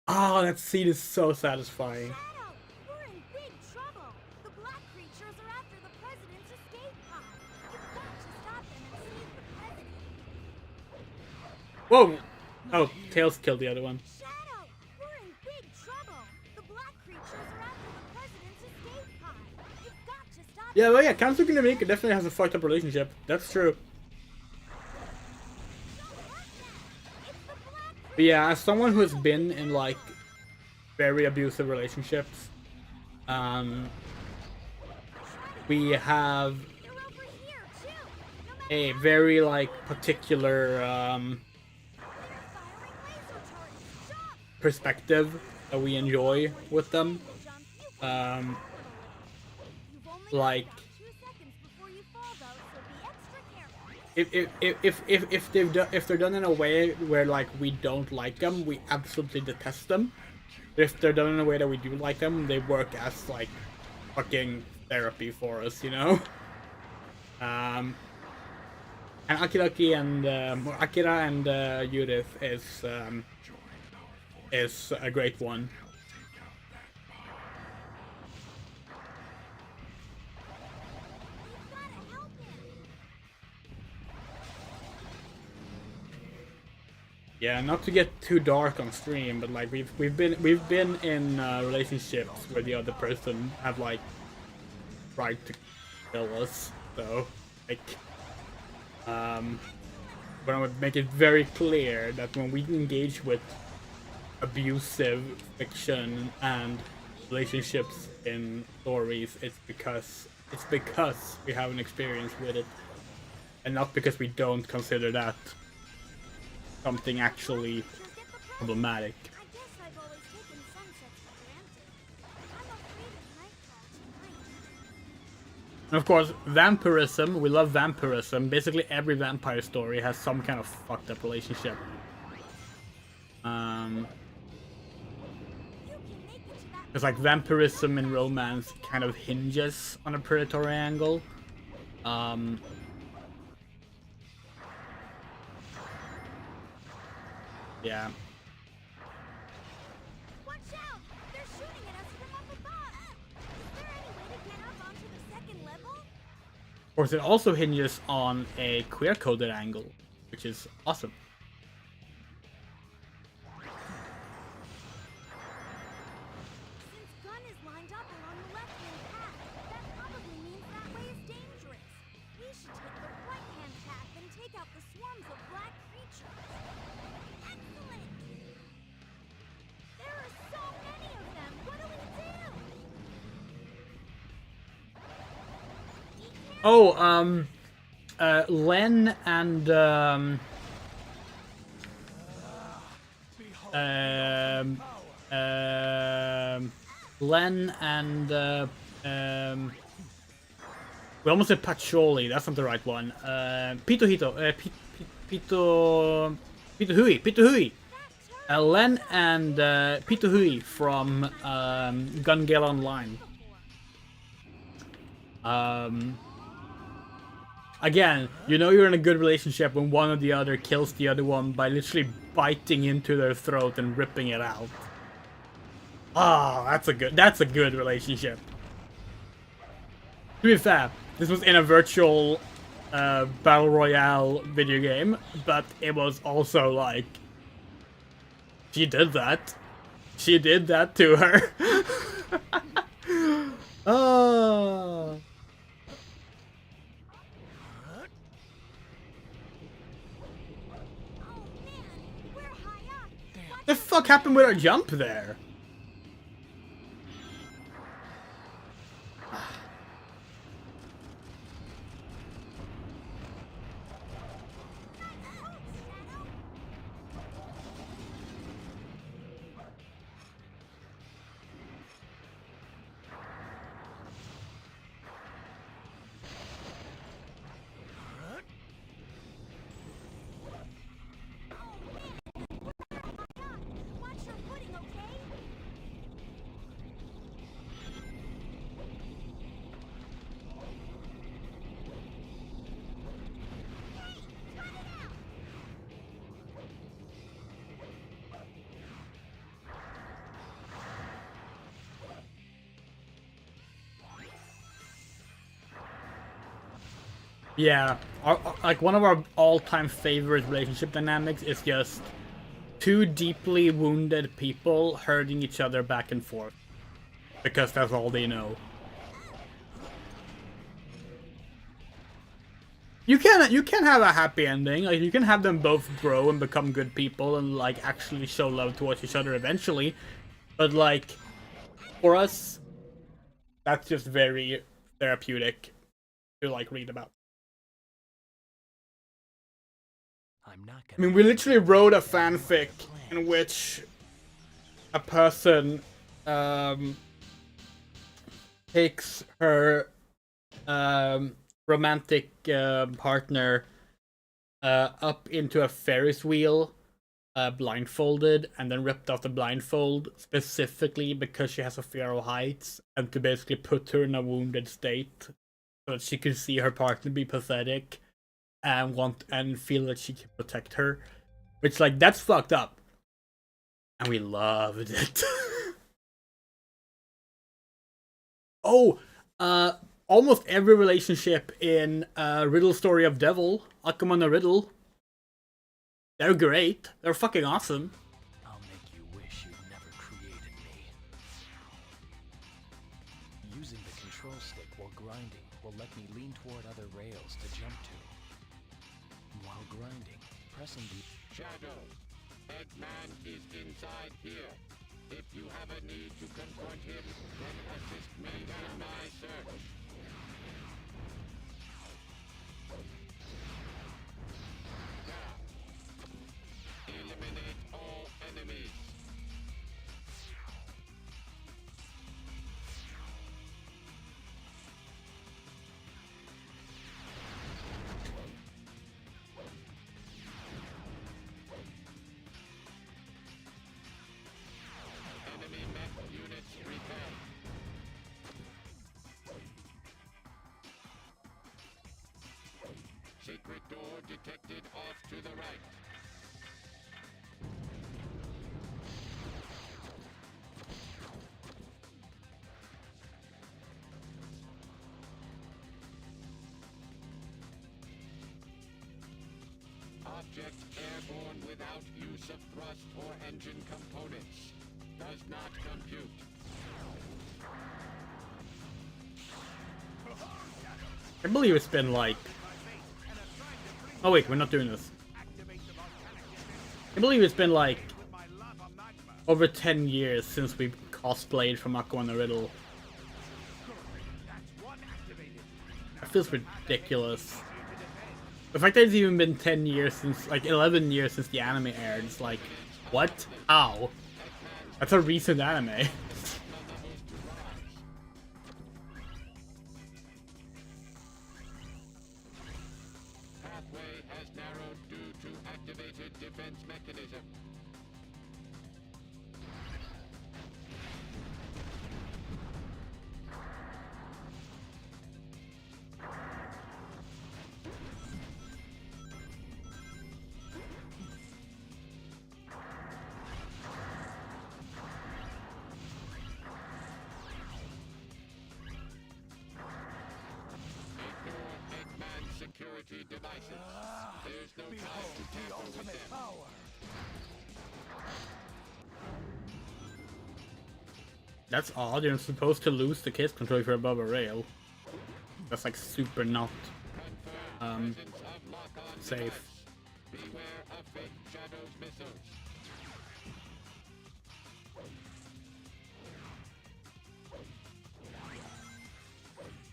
Oh, that scene is so satisfying. Shadow, we're in big trouble. The black creatures are after the president's escape pod. You've got to stop them and save the president. Whoa! Oh, Tails killed the other one. Shadow, we're in big trouble. The black creatures are after the president's escape pod. You've got to stop Yeah, well, yeah, Kansuki no Miko definitely has a fucked up relationship. That's true. But yeah, as someone who has been in like very abusive relationships, we have a very like particular perspective that we enjoy with them. You've only Like, got 2 seconds before you fall, though, so be extra careful. if they're done in a way where like we don't like them, we absolutely detest them. If they're done in a way that we do like them, they work as like fucking therapy for us, you know. And Akira and Judith is a great one. You've gotta help him. Yeah, not to get too dark on stream, but like we've been in relationships where the other person have like tried to kill us. So like, but I would make it very clear that when we engage with abusive fiction and relationships in stories, it's because we have an experience with it, and not because we don't consider that something actually problematic. I guess I've always taken sunsets for granted. I'm afraid of nightfall tonight. And of course, vampirism, we love vampirism. Basically every vampire story has some kind of fucked up relationship. It's like vampirism in romance kind of hinges on a predatory angle. Yeah. Watch out! They're shooting at us from up above. Is there any way to get up onto the second level? Of course, it also hinges on a queer-coded angle, which is awesome. Since gun is lined up along the left-hand path, that probably means that way is dangerous. We should take the right-hand path and take out the swarms of black creatures. Excellent! There are so many of them. What do we do? Oh, Len and Len and we almost said Patchouli. That's not the right one. Pito Hui. Len and Pito Hui from Gun Gale Online. Again, you know you're in a good relationship when one or the other kills the other one by literally biting into their throat and ripping it out. Ah, that's a good relationship. To be fair, this was in a virtual battle royale video game, but it was also like she did that. She did that to her. Oh. Oh man, we're high up. The fuck happened with our jump there? Watch your footing, okay? Hey, cut it out! Yeah, like one of our all-time favorite relationship dynamics is just two deeply wounded people hurting each other back and forth because that's all they know. You can have a happy ending. Like you can have them both grow and become good people and like actually show love towards each other eventually. But like for us, that's just very therapeutic to like read about. I'm not I gonna mean, we literally wrote a fanfic in which a person takes her romantic partner up into a Ferris wheel blindfolded, and then ripped off the blindfold specifically because she has a fear of heights, and to basically put her in a wounded state so that she can see her partner be pathetic and want and feel that she can protect her. Which, like, that's fucked up. And we loved it. Oh, almost every relationship in Riddle Story of Devil, Akuma no Riddle, they're great. They're fucking awesome. I'll make you wish you'd never created me. Using the control stick while grinding will let me lean toward other rails to jump to. While grinding, pressing the Shadow, Eggman is inside here. If you have a need to confront him, then assist me in my search. Now, eliminate all enemies. Enemy mech units repelled. Secret door detected off to the right. Object airborne without use of thrust or engine components. Does not compute. I believe it's been like... Oh wait, we're not doing this. I believe it's been like over 10 years since we cosplayed from Aqua and the Riddle. That feels ridiculous. The fact that it's even been 10 years since, like 11 years since the anime aired, it's like, what? How? That's a recent anime. Pathway has narrowed due to activated defense mechanism. Ignore Eggman security devices. There's no time to tamper with them. That's odd, you're supposed to lose the case control if you're above a rail. That's like super not Confirm presence of lock-on safe. device. Beware of fake Shadow's missiles.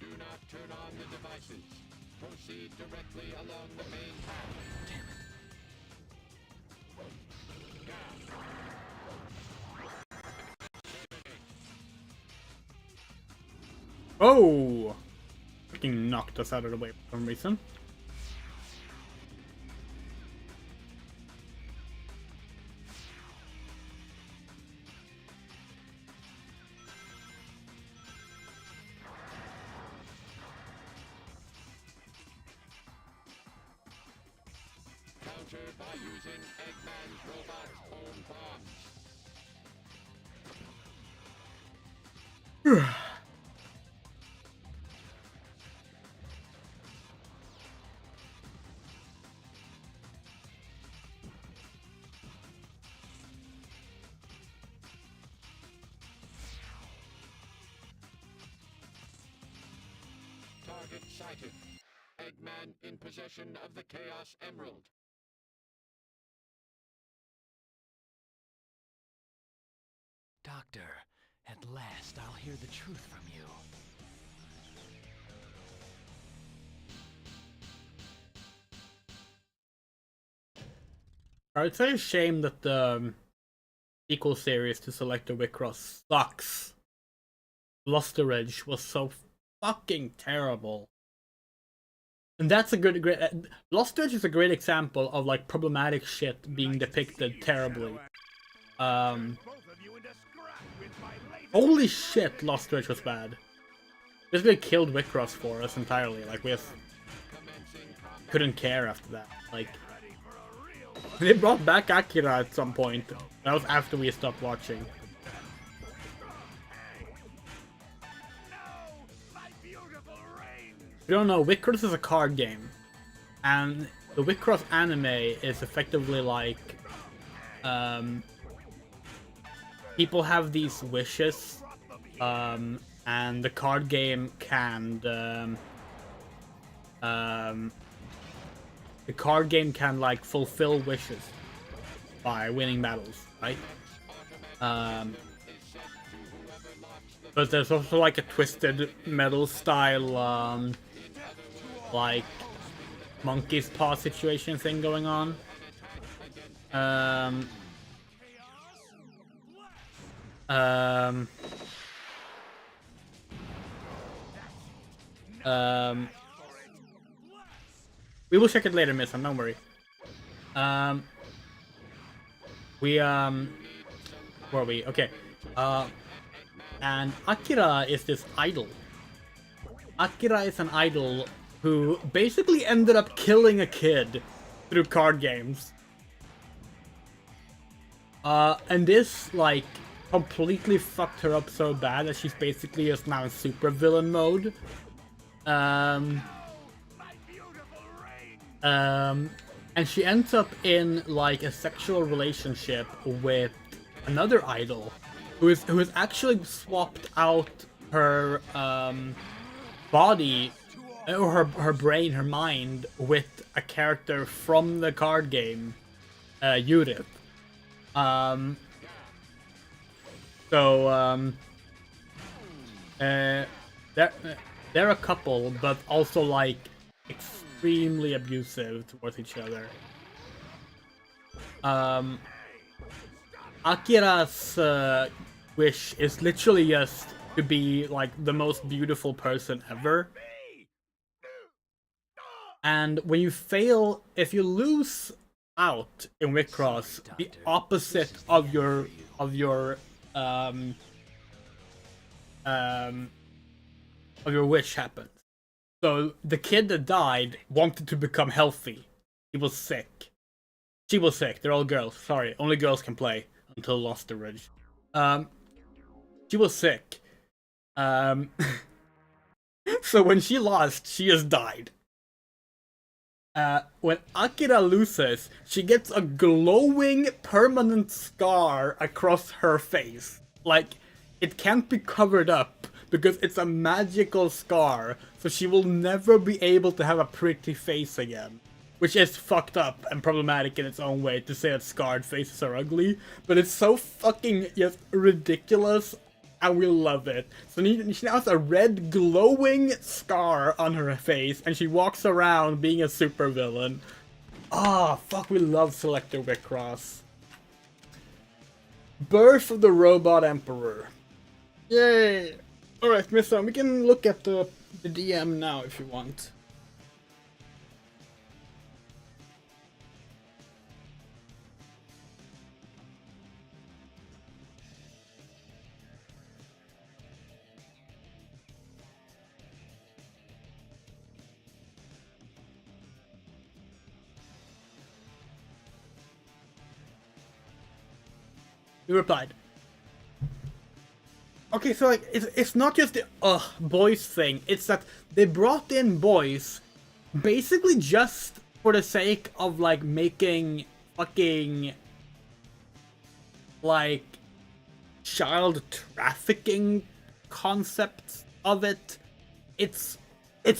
Do not turn on the devices. Proceed directly along the main path. Damn it. Oh! Fucking knocked us out of the way for some reason. Counter by using Eggman's robot's own bombs. Target sighted. Eggman in possession of the Chaos Emerald. Doctor, at last I'll hear the truth from you. It's a shame that the sequel series to Selector Wicross sucks. Lost the Ridge was so fucking terrible. And that's a great Lost Ridge is a great example of like problematic shit being depicted terribly. Holy shit, Lost Ridge was bad. Basically killed Wicross for us entirely. Like we just couldn't care after that. Like they brought back Akira at some point. That was after we stopped watching. If you don't know, Wicross is a card game, and the Wicross anime is effectively like people have these wishes, and the card game can like fulfill wishes by winning battles, right? But there's also like a Twisted Metal style like monkey's paw situation thing going on. We will check it later, Miss. Don't worry. Where are we? Okay. And Akira is this idol. Akira is an idol who basically ended up killing a kid through card games. And this, like, completely fucked her up so bad that she's basically just now in super villain mode. And she ends up in, like, a sexual relationship with another idol who is actually swapped out her body or her brain, her mind, with a character from the card game, Yurith. They're a couple, but also like extremely abusive towards each other. Akira's wish is literally just to be like the most beautiful person ever. And when you fail, if you lose out in Wicross, the opposite of your wish happens. So the kid that died wanted to become healthy. He was sick. She was sick. They're all girls. Sorry, only girls can play until Lost the Ridge. She was sick. So when she lost, she just died. When Akira loses, she gets a glowing permanent scar across her face. Like, it can't be covered up because it's a magical scar, so she will never be able to have a pretty face again. Which is fucked up and problematic in its own way to say that scarred faces are ugly, but it's so fucking just ridiculous, and we love it. So she now has a red glowing scar on her face, and she walks around being a supervillain. Ah, fuck, we love Selector Wicross. Birth of the Robot Emperor. Yay! Alright, Mr. We can look at the DM now if you want. You replied. Okay, so like it's not just the boys thing. It's that they brought in boys basically just for the sake of like making fucking like child trafficking concepts of it. It's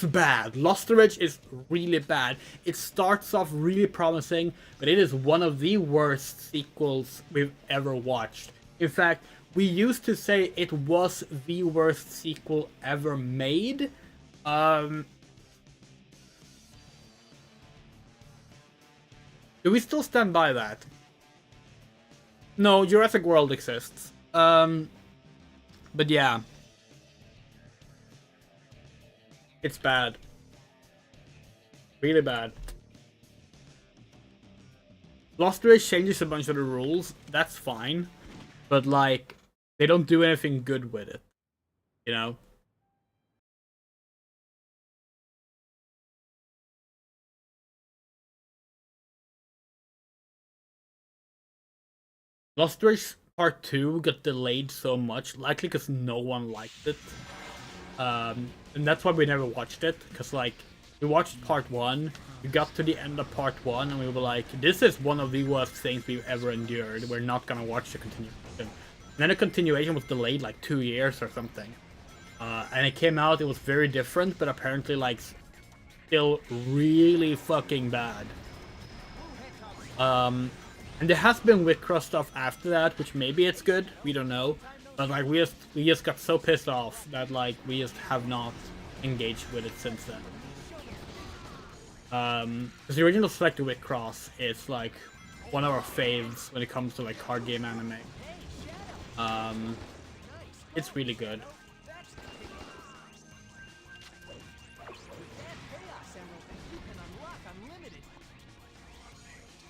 bad. Lost the Ridge is really bad. It starts off really promising, but it is one of the worst sequels we've ever watched. In fact, we used to say it was the worst sequel ever made. Do we still stand by that? No, Jurassic World exists. But yeah. It's bad. Really bad. Lost Race changes a bunch of the rules. That's fine. But, like, they don't do anything good with it. You know? Lost Race Part 2 got delayed so much, likely because no one liked it. And that's why we never watched it, because, like, we watched Part 1, we got to the end of Part 1, and we were like, this is one of the worst things we've ever endured, we're not gonna watch the continuation. And then the continuation was delayed, like, 2 years or something. And it came out, it was very different, but apparently, like, still really fucking bad. And there has been Witcross stuff after that, which maybe it's good, we don't know. But like we just got so pissed off that like we just have not engaged with it since then. Because the original Select Witcross is like one of our faves when it comes to like card game anime. It's really good.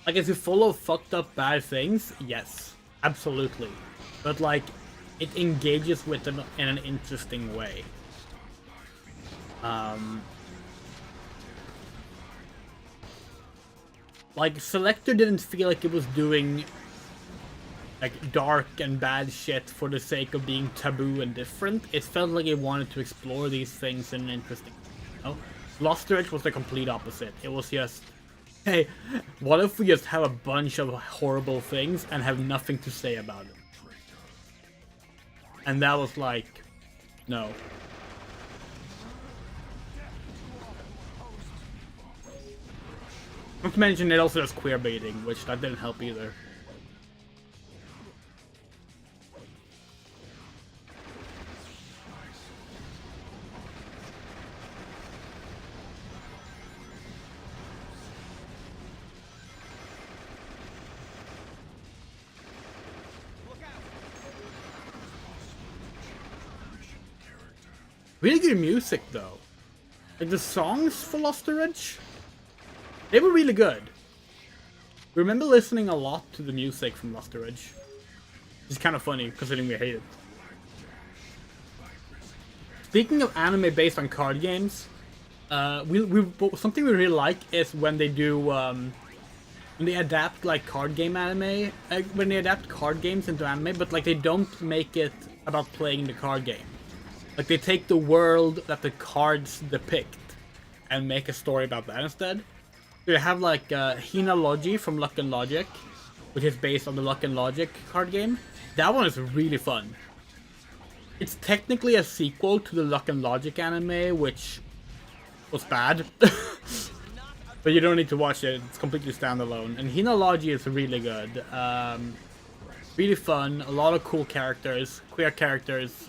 Like, if you follow fucked up bad things, yes, absolutely. But, like, it engages with them in an interesting way. Like, Selector didn't feel like it was doing, like, dark and bad shit for the sake of being taboo and different. It felt like it wanted to explore these things in an interesting way, you know? Lost Edge was the complete opposite. It was just, hey, what if we just have a bunch of horrible things and have nothing to say about it? And that was like, no. Not to mention it also has queer baiting, which that didn't help either. Really good music though. Like the songs for Lost Ridge, they were really good. I remember listening a lot to the music from Lost Ridge. It's kind of funny considering we hate it. Speaking of anime based on card games, something we really like is when they do when they adapt like card game anime, when they adapt card games into anime, but like they don't make it about playing the card game. Like, they take the world that the cards depict and make a story about that instead. So you have, like, Hina from Luck and Logic, which is based on the Luck and Logic card game. That one is really fun. It's technically a sequel to the Luck and Logic anime, which was bad. But you don't need to watch it, it's completely standalone. And Hina is really good. Really fun, a lot of cool characters, queer characters.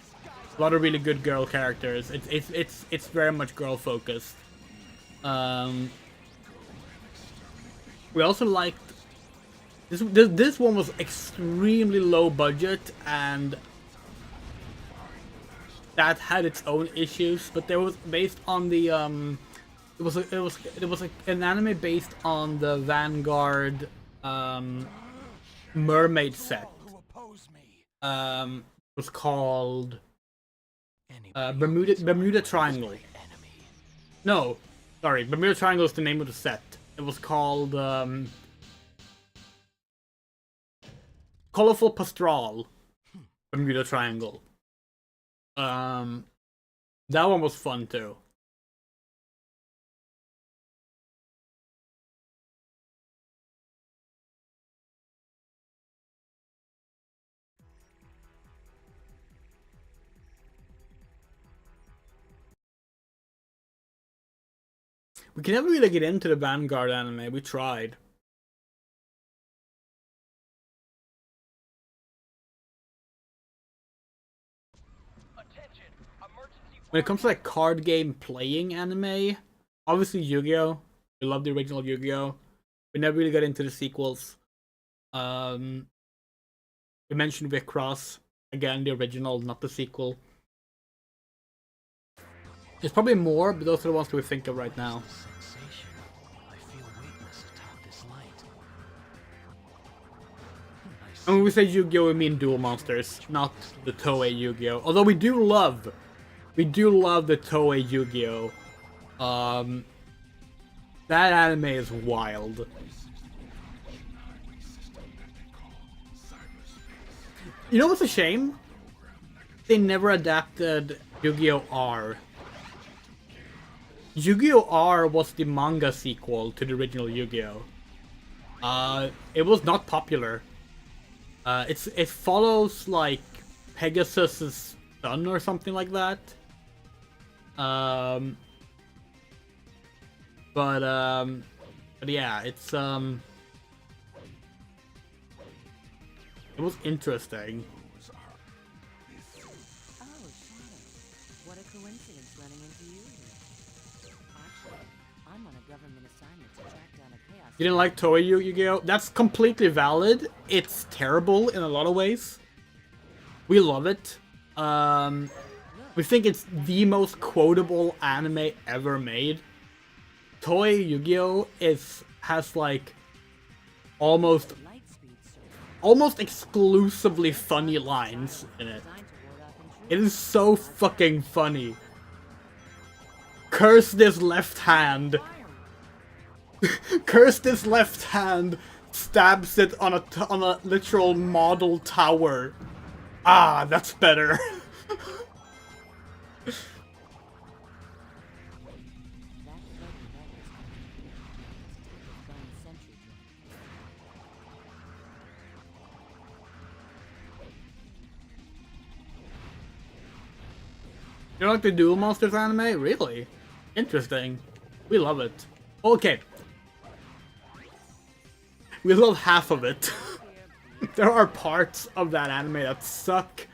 A lot of really good girl characters. It's very much girl focused. We also liked this one was extremely low budget and that had its own issues. But there was based on the it was an anime based on the Vanguard mermaid set. It was called Bermuda Triangle. No, sorry, Bermuda Triangle is the name of the set. It was called Colorful Pastoral Bermuda Triangle. That one was fun too. We can never really get into the Vanguard anime, we tried. When it comes to like card game playing anime, obviously Yu-Gi-Oh! We love the original Yu-Gi-Oh! We never really got into the sequels. We mentioned Vicross. Again, the original, not the sequel. There's probably more, but those are the ones that we think of right now. Sensation. I feel weightless atop this light. And when we say Yu-Gi-Oh, we mean Duel Monsters, not the Toei Yu-Gi-Oh. Although we do love the Toei Yu-Gi-Oh. That anime is wild. You know what's a shame? They never adapted Yu-Gi-Oh! R. Yu-Gi-Oh! R was the manga sequel to the original Yu-Gi-Oh! It was not popular. It follows like Pegasus's son or something like that. But yeah, it's it was interesting. Oh, Shadow. What a coincidence running into you here. Actually, I'm on a government assignment to track down a chaos. You didn't like Toei Yu-Gi-Oh? That's completely valid. It's terrible in a lot of ways. We love it. We think it's the most quotable anime ever made. Toei Yu-Gi-Oh has like almost exclusively funny lines in it. It is so fucking funny. Curse this left hand. Curse this left hand. Stabs it on a literal model tower. Ah, that's better. You don't like the Duel Monsters anime? Really? Interesting. We love it. Okay. We love half of it. There are parts of that anime that suck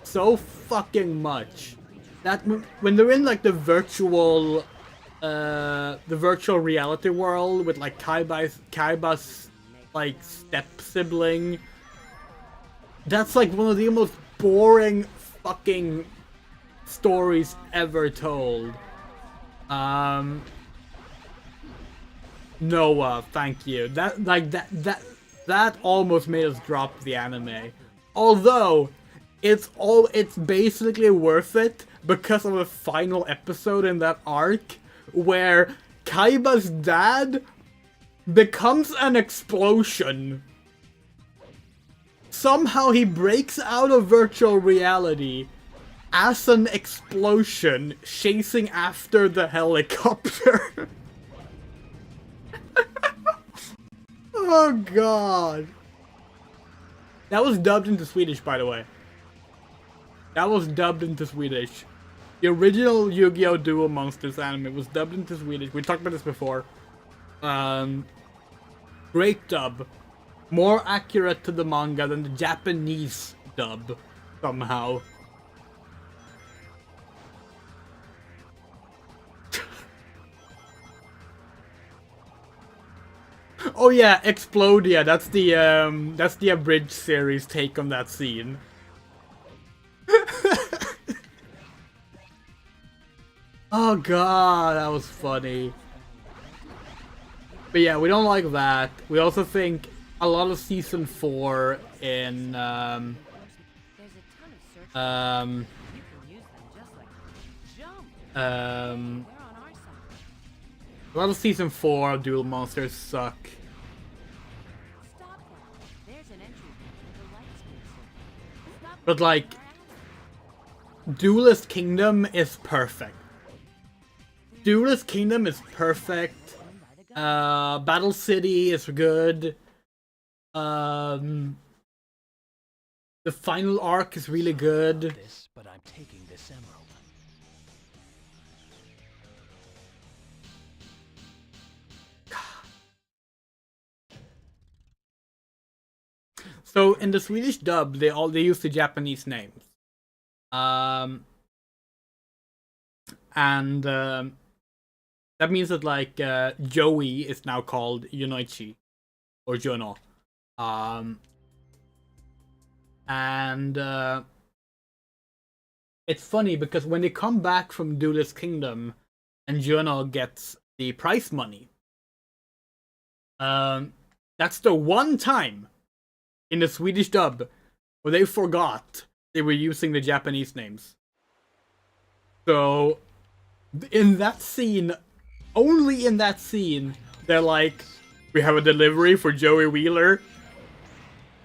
so fucking much. That when they're in like the virtual reality world with like Kaiba's like step sibling. That's like one of the most boring fucking stories ever told. Noah, thank you. That almost made us drop the anime. Although it's basically worth it because of the final episode in that arc where Kaiba's dad becomes an explosion. Somehow he breaks out of virtual reality as an explosion chasing after the helicopter. Oh god. That was dubbed into Swedish, by the way. That was dubbed into Swedish. The original Yu-Gi-Oh! Duel Monsters anime was dubbed into Swedish. We talked about this before. Great dub. More accurate to the manga than the Japanese dub, somehow. Oh yeah, Explodia. That's the abridged series take on that scene. Oh god, that was funny. But yeah, we don't like that. We also think a lot of season 4 in There's a ton of search. You can use them just like jump. They're on our side. a lot of season 4 of Duel Monsters suck. Stop that. There's an entry point to the light speed circuit. Stop But like, Duelist Kingdom is perfect. Duelist Kingdom is perfect. Battle City is good. The final arc is really good. This, but I'm taking this emerald. So in the Swedish dub, they use the Japanese names. That means that like Joey is now called Yonoichi or Jono. And it's funny because when they come back from Duelist Kingdom and Juno gets the prize money, that's the one time in the Swedish dub where they forgot they were using the Japanese names. So in that scene, only in that scene, they're like, we have a delivery for Joey Wheeler.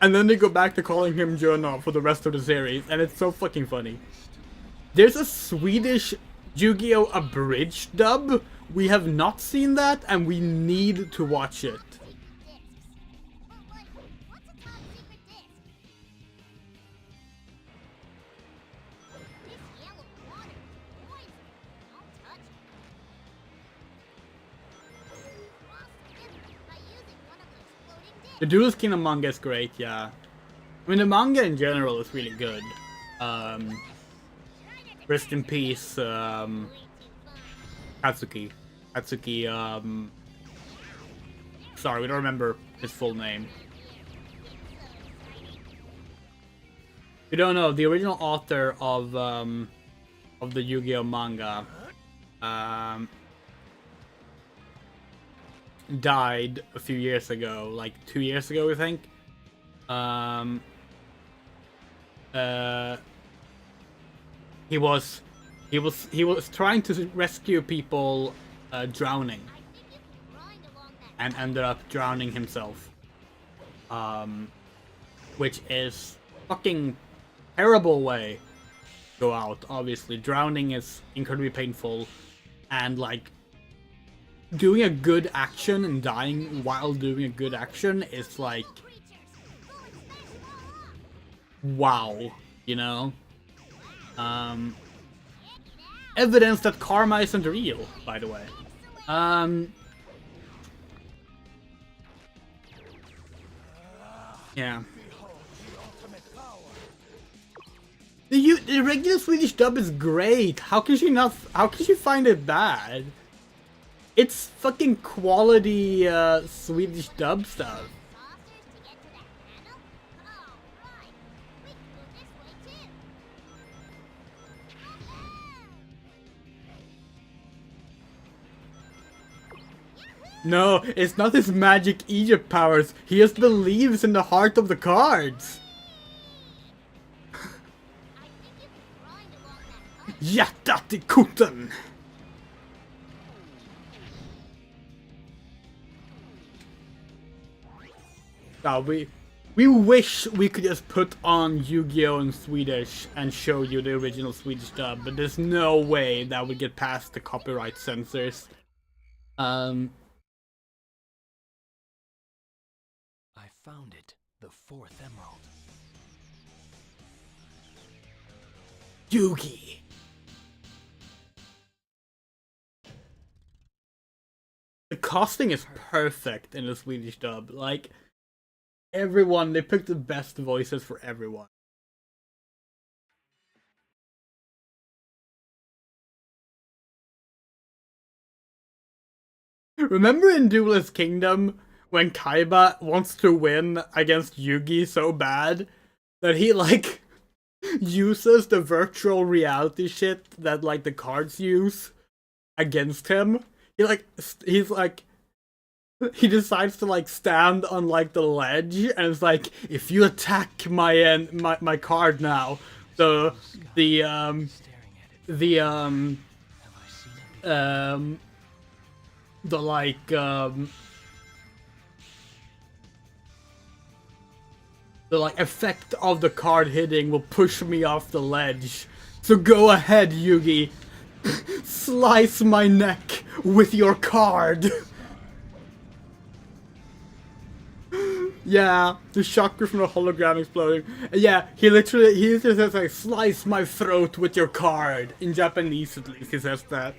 And then they go back to calling him Juno for the rest of the series, and it's so fucking funny. There's a Swedish Yu-Gi-Oh! Abridged dub. We have not seen that, and we need to watch it. The Duelist Kingdom manga is great, yeah. I mean, the manga in general is really good. Rest in peace, Katsuki. Sorry, we don't remember his full name. We don't know, the original author of the Yu-Gi-Oh! Manga, died a few years ago, like 2 years ago, I think. He was trying to rescue people drowning, and ended up drowning himself. Which is fucking terrible way to go out. Obviously, drowning is incredibly painful, and like doing a good action and dying while doing a good action is like, wow, you know? Evidence that karma isn't real, by the way. Yeah. The regular Swedish dub is great. How can she find it bad? It's fucking quality Swedish dub stuff. No, it's not his magic Egypt powers. He just believes in the heart of the cards. Hjärtat i korten. We wish we could just put on Yu-Gi-Oh! In Swedish and show you the original Swedish dub, but there's no way that would get past the copyright censors. I found it, the 4th emerald. Yugi. The casting is perfect in the Swedish dub. Like, everyone, they picked the best voices for everyone. Remember in Duelist Kingdom when Kaiba wants to win against Yugi so bad that he like uses the virtual reality shit that like the cards use against him? He decides to like stand on like the ledge, and it's like, if you attack my card now, the effect of the card hitting will push me off the ledge. So go ahead, Yugi. Slice my neck with your card. Yeah, the chakra from the hologram exploding. Yeah, he just says like, slice my throat with your card. In Japanese at least he says that.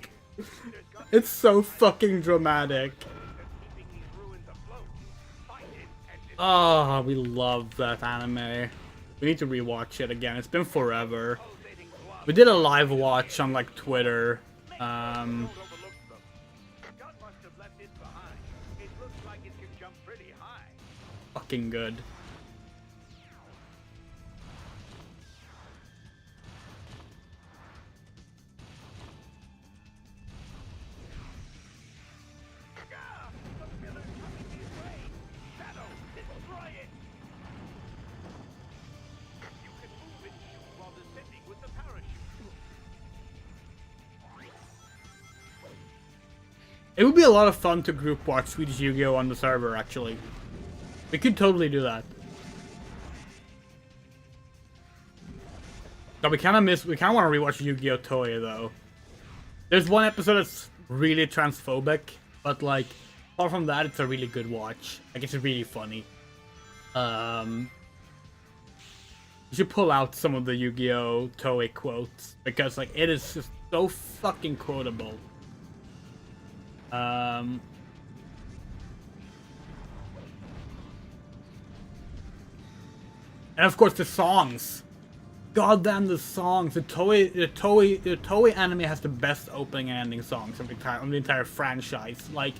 It's so fucking dramatic. Oh, we love that anime. We need to rewatch it again. It's been forever. We did a live watch on like Twitter. Fucking good. It would be a lot of fun to group watch Swedish Yu-Gi-Oh on the server, actually. We could totally do that. But we kind of want to rewatch Yu-Gi-Oh Toei, though. There's one episode that's really transphobic, but like, apart from that, it's a really good watch. Like, it's really funny. You should pull out some of the Yu-Gi-Oh Toei quotes, because like, it is just so fucking quotable. And of course the songs. God damn the songs. The Toei anime has the best opening and ending songs of the entire franchise. Like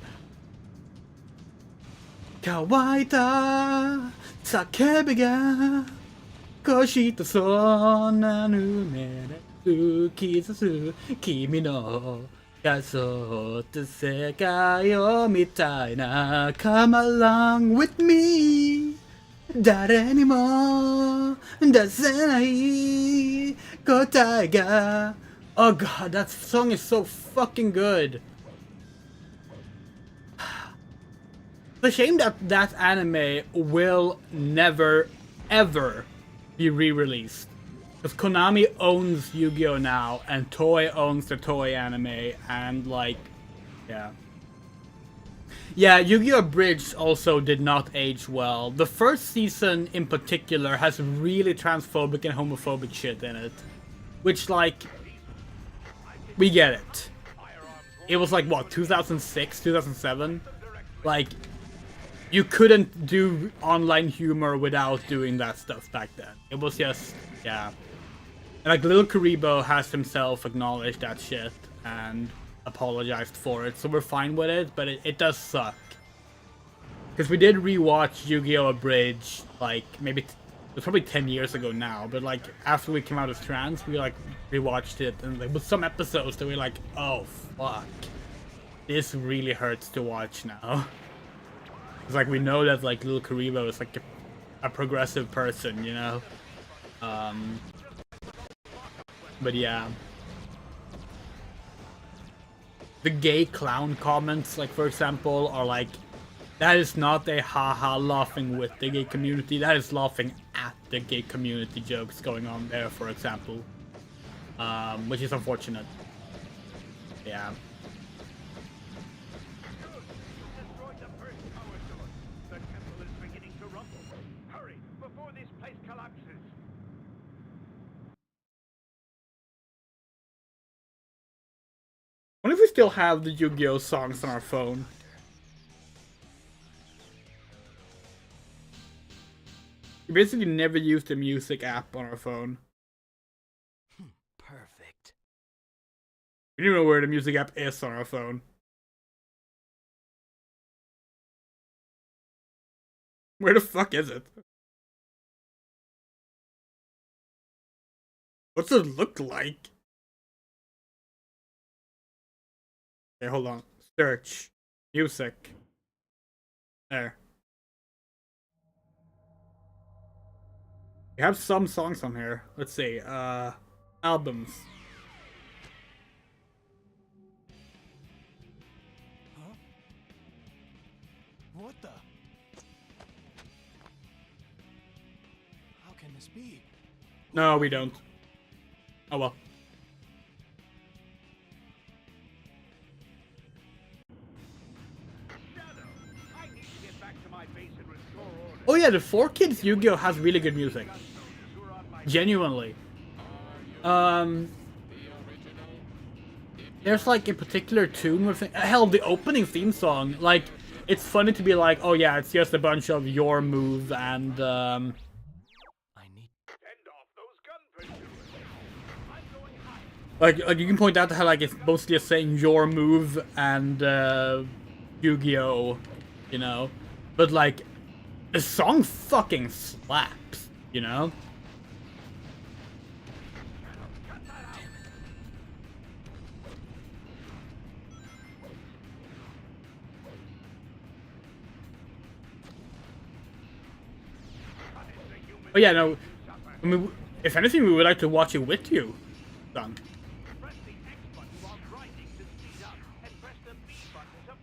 Kawaita Sakebi ga Koshita sonna nume Kizasu Kimi no Yasotte sekai o mitai na Come along with me 誰にも出せない答えが Oh god, that song is so fucking good. It's a shame that that anime will never ever be re-released. Because Konami owns Yu-Gi-Oh! Now, and Toei owns the Toei anime, and like, yeah. Yeah, Yu-Gi-Oh! Bridge also did not age well. The first season in particular has really transphobic and homophobic shit in it. Which, like, we get it. It was like, what, 2006, 2007? Like, you couldn't do online humor without doing that stuff back then. It was just, yeah. And like, Little Karibo has himself acknowledged that shit and apologized for it, so we're fine with it, but it does suck. Because we did rewatch Yu-Gi-Oh! Abridged, like, maybe, it was probably 10 years ago now, but like, after we came out as trans, we like, rewatched it, and like, with some episodes that we were like, oh, fuck. This really hurts to watch now. It's like, we know that, like, Little Karibo is like a progressive person, you know? But yeah. The gay clown comments, like, for example, are like, that is not a haha laughing with the gay community, that is laughing at the gay community jokes going on there, for example. Which is unfortunate. Yeah. Destroyed the first power source. The temple is beginning to rumble. Hurry, before this place collapses. I wonder if we still have the Yu-Gi-Oh! Songs on our phone. We basically never use the music app on our phone. Perfect. We don't even know where the music app is on our phone. Where the fuck is it? What's it look like? Okay, hold on. Search. Music. There. We have some songs on here. Let's see. Albums. Huh? What the? How can this be? No, we don't. Oh well. Shadow, I need to get back to my base and restore order. Oh yeah, the 4Kids Yu-Gi-Oh! Has really good music. Who are on my Genuinely. There's like a particular tune or thing. Hell, the opening theme song, like, it's funny to be like, oh yeah, it's just a bunch of your move and I need. End off those gun pursuers. I'm going high. like you can point out how like it's mostly just saying your move and Yu-Gi-Oh, you know, but like the song fucking slaps, you know. Oh yeah, no. I mean, if anything, we would like to watch it with you, son. Press the X button while grinding to speed up, and press the B button to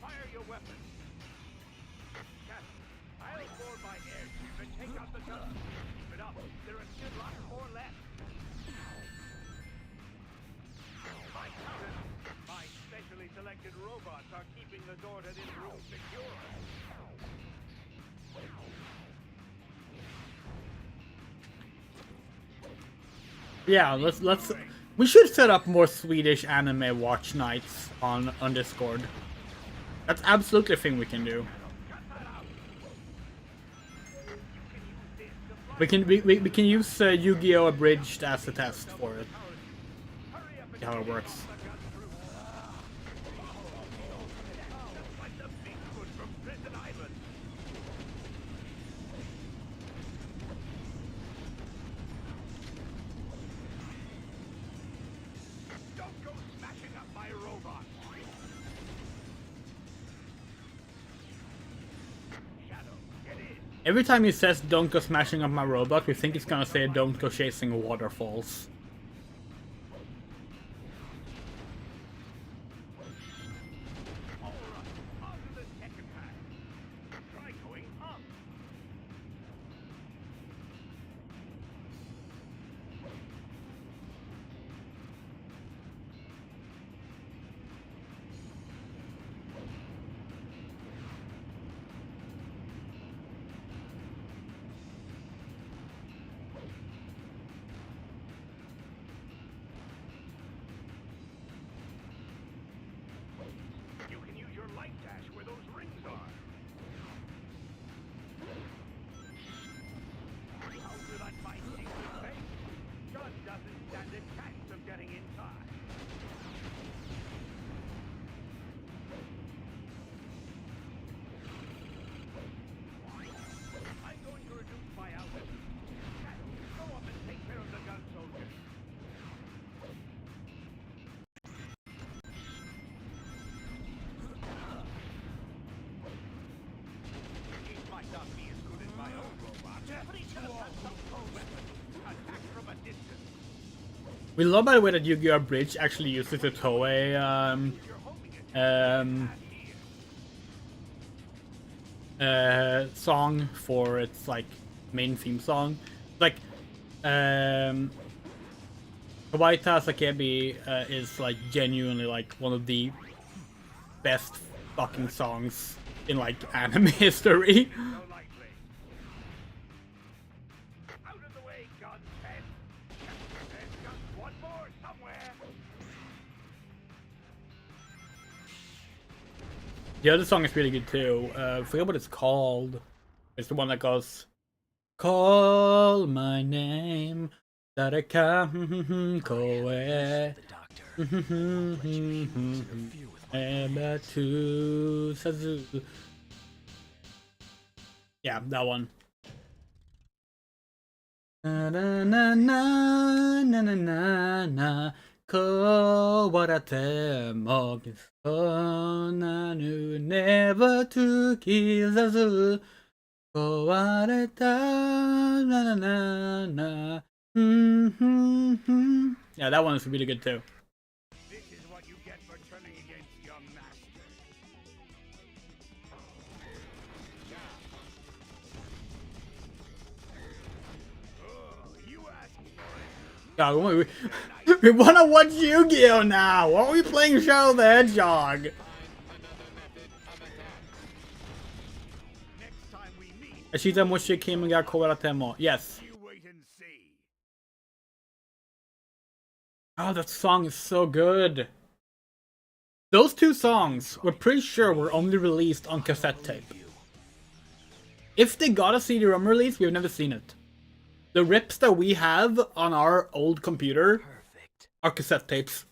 Yeah, let's we should set up more Swedish anime watch nights on Discord. That's absolutely a thing we can do. We can use Yu-Gi-Oh! Abridged as a test for it. See how it works. Don't go smashing up my robot. Shadow, get in. Every time he says "Don't go smashing up my robot," we think he's gonna say "Don't go chasing waterfalls." All right, on to the second half. Try going up. You can use your light dash where those rings are. How did I find secret base? Gun doesn't stand a chance of getting inside. I'm going to reduce my altitude. Shadow, go up and take care of the gun soldiers. He might not be as good as my own robot, but he's got some cool weapon. Attack from a distance. We love, by the way, that Yu-Gi-Oh! Abridged actually uses the Toei You're homing it. song for its like main theme song. Like Kawaii Sakebi is like genuinely like one of the best fucking songs in like anime history. Go lightly. Out of the way, gun 10. There's just one more somewhere. The other song is really good too. I forget what it's called. It's the one that goes, "Call my name, Dareka Koe." The doctor. Let you interfere with my Eba to Sazu. Yeah, that one. Na na na na na na na na ko warate mo kisona nu never to kizazu ko wareta na na na na. Yeah, that one is really good too. This is what you get for turning against your master. Oh, you asked for it. Yeah, we wanna watch Yu-Gi-Oh! Now! Why are we playing Shadow the Hedgehog? Next time we meet, Ashita Moshi Kim ga Kowaratemo. Yes. you wait and see. Oh, that song is so good. Those two songs, we're pretty sure were only released on cassette tape. If they got a CD-ROM release, we've never seen it. The rips that we have on our old computer perfect. are cassette tapes.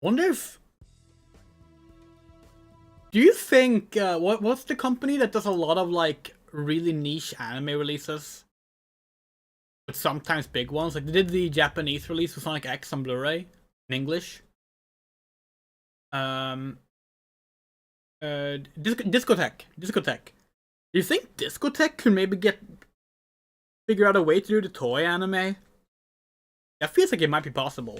Wonder if... Do you think... what's the company that does a lot of like really niche anime releases? But sometimes big ones. Like they did the Japanese release of Sonic X on Blu-ray in English. Discotheque. Do you think Discotheque could maybe figure out a way to do the toy anime? That feels like it might be possible.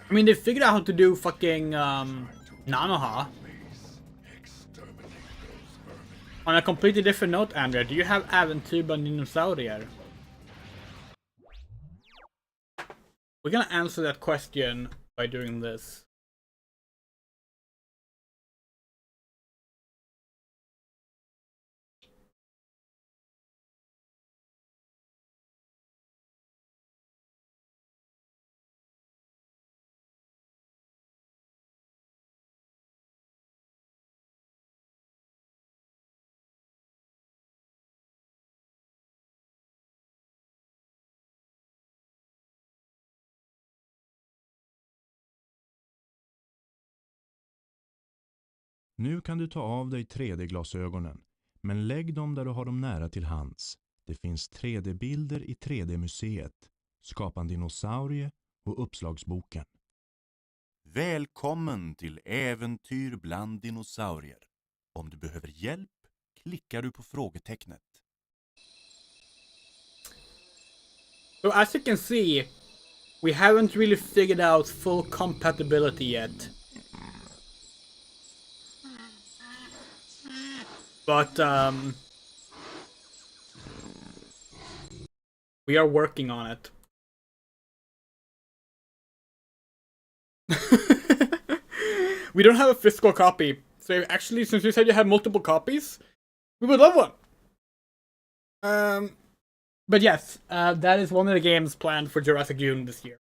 I mean, they figured out how to do fucking Nanoha. On a completely different note, Andrea, do you have Äventyr bland dinosaurier? We're gonna answer that question by doing this. Nu kan du ta av dig 3D-glasögonen, men lägg dem där du har dem nära till hands. Det finns 3D-bilder i 3D-museet, Skapa en dinosaurie och uppslagsboken. Välkommen till Äventyr bland dinosaurier. Om du behöver hjälp klickar du på frågetecknet. So as you can see, we haven't really figured out full compatibility yet. But we are working on it. We don't have a physical copy. So actually, since you said you have multiple copies, we would love one. But yes, that is one of the games planned for Jurassic June this year.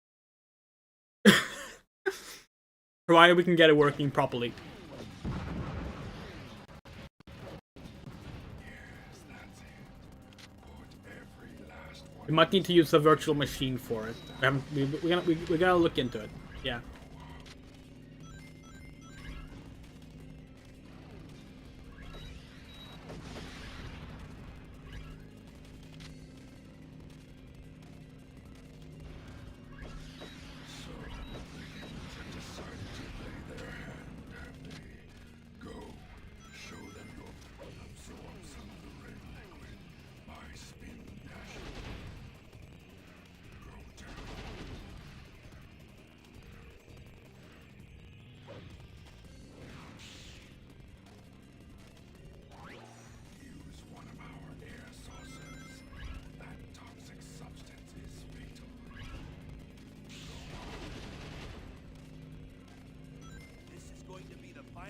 Provided we can get it working properly. We might need to use a virtual machine for it. We're gonna look into it. Yeah.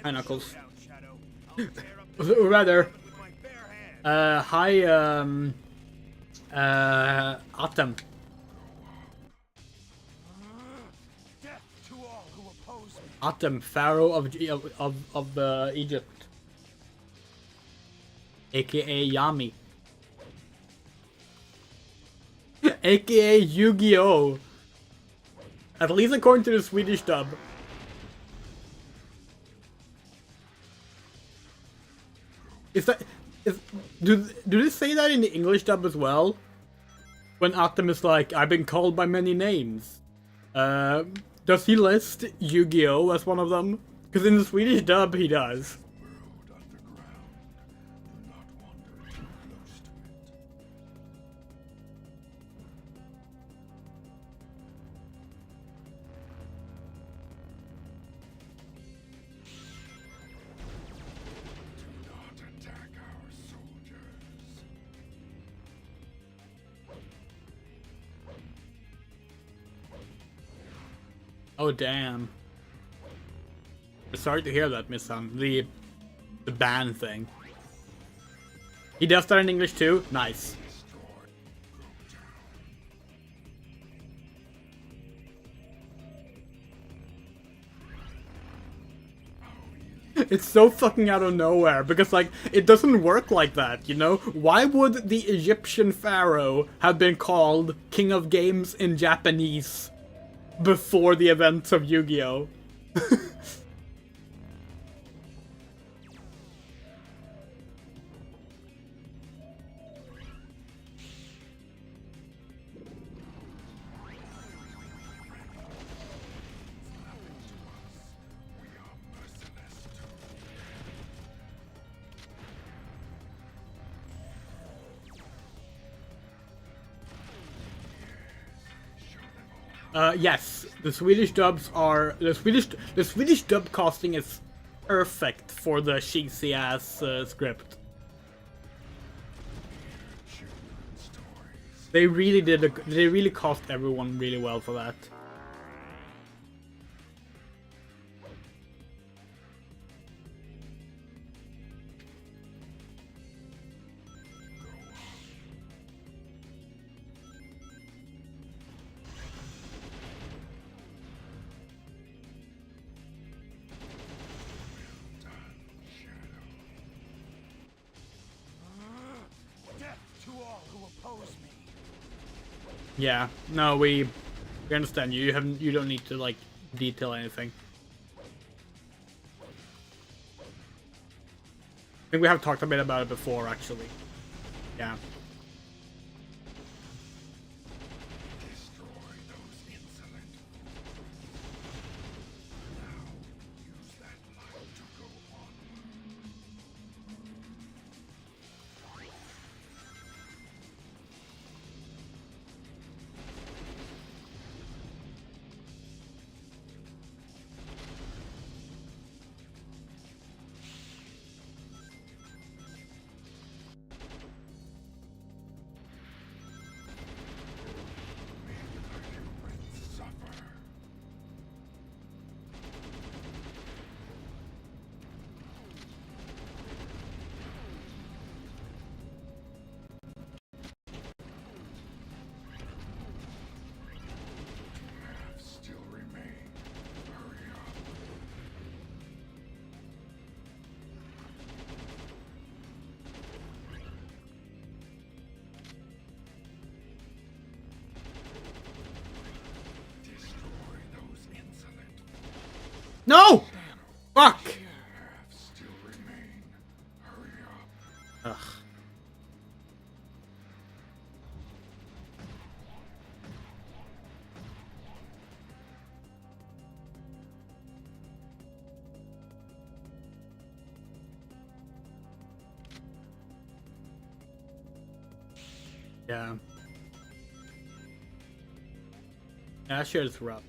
Hi, Knuckles. Or rather, hi, Atem. Atem, Pharaoh of Egypt, aka Yami, aka Yu-Gi-Oh! At least according to the Swedish dub. Do they say that in the English dub as well? When Atem is like, I've been called by many names. Does he list Yu-Gi-Oh! As one of them? Because in the Swedish dub he does. Oh damn. Sorry to hear that, Miss Sun. The ban thing. He does that in English too? Nice. It's so fucking out of nowhere, because like, it doesn't work like that, you know? Why would the Egyptian pharaoh have been called King of Games in Japanese before the events of Yu-Gi-Oh? Yes, the Swedish dubs are the Swedish dub casting is perfect for the cheesy ass script. They really cast everyone really well for that. Yeah. No, we understand you. You don't need to like detail anything. I think we have talked a bit about it before, actually. Yeah. Destroy those insolent fools. Now, use that light to go onward. Suffer. Paths still remain. Hurry up. Destroy those insolent fools. No! Fuck! Paths still remain. Hurry up. Ugh. Yeah. Yeah, that shit is rough.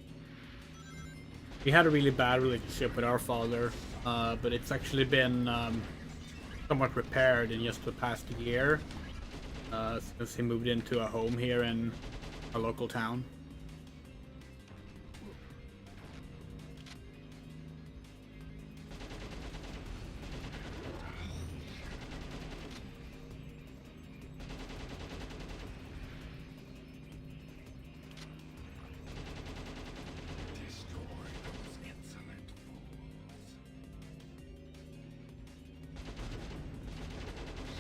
We had a really bad relationship with our father, but it's actually been somewhat repaired in just the past year, since he moved into a home here in a local town. Destroy those insolent fools.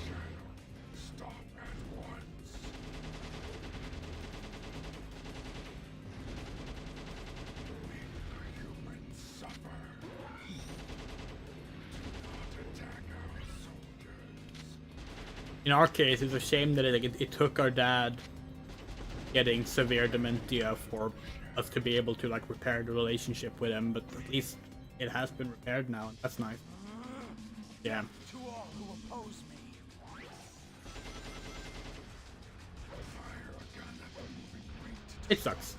Shadow, stop at once. Make the humans suffer. Do not attack our soldiers. In our case, it's a shame that it took our dad getting severe dementia for us to be able to like repair the relationship with him, but at least it has been repaired now, and that's nice. Yeah. To all who oppose me. Fire a gun at the moving crate. It sucks.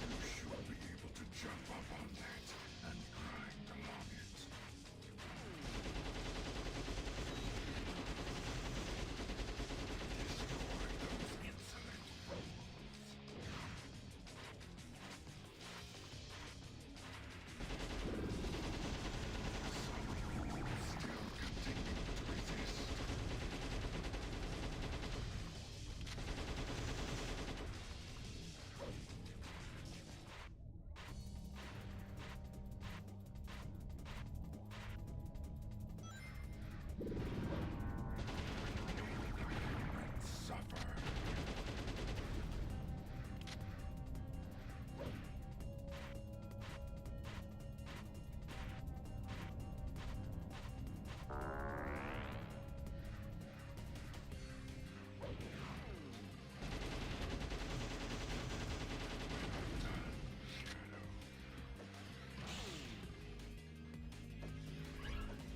You should be able to jump up on that and grind along it. Destroy those insolent fools. Some people still continue to resist. Suffer.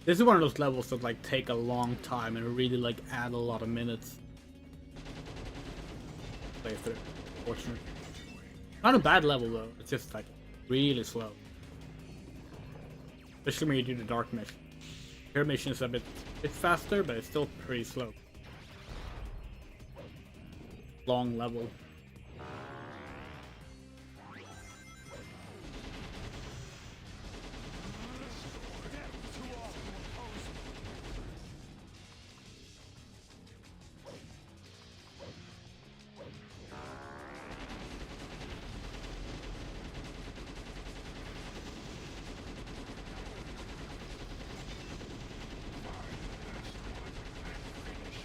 This is one of those levels that like take a long time and really like add a lot of minutes. Play through, fortunately. Not a bad level though. It's just like really slow. Especially when you do the dark mission. Your mission is a bit faster, but it's still pretty slow. Long level. Finish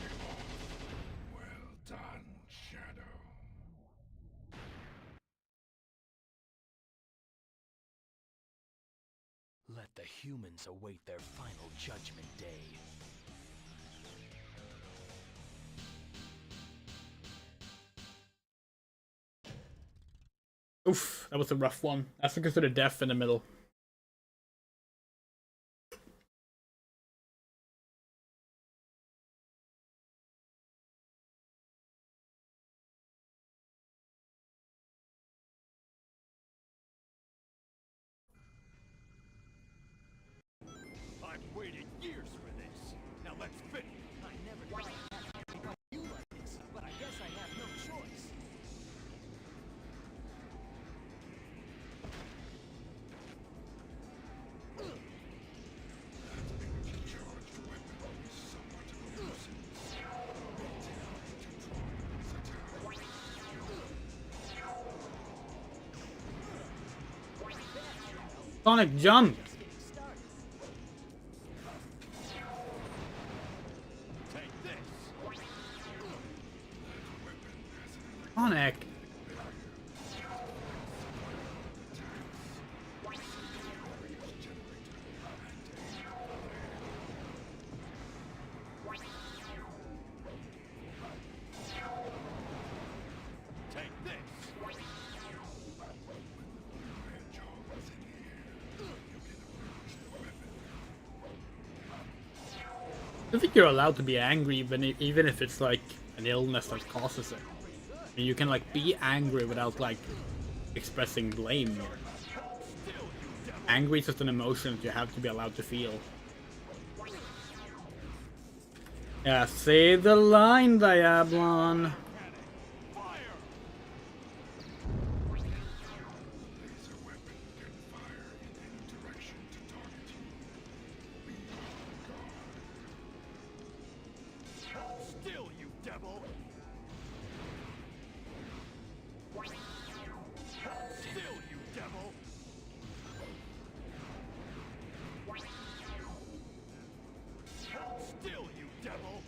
the humans await their final judgment day. Oof, that was a rough one. That's because of the death in the middle. I've waited years for this. Now let's finish. I never thought I'd have to help you like this, but I guess I have no choice. Charged weapon is somewhat of a nuisance. Sonic, jump! Just getting started. Take this. Sonic! Take this. I think you're allowed to be angry even if it's like an illness that causes it. I mean, you can like be angry without like expressing blame. Angry is just an emotion that you have to be allowed to feel. Yeah, say the line, Diablon. Fire. Laser weapon can fire in any direction to target you. Be on guard. Still, you devil. Still, you devil. Still, you devil.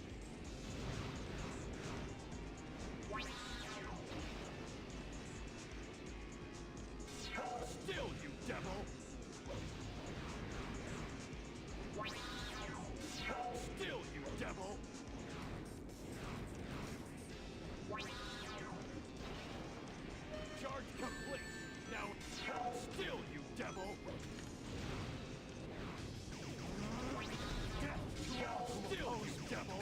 Still, you devil. Still, you devil. Charge complete. Now, still, you devil. Death to all who oppose, devil.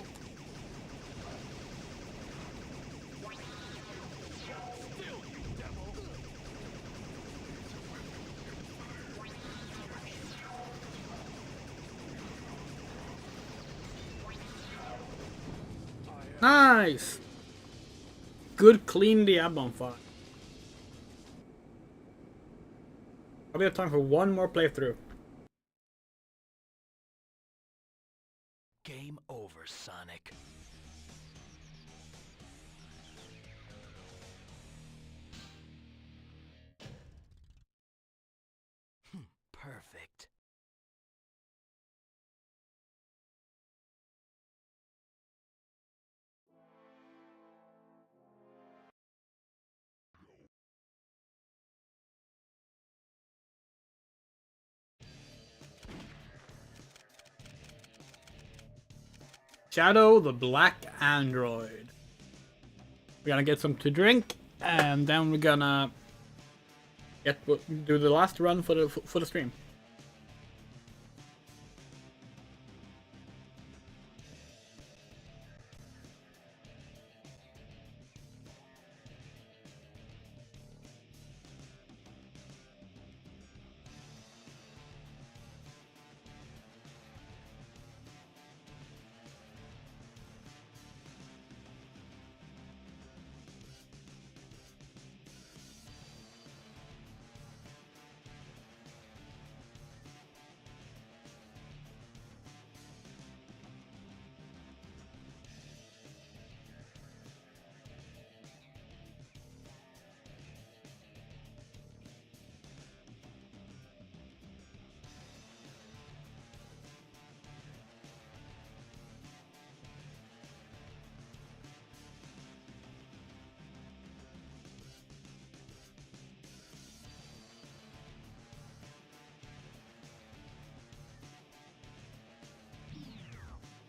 Still, you devil. Nice! Good clean Diablon fight. Probably have time for one more playthrough. Game over, Sonic. Perfect. Shadow the Black Android. We're gonna get some to drink, and then we're gonna do the last run for the stream.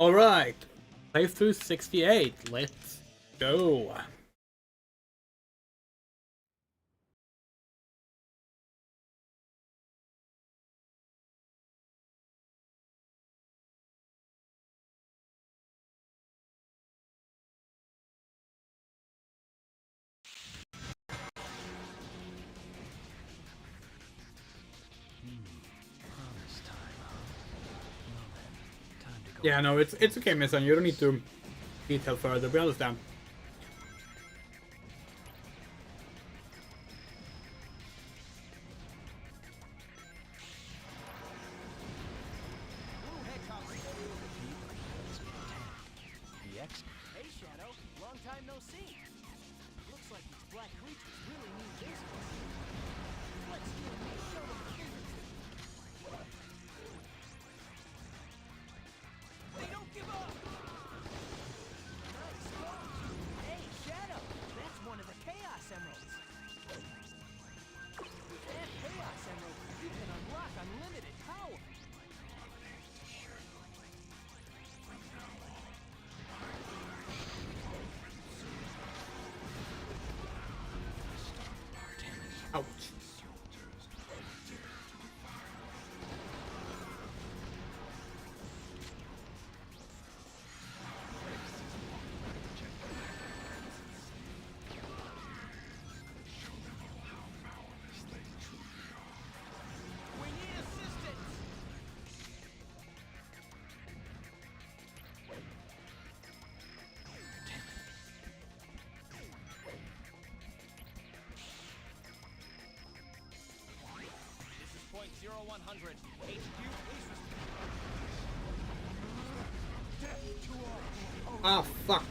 Alright, playthrough 68, let's go. Promise time, huh? Well then, time to go. Yeah, no, it's okay, Miss-san, you don't need to detail further, we understand. Blue Hedgehog. The X. Hey, Shadow. Long time no see. Looks like these black creatures really mean business. Let's do it. Show them the fingertips. They don't give up. Nice. Hey, Shadow. That's one of the Chaos Emeralds. With that Chaos Emerald, you can unlock unlimited power. Ouch. We need assistance. This is point 0100. HQ, please Death to all. Ah, fuck.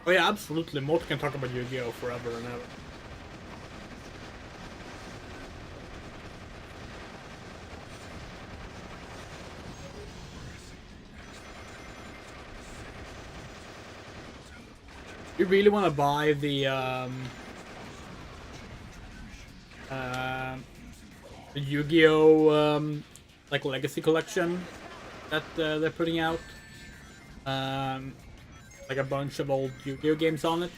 Oh yeah, absolutely. Mort can talk about Yu-Gi-Oh! Forever and ever. You really want to buy the Yu-Gi-Oh! Like Legacy collection that they're putting out. Like a bunch of old Yu-Gi-Oh! Games on it.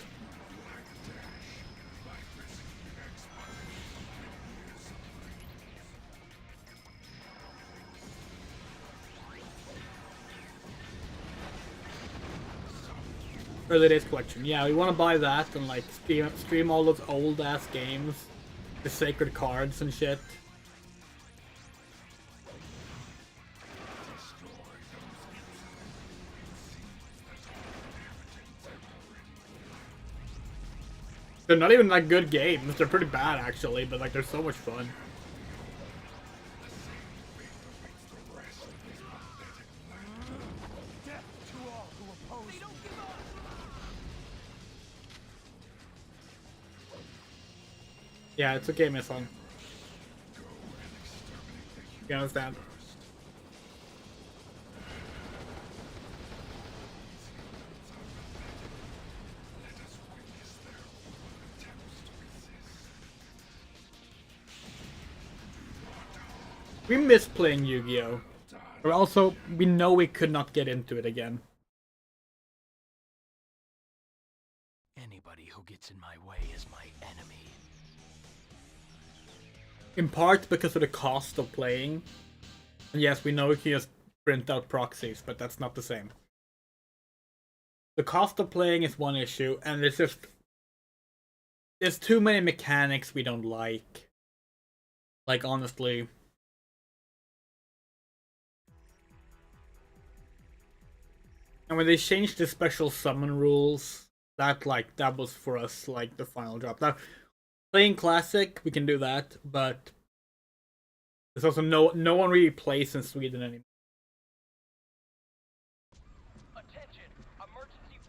Early Days collection. Yeah, we want to buy that and like stream all those old ass games, the sacred cards and shit. They're not even that good games. They're pretty bad actually, but like they're so much fun. Death to all who oppose. They don't give up. Yeah, it's okay, my son. You understand? We miss playing Yu-Gi-Oh! But also, we know we could not get into it again. Anybody who gets in my way is my enemy. In part because of the cost of playing. And yes, we know we can just print out proxies, but that's not the same. The cost of playing is one issue, and it's just... There's too many mechanics we don't like. Like, honestly... And when they changed the special summon rules, that was for us like the final drop. Now, playing classic, we can do that, but there's also no one really plays in Sweden anymore. Attention! Emergency.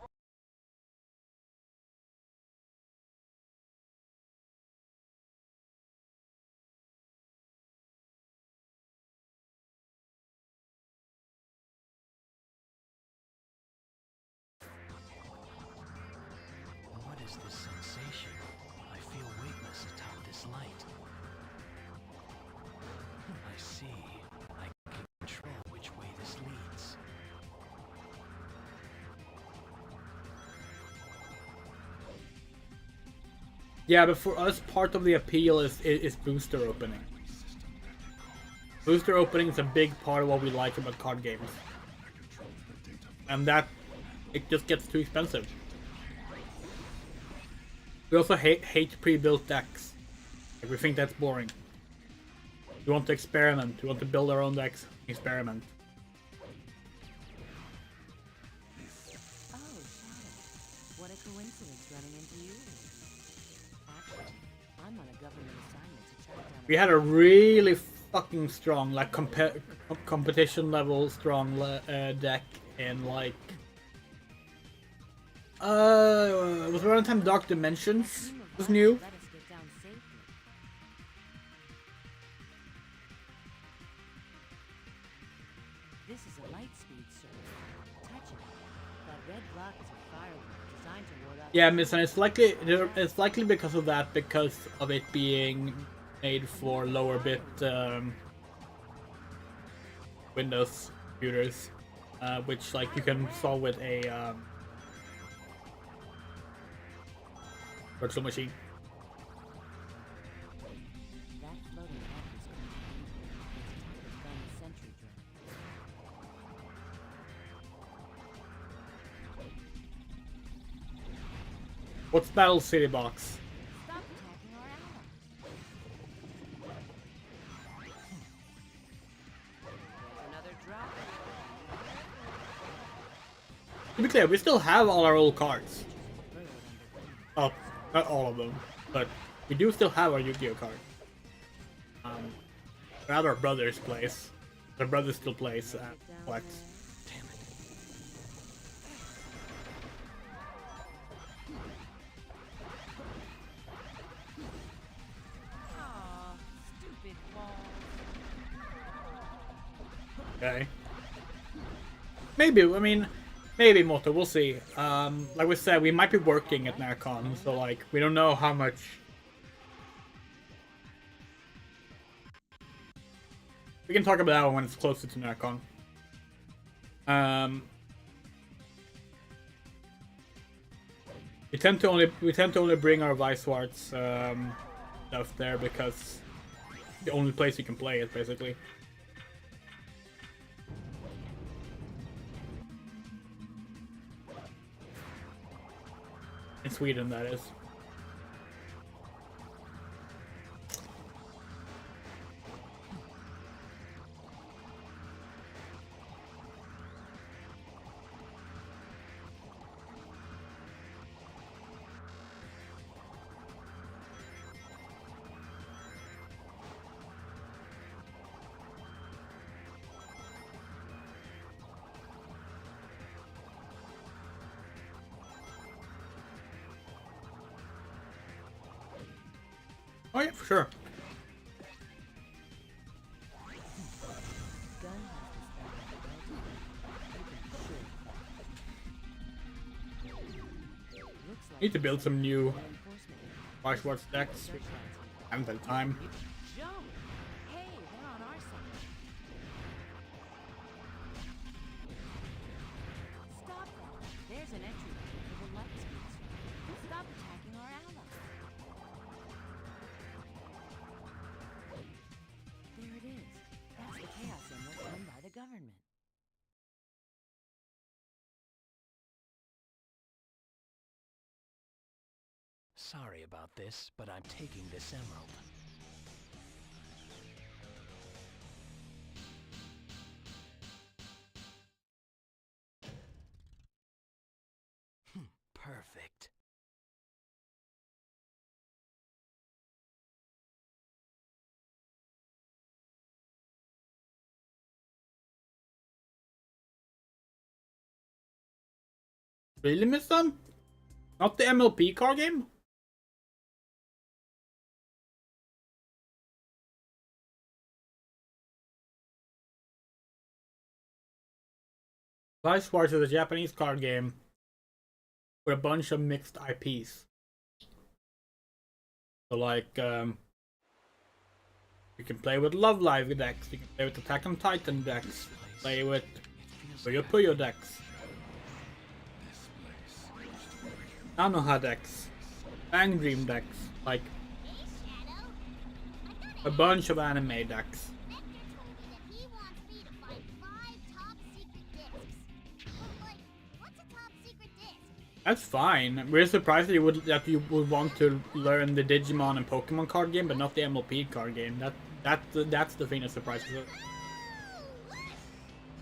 this sensation? I feel weightless atop this light. I see. I can control which way this leads. Yeah, but for us, part of the appeal is booster opening. Booster opening is a big part of what we like about card games. And that, it just gets too expensive. We also hate pre-built decks. Like, we think that's boring. We want to experiment. We want to build our own decks. Experiment. Oh, Shadow. What a coincidence running into you. Actually, I'm on a government assignment to track down We had a really fucking strong, like, competition level strong deck in, like, it was around the time Dark Dimensions was new. Let us get down safely. This is a light speed surge. Touch it. That red block is a firework designed to ward off. Yeah, Miss, and it's likely because of that, because of it being made for lower bit Windows computers, which like you can solve with a virtual machine. That floating head is contained. Its top is gun sentry drone. What's Battle City Box? Stop attacking our allies. There's another drop. To be clear, we still have all our old cards. Bird under wing. Oh, not all of them, but we do still have our Yu-Gi-Oh card. We're at our brother's place. Our brother still plays Get down Flex. there. Damn it. Aw, stupid ball. Okay. Maybe, I mean, maybe Moto, we'll see. Like we said, we might be working at Narcon, so like, we don't know how much. We can talk about that when it's closer to Narcon. We tend to only bring our Vice Swarts stuff there because the only place you can play it, basically. In Sweden, that is. Oh yeah, for sure. Gun has this Need to build some new reinforcement. Vice Swarts decks. Searchlights. Haven't had time. Jump! Hey, they're on our side. Stop that! There's an entry point for the light speeds. Stop attacking our allies. There it is. That's the chaos emerald owned by the government. Sorry about this, but I'm taking this emerald. Perfect. Really missed them? Not the MLP card game? Vice Wars is a Japanese card game with a bunch of mixed IPs. So like, you can play with Love Live decks, you can play with Attack on Titan decks, play with Puyo Puyo decks, Nanoha decks, Bang Dream decks, like Hey, Shadow. a bunch of anime decks. Vector told me that he wants me to find 5 top secret discs. But, like, what's a top secret disc? That's fine. We're surprised that you would want to learn the Digimon and Pokemon card game, but not the MLP card game. That's the thing that surprises us. Ooh, whoosh!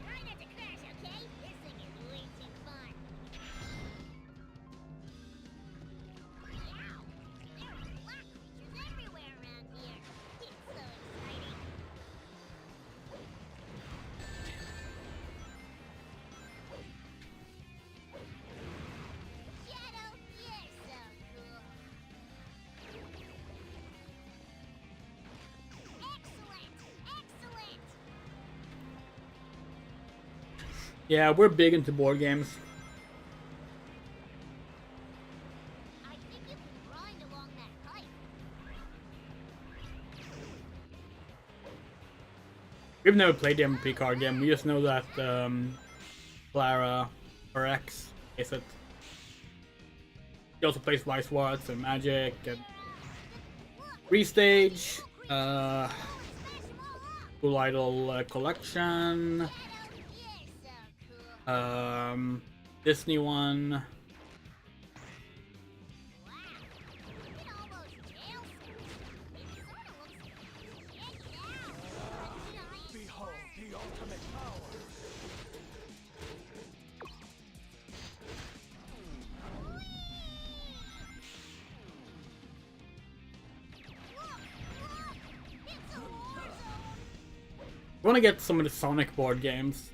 Try not to crash, okay? This thing is way too fun. Yow! There are black creatures everywhere around here. It's so exciting. Shadow, you're so cool. Excellent! Excellent! Yeah, we're big into board games. I think you can grind along that pipe. We've never played the MLP card game. We just know that Clara or X is it. She also plays Vice Wars and Magic and Restage, Full Idol Collection, Disney one. Behold the ultimate power. I want to get some of the Sonic board games.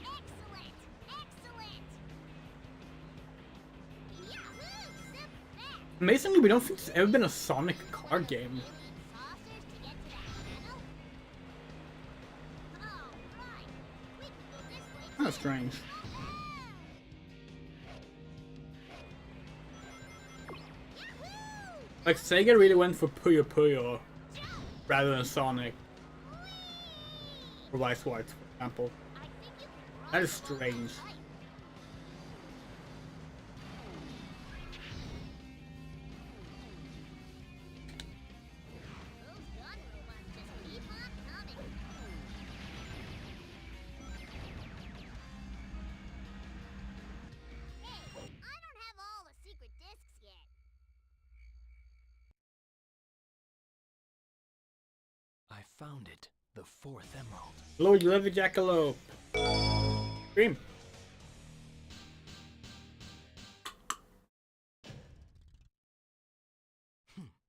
Excellent! Excellent! Yahoo! Super fast! Amazingly, we don't think there's ever been a Sonic card game. You need saucers to get to that channel? Oh, right. We can go this way. That's strange. Yahoo! Like Sega really went for Puyo Puyo rather than Sonic or Vice Wars, for example. I think you can That grind is along strange. that pipe. Those gun robots just keep on coming. Hey, I don't have all the secret discs yet. I found it. The 4th emerald. Lord, you love the jackalope. Dream.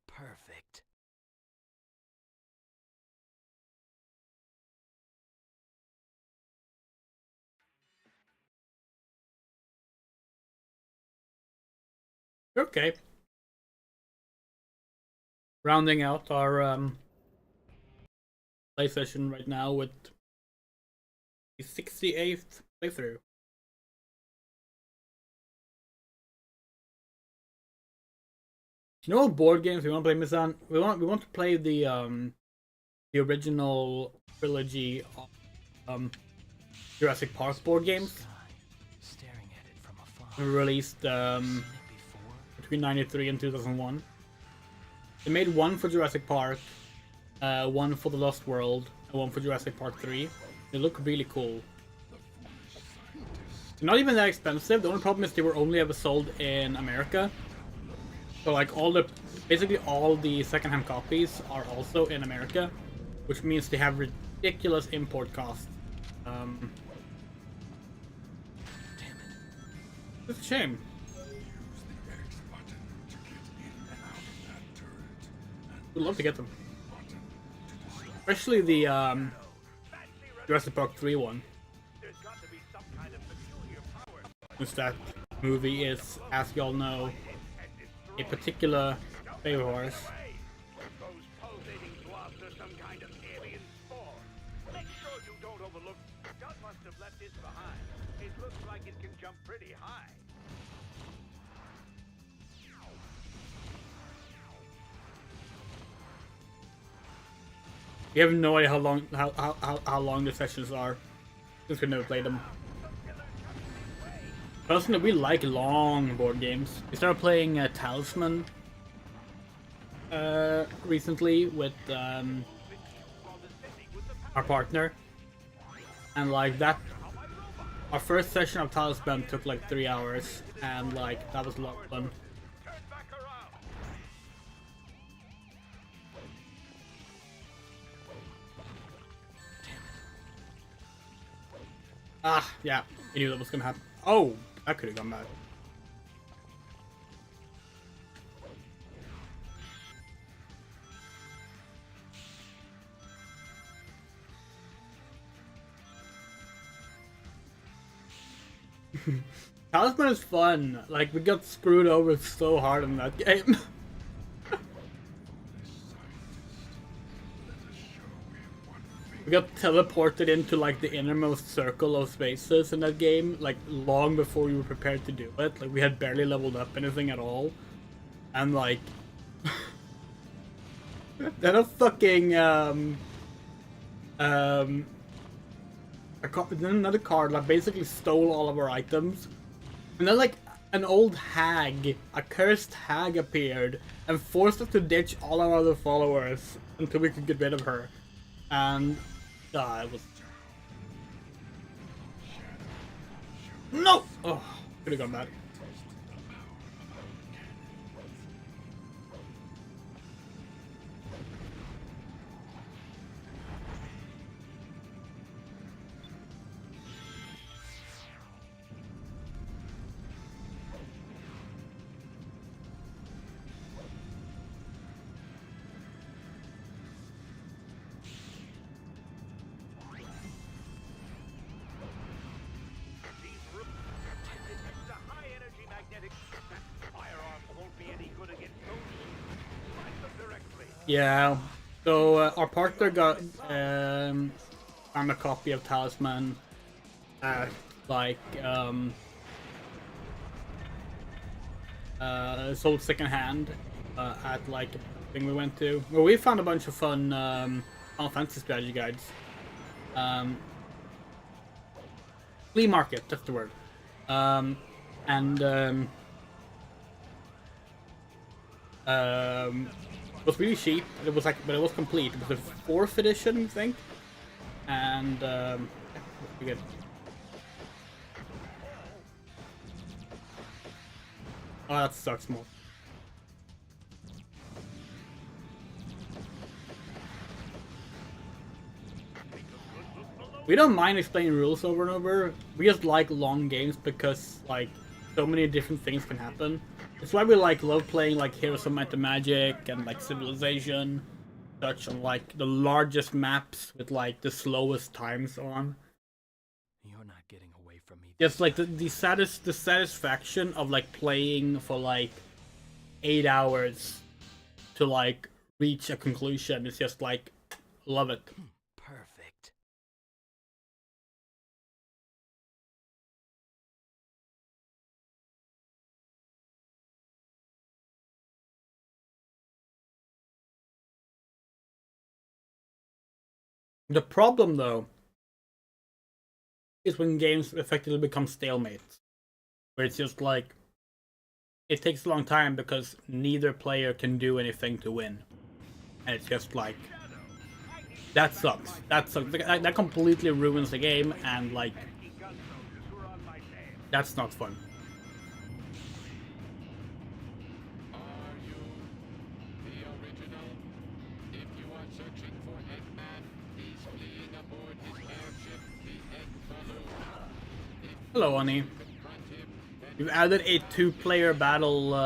Perfect. Okay. Rounding out our play session right now with the 68th playthrough. You know what board games we want to play, Misan? We want to play the original trilogy of Jurassic Park board games. Sky, staring at it from afar. Released Seen it before? between 93 and 2001. They made one for Jurassic Park, one for The Lost World, and one for Jurassic Park 3. They look really cool. They're not even that expensive. The only problem is they were only ever sold in America. So like basically all the secondhand copies are also in America, which means they have ridiculous import costs. Damn it. It's a shame. Use the X button to get in and out of that turret. And We'd love to get them. button to disable. Especially the Fancy running Jurassic Park 3 one. There's got to be some kind of peculiar power Since that movie is, as y'all know, a particular favorite of ours. away. Those pulsating blobs are some kind of alien spore. Make sure you don't overlook. God must have left this behind. It looks like it can jump pretty high. We have no idea how long the sessions are, since we never played them. Personally, we like long board games. We started playing Talisman recently with our partner, and like that, our first session of Talisman took like 3 hours, and like that was a lot of fun. Ah, yeah, I knew that was gonna happen. Oh, that could have gone bad. Talisman is fun. Like, we got screwed over so hard in that game. We got teleported into like the innermost circle of spaces in that game, like long before we were prepared to do it. Like, we had barely leveled up anything at all, and like then a fucking then another card like basically stole all of our items, and then like an old hag, a cursed hag, appeared and forced us to ditch all our other followers until we could get rid of her. And it was... No! Oh, could have gone bad. Yeah, so our partner got found a copy of Talisman at like sold secondhand at like a thing we went to. Well, we found a bunch of fun Final Fantasy strategy guides. Flea market, that's the word. It was really cheap. It was like, but it was complete. It was a 4th edition, I think, and yeah, it was pretty good. Oh, that sucks more. We don't mind explaining rules over and over. We just like long games because like so many different things can happen. It's why we like love playing like Heroes of Might and Magic and like Civilization, such on like the largest maps with like the slowest times on. You're not getting away from me. Just like the satisfaction of like playing for like 8 hours to like reach a conclusion is just like, love it. Perfect. The problem, though, is when games effectively become stalemates, where it's just like, it takes a long time because neither player can do anything to win, and it's just like, that sucks. That sucks. That completely ruins the game, and like, that's not fun. Hello, Ani. We've added a 2-player battle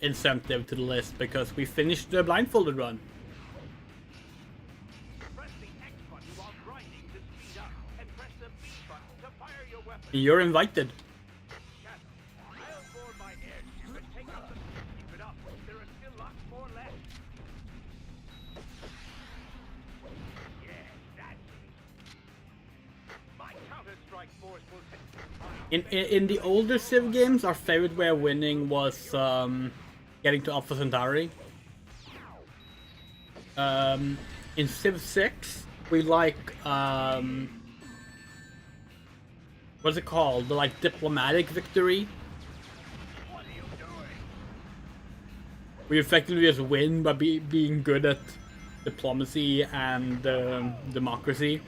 incentive to the list because we finished the blindfolded run. You're invited. In the older Civ games, our favorite way of winning was getting to Alpha Centauri. In Civ 6, we like, what's it called? The like diplomatic victory. We effectively just win by being good at diplomacy and democracy.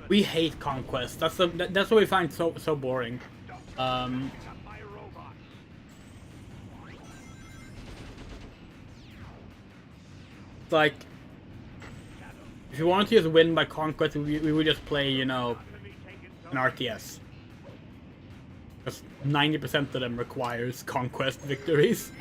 We hate conquest. That's what we find so boring. It's like, if you wanted to just win by conquest, we would just play, you know, an RTS. Because 90% of them requires conquest victories.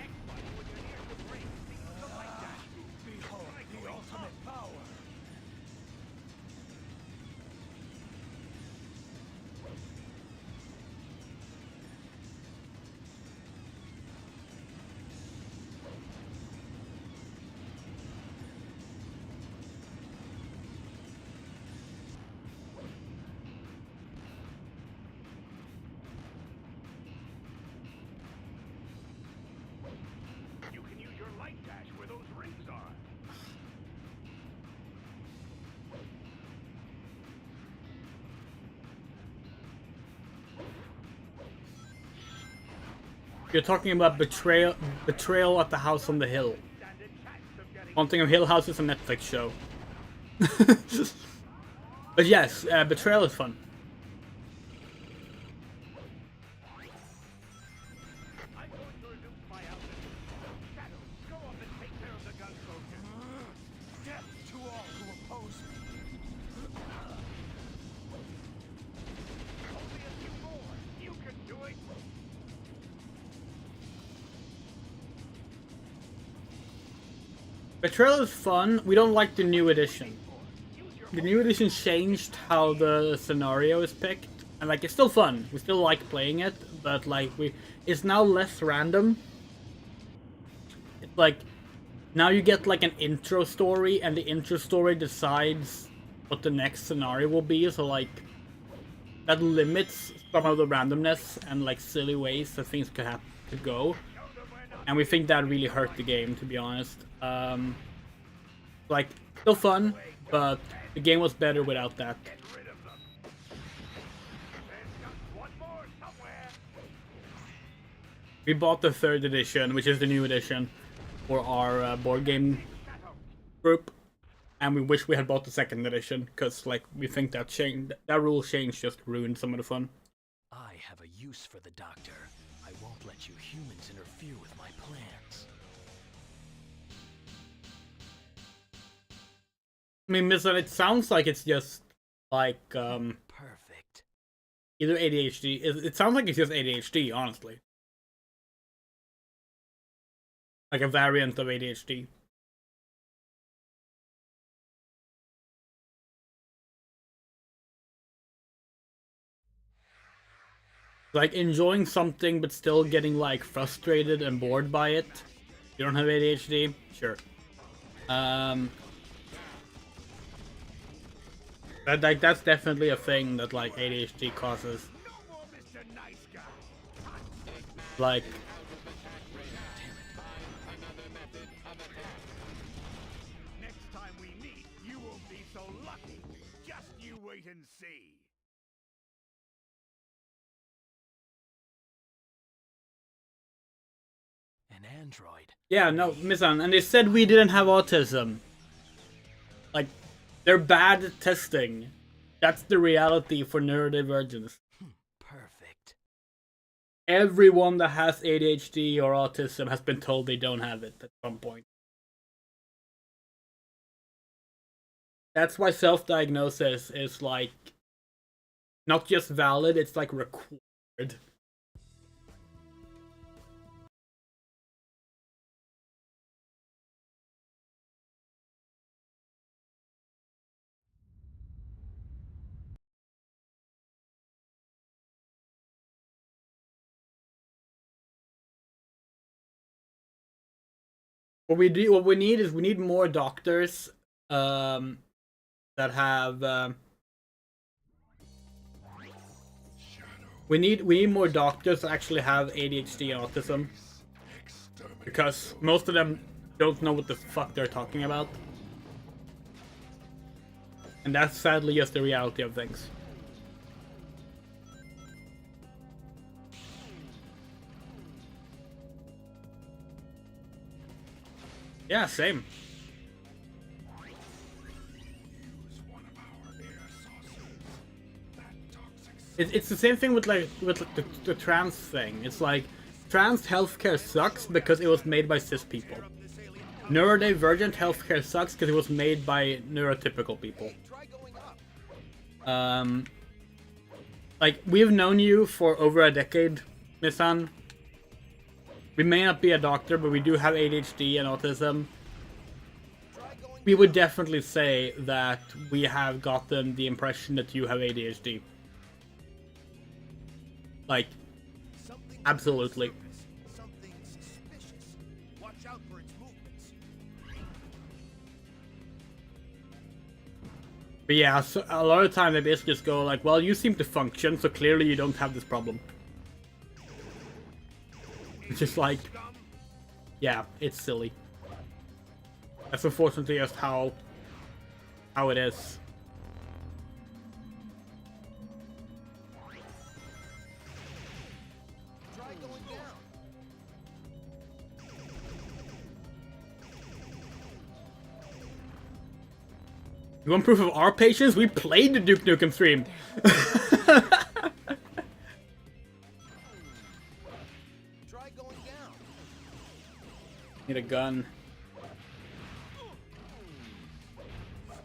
You're talking about betrayal at the house on the hill. Haunting of Hill House is a Netflix show. But yes, betrayal is fun. Betrayal is fun. We don't like the new edition. The new edition changed how the scenario is picked, and like it's still fun. We still like playing it, but like it's now less random. It's like now you get like an intro story, and the intro story decides what the next scenario will be. So like that limits some of the randomness and like silly ways that things could go. And we think that really hurt the game, to be honest. Like, still fun, but the game was better without that. We bought the 3rd edition, which is the new edition, for our board game group. And we wish we had bought the 2nd edition, because like we think that rule change just ruined some of the fun. I have a use for the doctor. I won't let you humans interfere with my plans. I mean, Mizan, it sounds like it's just like Perfect. either ADHD. It sounds like it's just ADHD, honestly. Like a variant of ADHD. Like enjoying something but still getting like frustrated and bored by it. You don't have ADHD? Sure. But like that's definitely a thing that like ADHD causes. Like Next time we meet, you won't be so lucky. Just you wait and see. An android. yeah, no, Mizan, and they said we didn't have autism. Like they're bad at testing. That's the reality for neurodivergence. Perfect. Everyone that has ADHD or autism has been told they don't have it at some point. That's why self-diagnosis is like not just valid, it's like required. What we need is we need more doctors that have Shadow We need more doctors that actually have ADHD and autism, because most of them don't know what the fuck they're talking about, and that's sadly just the reality of things. Yeah, same. It's the same thing with the trans thing. It's like trans healthcare sucks because it was made by cis people. Neurodivergent healthcare sucks because it was made by neurotypical people. Like, we've known you for over a decade, Nissan. We may not be a doctor, but we do have ADHD and autism. We would definitely say that we have gotten the impression that you have ADHD. Like, absolutely. Something suspicious. Watch out for its movements. But yeah, so a lot of the time they basically just go like, well, you seem to function, so clearly you don't have this problem. It's just like, yeah, it's silly. That's unfortunately just how it is. Try going down. You want proof of our patience? We played the Duke Nukem stream. Try going down. Need a gun.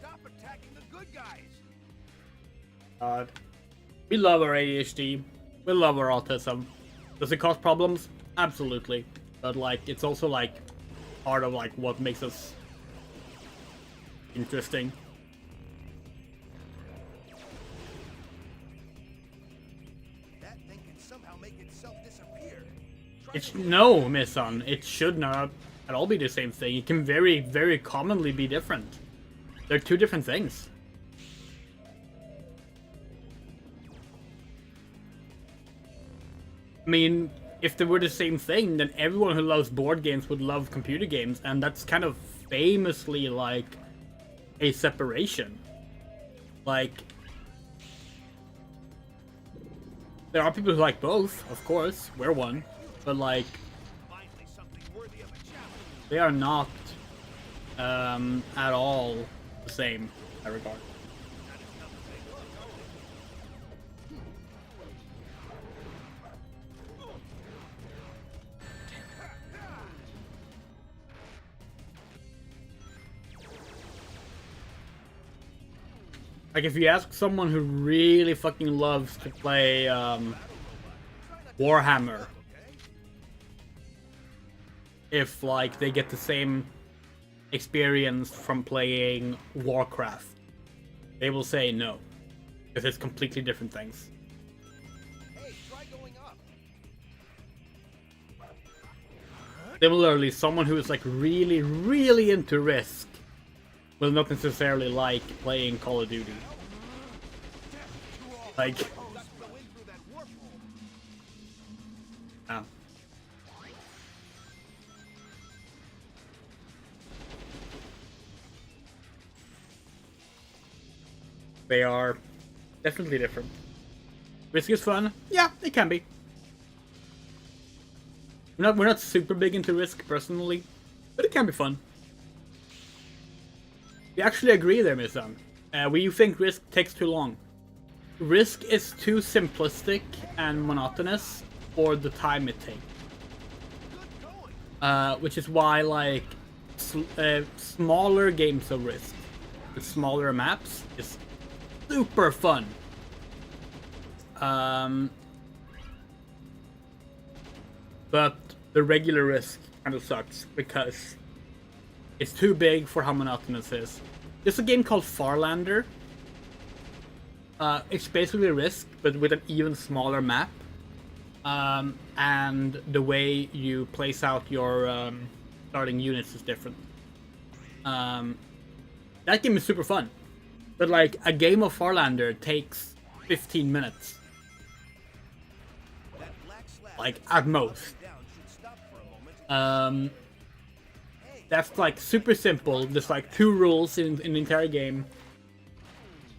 Stop attacking the good guys. God. We love our ADHD. We love our autism. Does it cause problems? Absolutely. But like, it's also like part of like what makes us interesting. That thing can somehow make itself disappear. No, Miss Sun. It should not at all be the same thing. It can very, very commonly be different. They're two different things. I mean, if they were the same thing, then everyone who loves board games would love computer games, and that's kind of famously like a separation. Like, there are people who like both, of course. We're one. But like, Finally, something worthy of a challenge. they are not at all the same in that regard. Like, if you ask someone who really fucking loves to play Warhammer, if like they get the same experience from playing Warcraft, they will say no, because it's completely different things. Hey, try going up. Similarly, someone who is like really, really into Risk will not necessarily like playing Call of Duty. Like, Let's go in through that warp hole. yeah. They are definitely different. Risk is fun. Yeah, it can be. We're not super big into Risk personally, but it can be fun. We actually agree there, Misan. We think Risk takes too long. Risk is too simplistic and monotonous for the time it takes. Which is why, like, smaller games of Risk, with smaller maps, is super fun. But the regular Risk kind of sucks because it's too big for how monotonous it is. There's a game called Farlander. It's basically Risk, but with an even smaller map. And the way you place out your starting units is different. That game is super fun. But like, a game of Farlander takes 15 minutes. like at most. That's like super simple. There's like 2 rules in the entire game,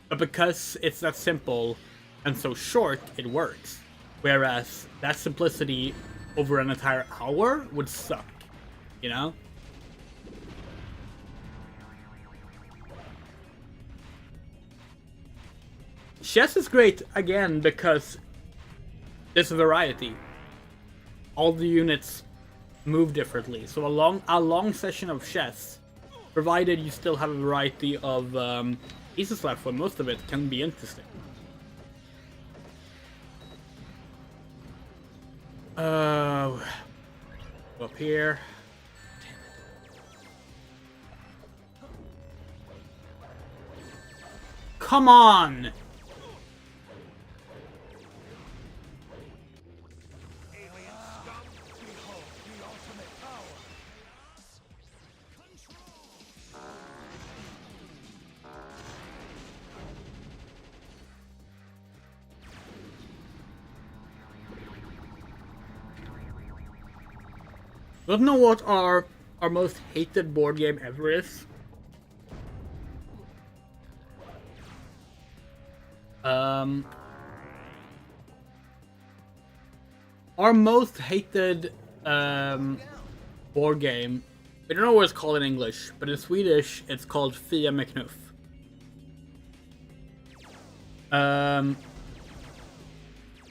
but because it's that simple and so short, it works. Whereas that simplicity over an entire hour would suck, you know? Chess is great, again, because there's a variety. All the units move differently. So a long session of chess, provided you still have a variety of pieces left for most of it, can be interesting. Go up here. Come on! Don't know what our most hated board game ever is. Our most hated board game, I don't know what it's called in English, but in Swedish it's called Fia med knuff.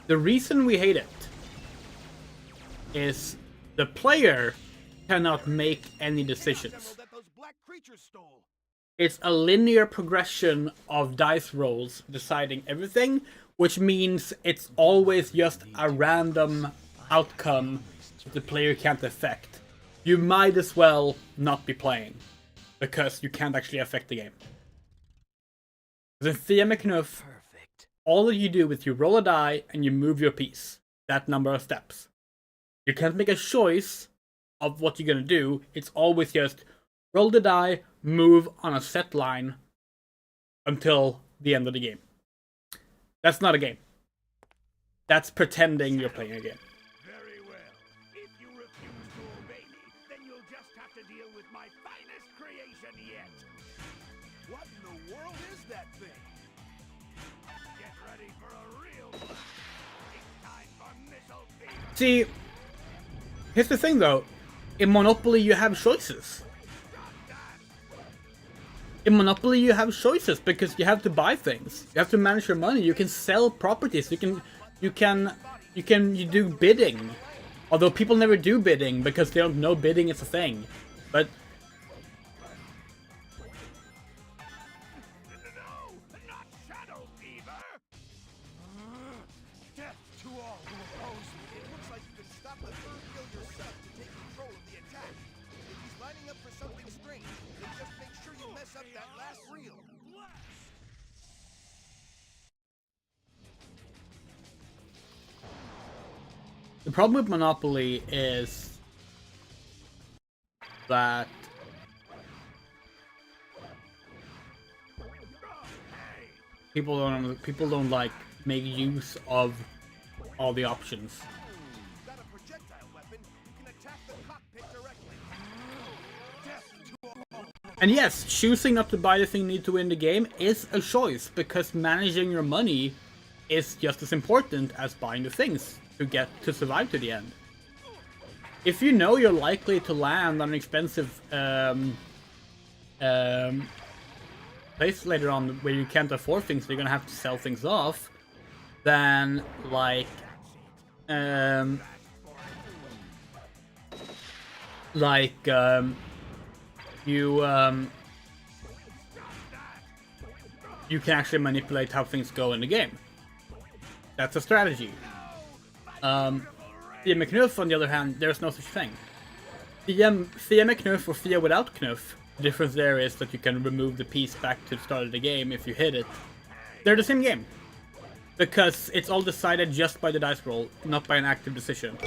The reason we hate it is the player cannot make any decisions. It's a linear progression of dice rolls deciding everything, which means it's always just a random outcome that the player can't affect. You might as well not be playing, because you can't actually affect the game. The Fia med knuff, all you do is you roll a die and you move your piece that number of steps. You can't make a choice of what you're gonna do. It's always just roll the die, move on a set line until the end of the game. That's not a game. That's pretending you're playing a game. Very well. If you refuse to obey me, then you'll just have to deal with my finest creation yet. What in the world is that thing? Get ready for a real blast. It's time for missile fever. See, here's the thing though. In Monopoly you have choices. In Monopoly you have choices because you have to buy things. You have to manage your money. You can sell properties. You do bidding. Although people never do bidding because they don't know bidding is a thing. But No, not Shadow Fever. Death to all who oppose me. It looks like you can stop the third kill yourself to take control of the attack. If he's lining up for something strange, then just make sure you mess up that last reel. the problem with Monopoly is that people don't like make use of all the options. Got a projectile weapon, you can attack the cockpit directly. Death to all. And yes, choosing not to buy the thing you need to win the game is a choice, because managing your money is just as important as buying the things to get to survive to the end. If you know you're likely to land on an expensive place later on where you can't afford things, you're gonna have to sell things off, then like you can actually manipulate how things go in the game. That's a strategy. Fia med knuff, on the other hand, there's no such thing. Fia med knuff or Fia without knuff, the difference there is that you can remove the piece back to the start of the game if you hit it. They're the same game, because it's all decided just by the dice roll, not by an active decision.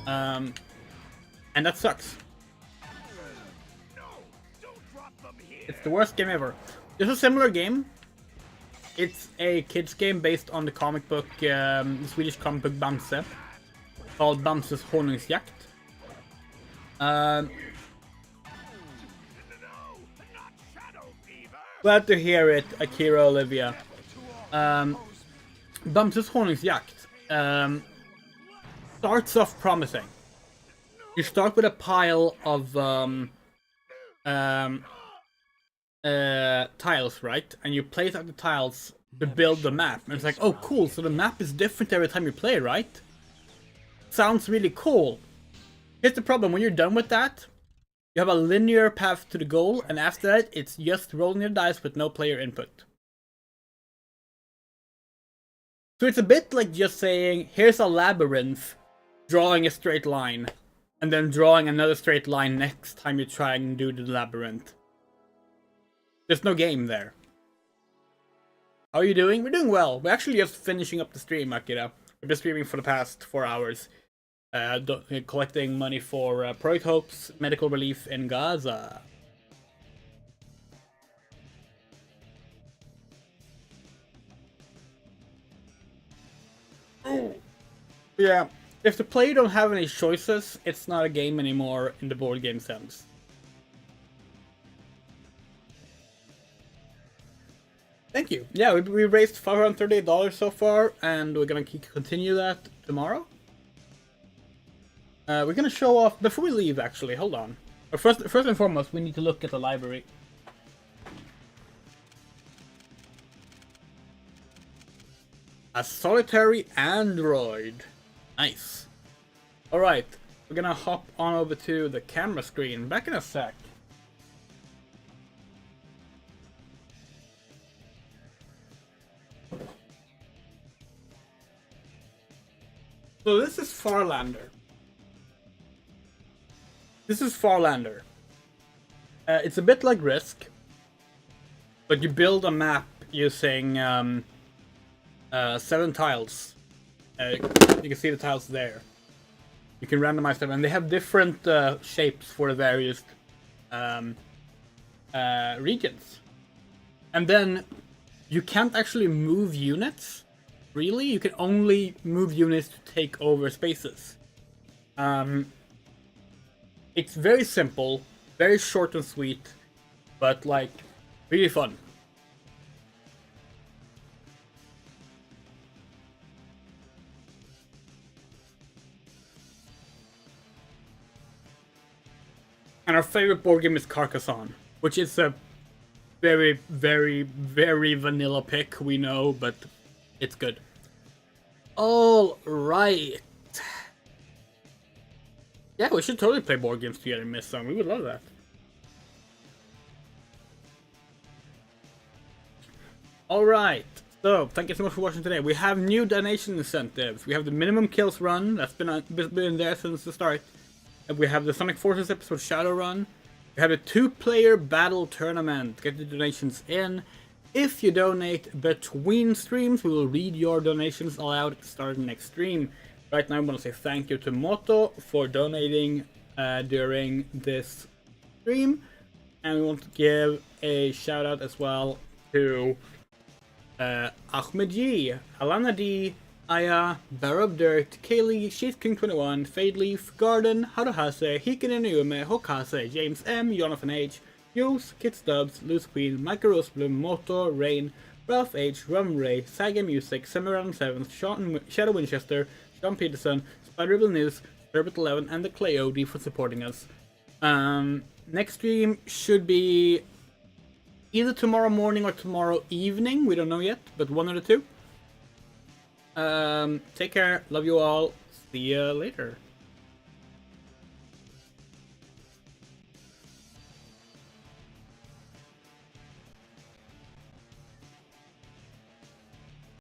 And that sucks. It's the worst game ever. There's a similar game. It's a kids game based on the comic book, the Swedish comic book Bamse. called Bamses Honungsjakt. Glad to hear it, Akira Olivia. Bamses Honungsjakt starts off promising. You start with a pile of tiles, right? And you place out the tiles to build the map. And it's like, oh cool, so the map is different every time you play, right? Sounds really cool. Here's the problem, when you're done with that, you have a linear path to the goal, and after that, it's just rolling your dice with no player input. So it's a bit like just saying, here's a labyrinth, drawing a straight line, and then drawing another straight line next time you try and do the labyrinth. There's no game there. How are you doing? We're doing well. We're actually just finishing up the stream, Akira. We've been streaming for the past 4 hours. Collecting money for Project Hope's medical relief in Gaza. Ooh. Yeah, if the player don't have any choices, it's not a game anymore in the board game sense. Thank you. Yeah, we raised $538 so far, and we're gonna continue that tomorrow. We're gonna show off before we leave. Actually, hold on. First and foremost, we need to look at the library. A solitary android. Nice. All right, we're gonna hop on over to the camera screen. Back in a sec. So this is Farlander. This is Farlander. It's a bit like Risk, but you build a map using 7 tiles. You can see the tiles there. You can randomize them, and they have different shapes for the various regions. And then you can't actually move units. Really, you can only move units to take over spaces. It's very simple, very short and sweet, but like really fun. And our favorite board game is Carcassonne, which is a very, very, very vanilla pick, we know, but it's good. All right. Yeah, we should totally play board games together, Miss Song. We would love that. Alright, so thank you so much for watching today. We have new donation incentives. We have the minimum kills run, that's been there since the start. And we have the Sonic Forces episode Shadow run. We have a 2-player battle tournament. Get the donations in. If you donate between streams, we will read your donations aloud at the start of the next stream. Right now I want to say thank you to Moto for donating during this stream. And we want to give a shout out as well to Ahmed G, Alana D, Aya, Barab Dirt, Kaylee, Sheath King 21, Fadeleaf, Garden, Haruhase, Hikinenume, Hokase, James M, Jonathan H, Jules, Kit Stubbs, Loose Queen, Michael Rosebloom, Moto, Rain, Ralph H, Rum Ray, Saga Music, Summer 7th, Shadow Winchester, John Peterson, Spider News, Herbert 11, and the Clay OD for supporting us. Next stream should be either tomorrow morning or tomorrow evening. We don't know yet, but one of the two. Take care. Love you all. See ya later.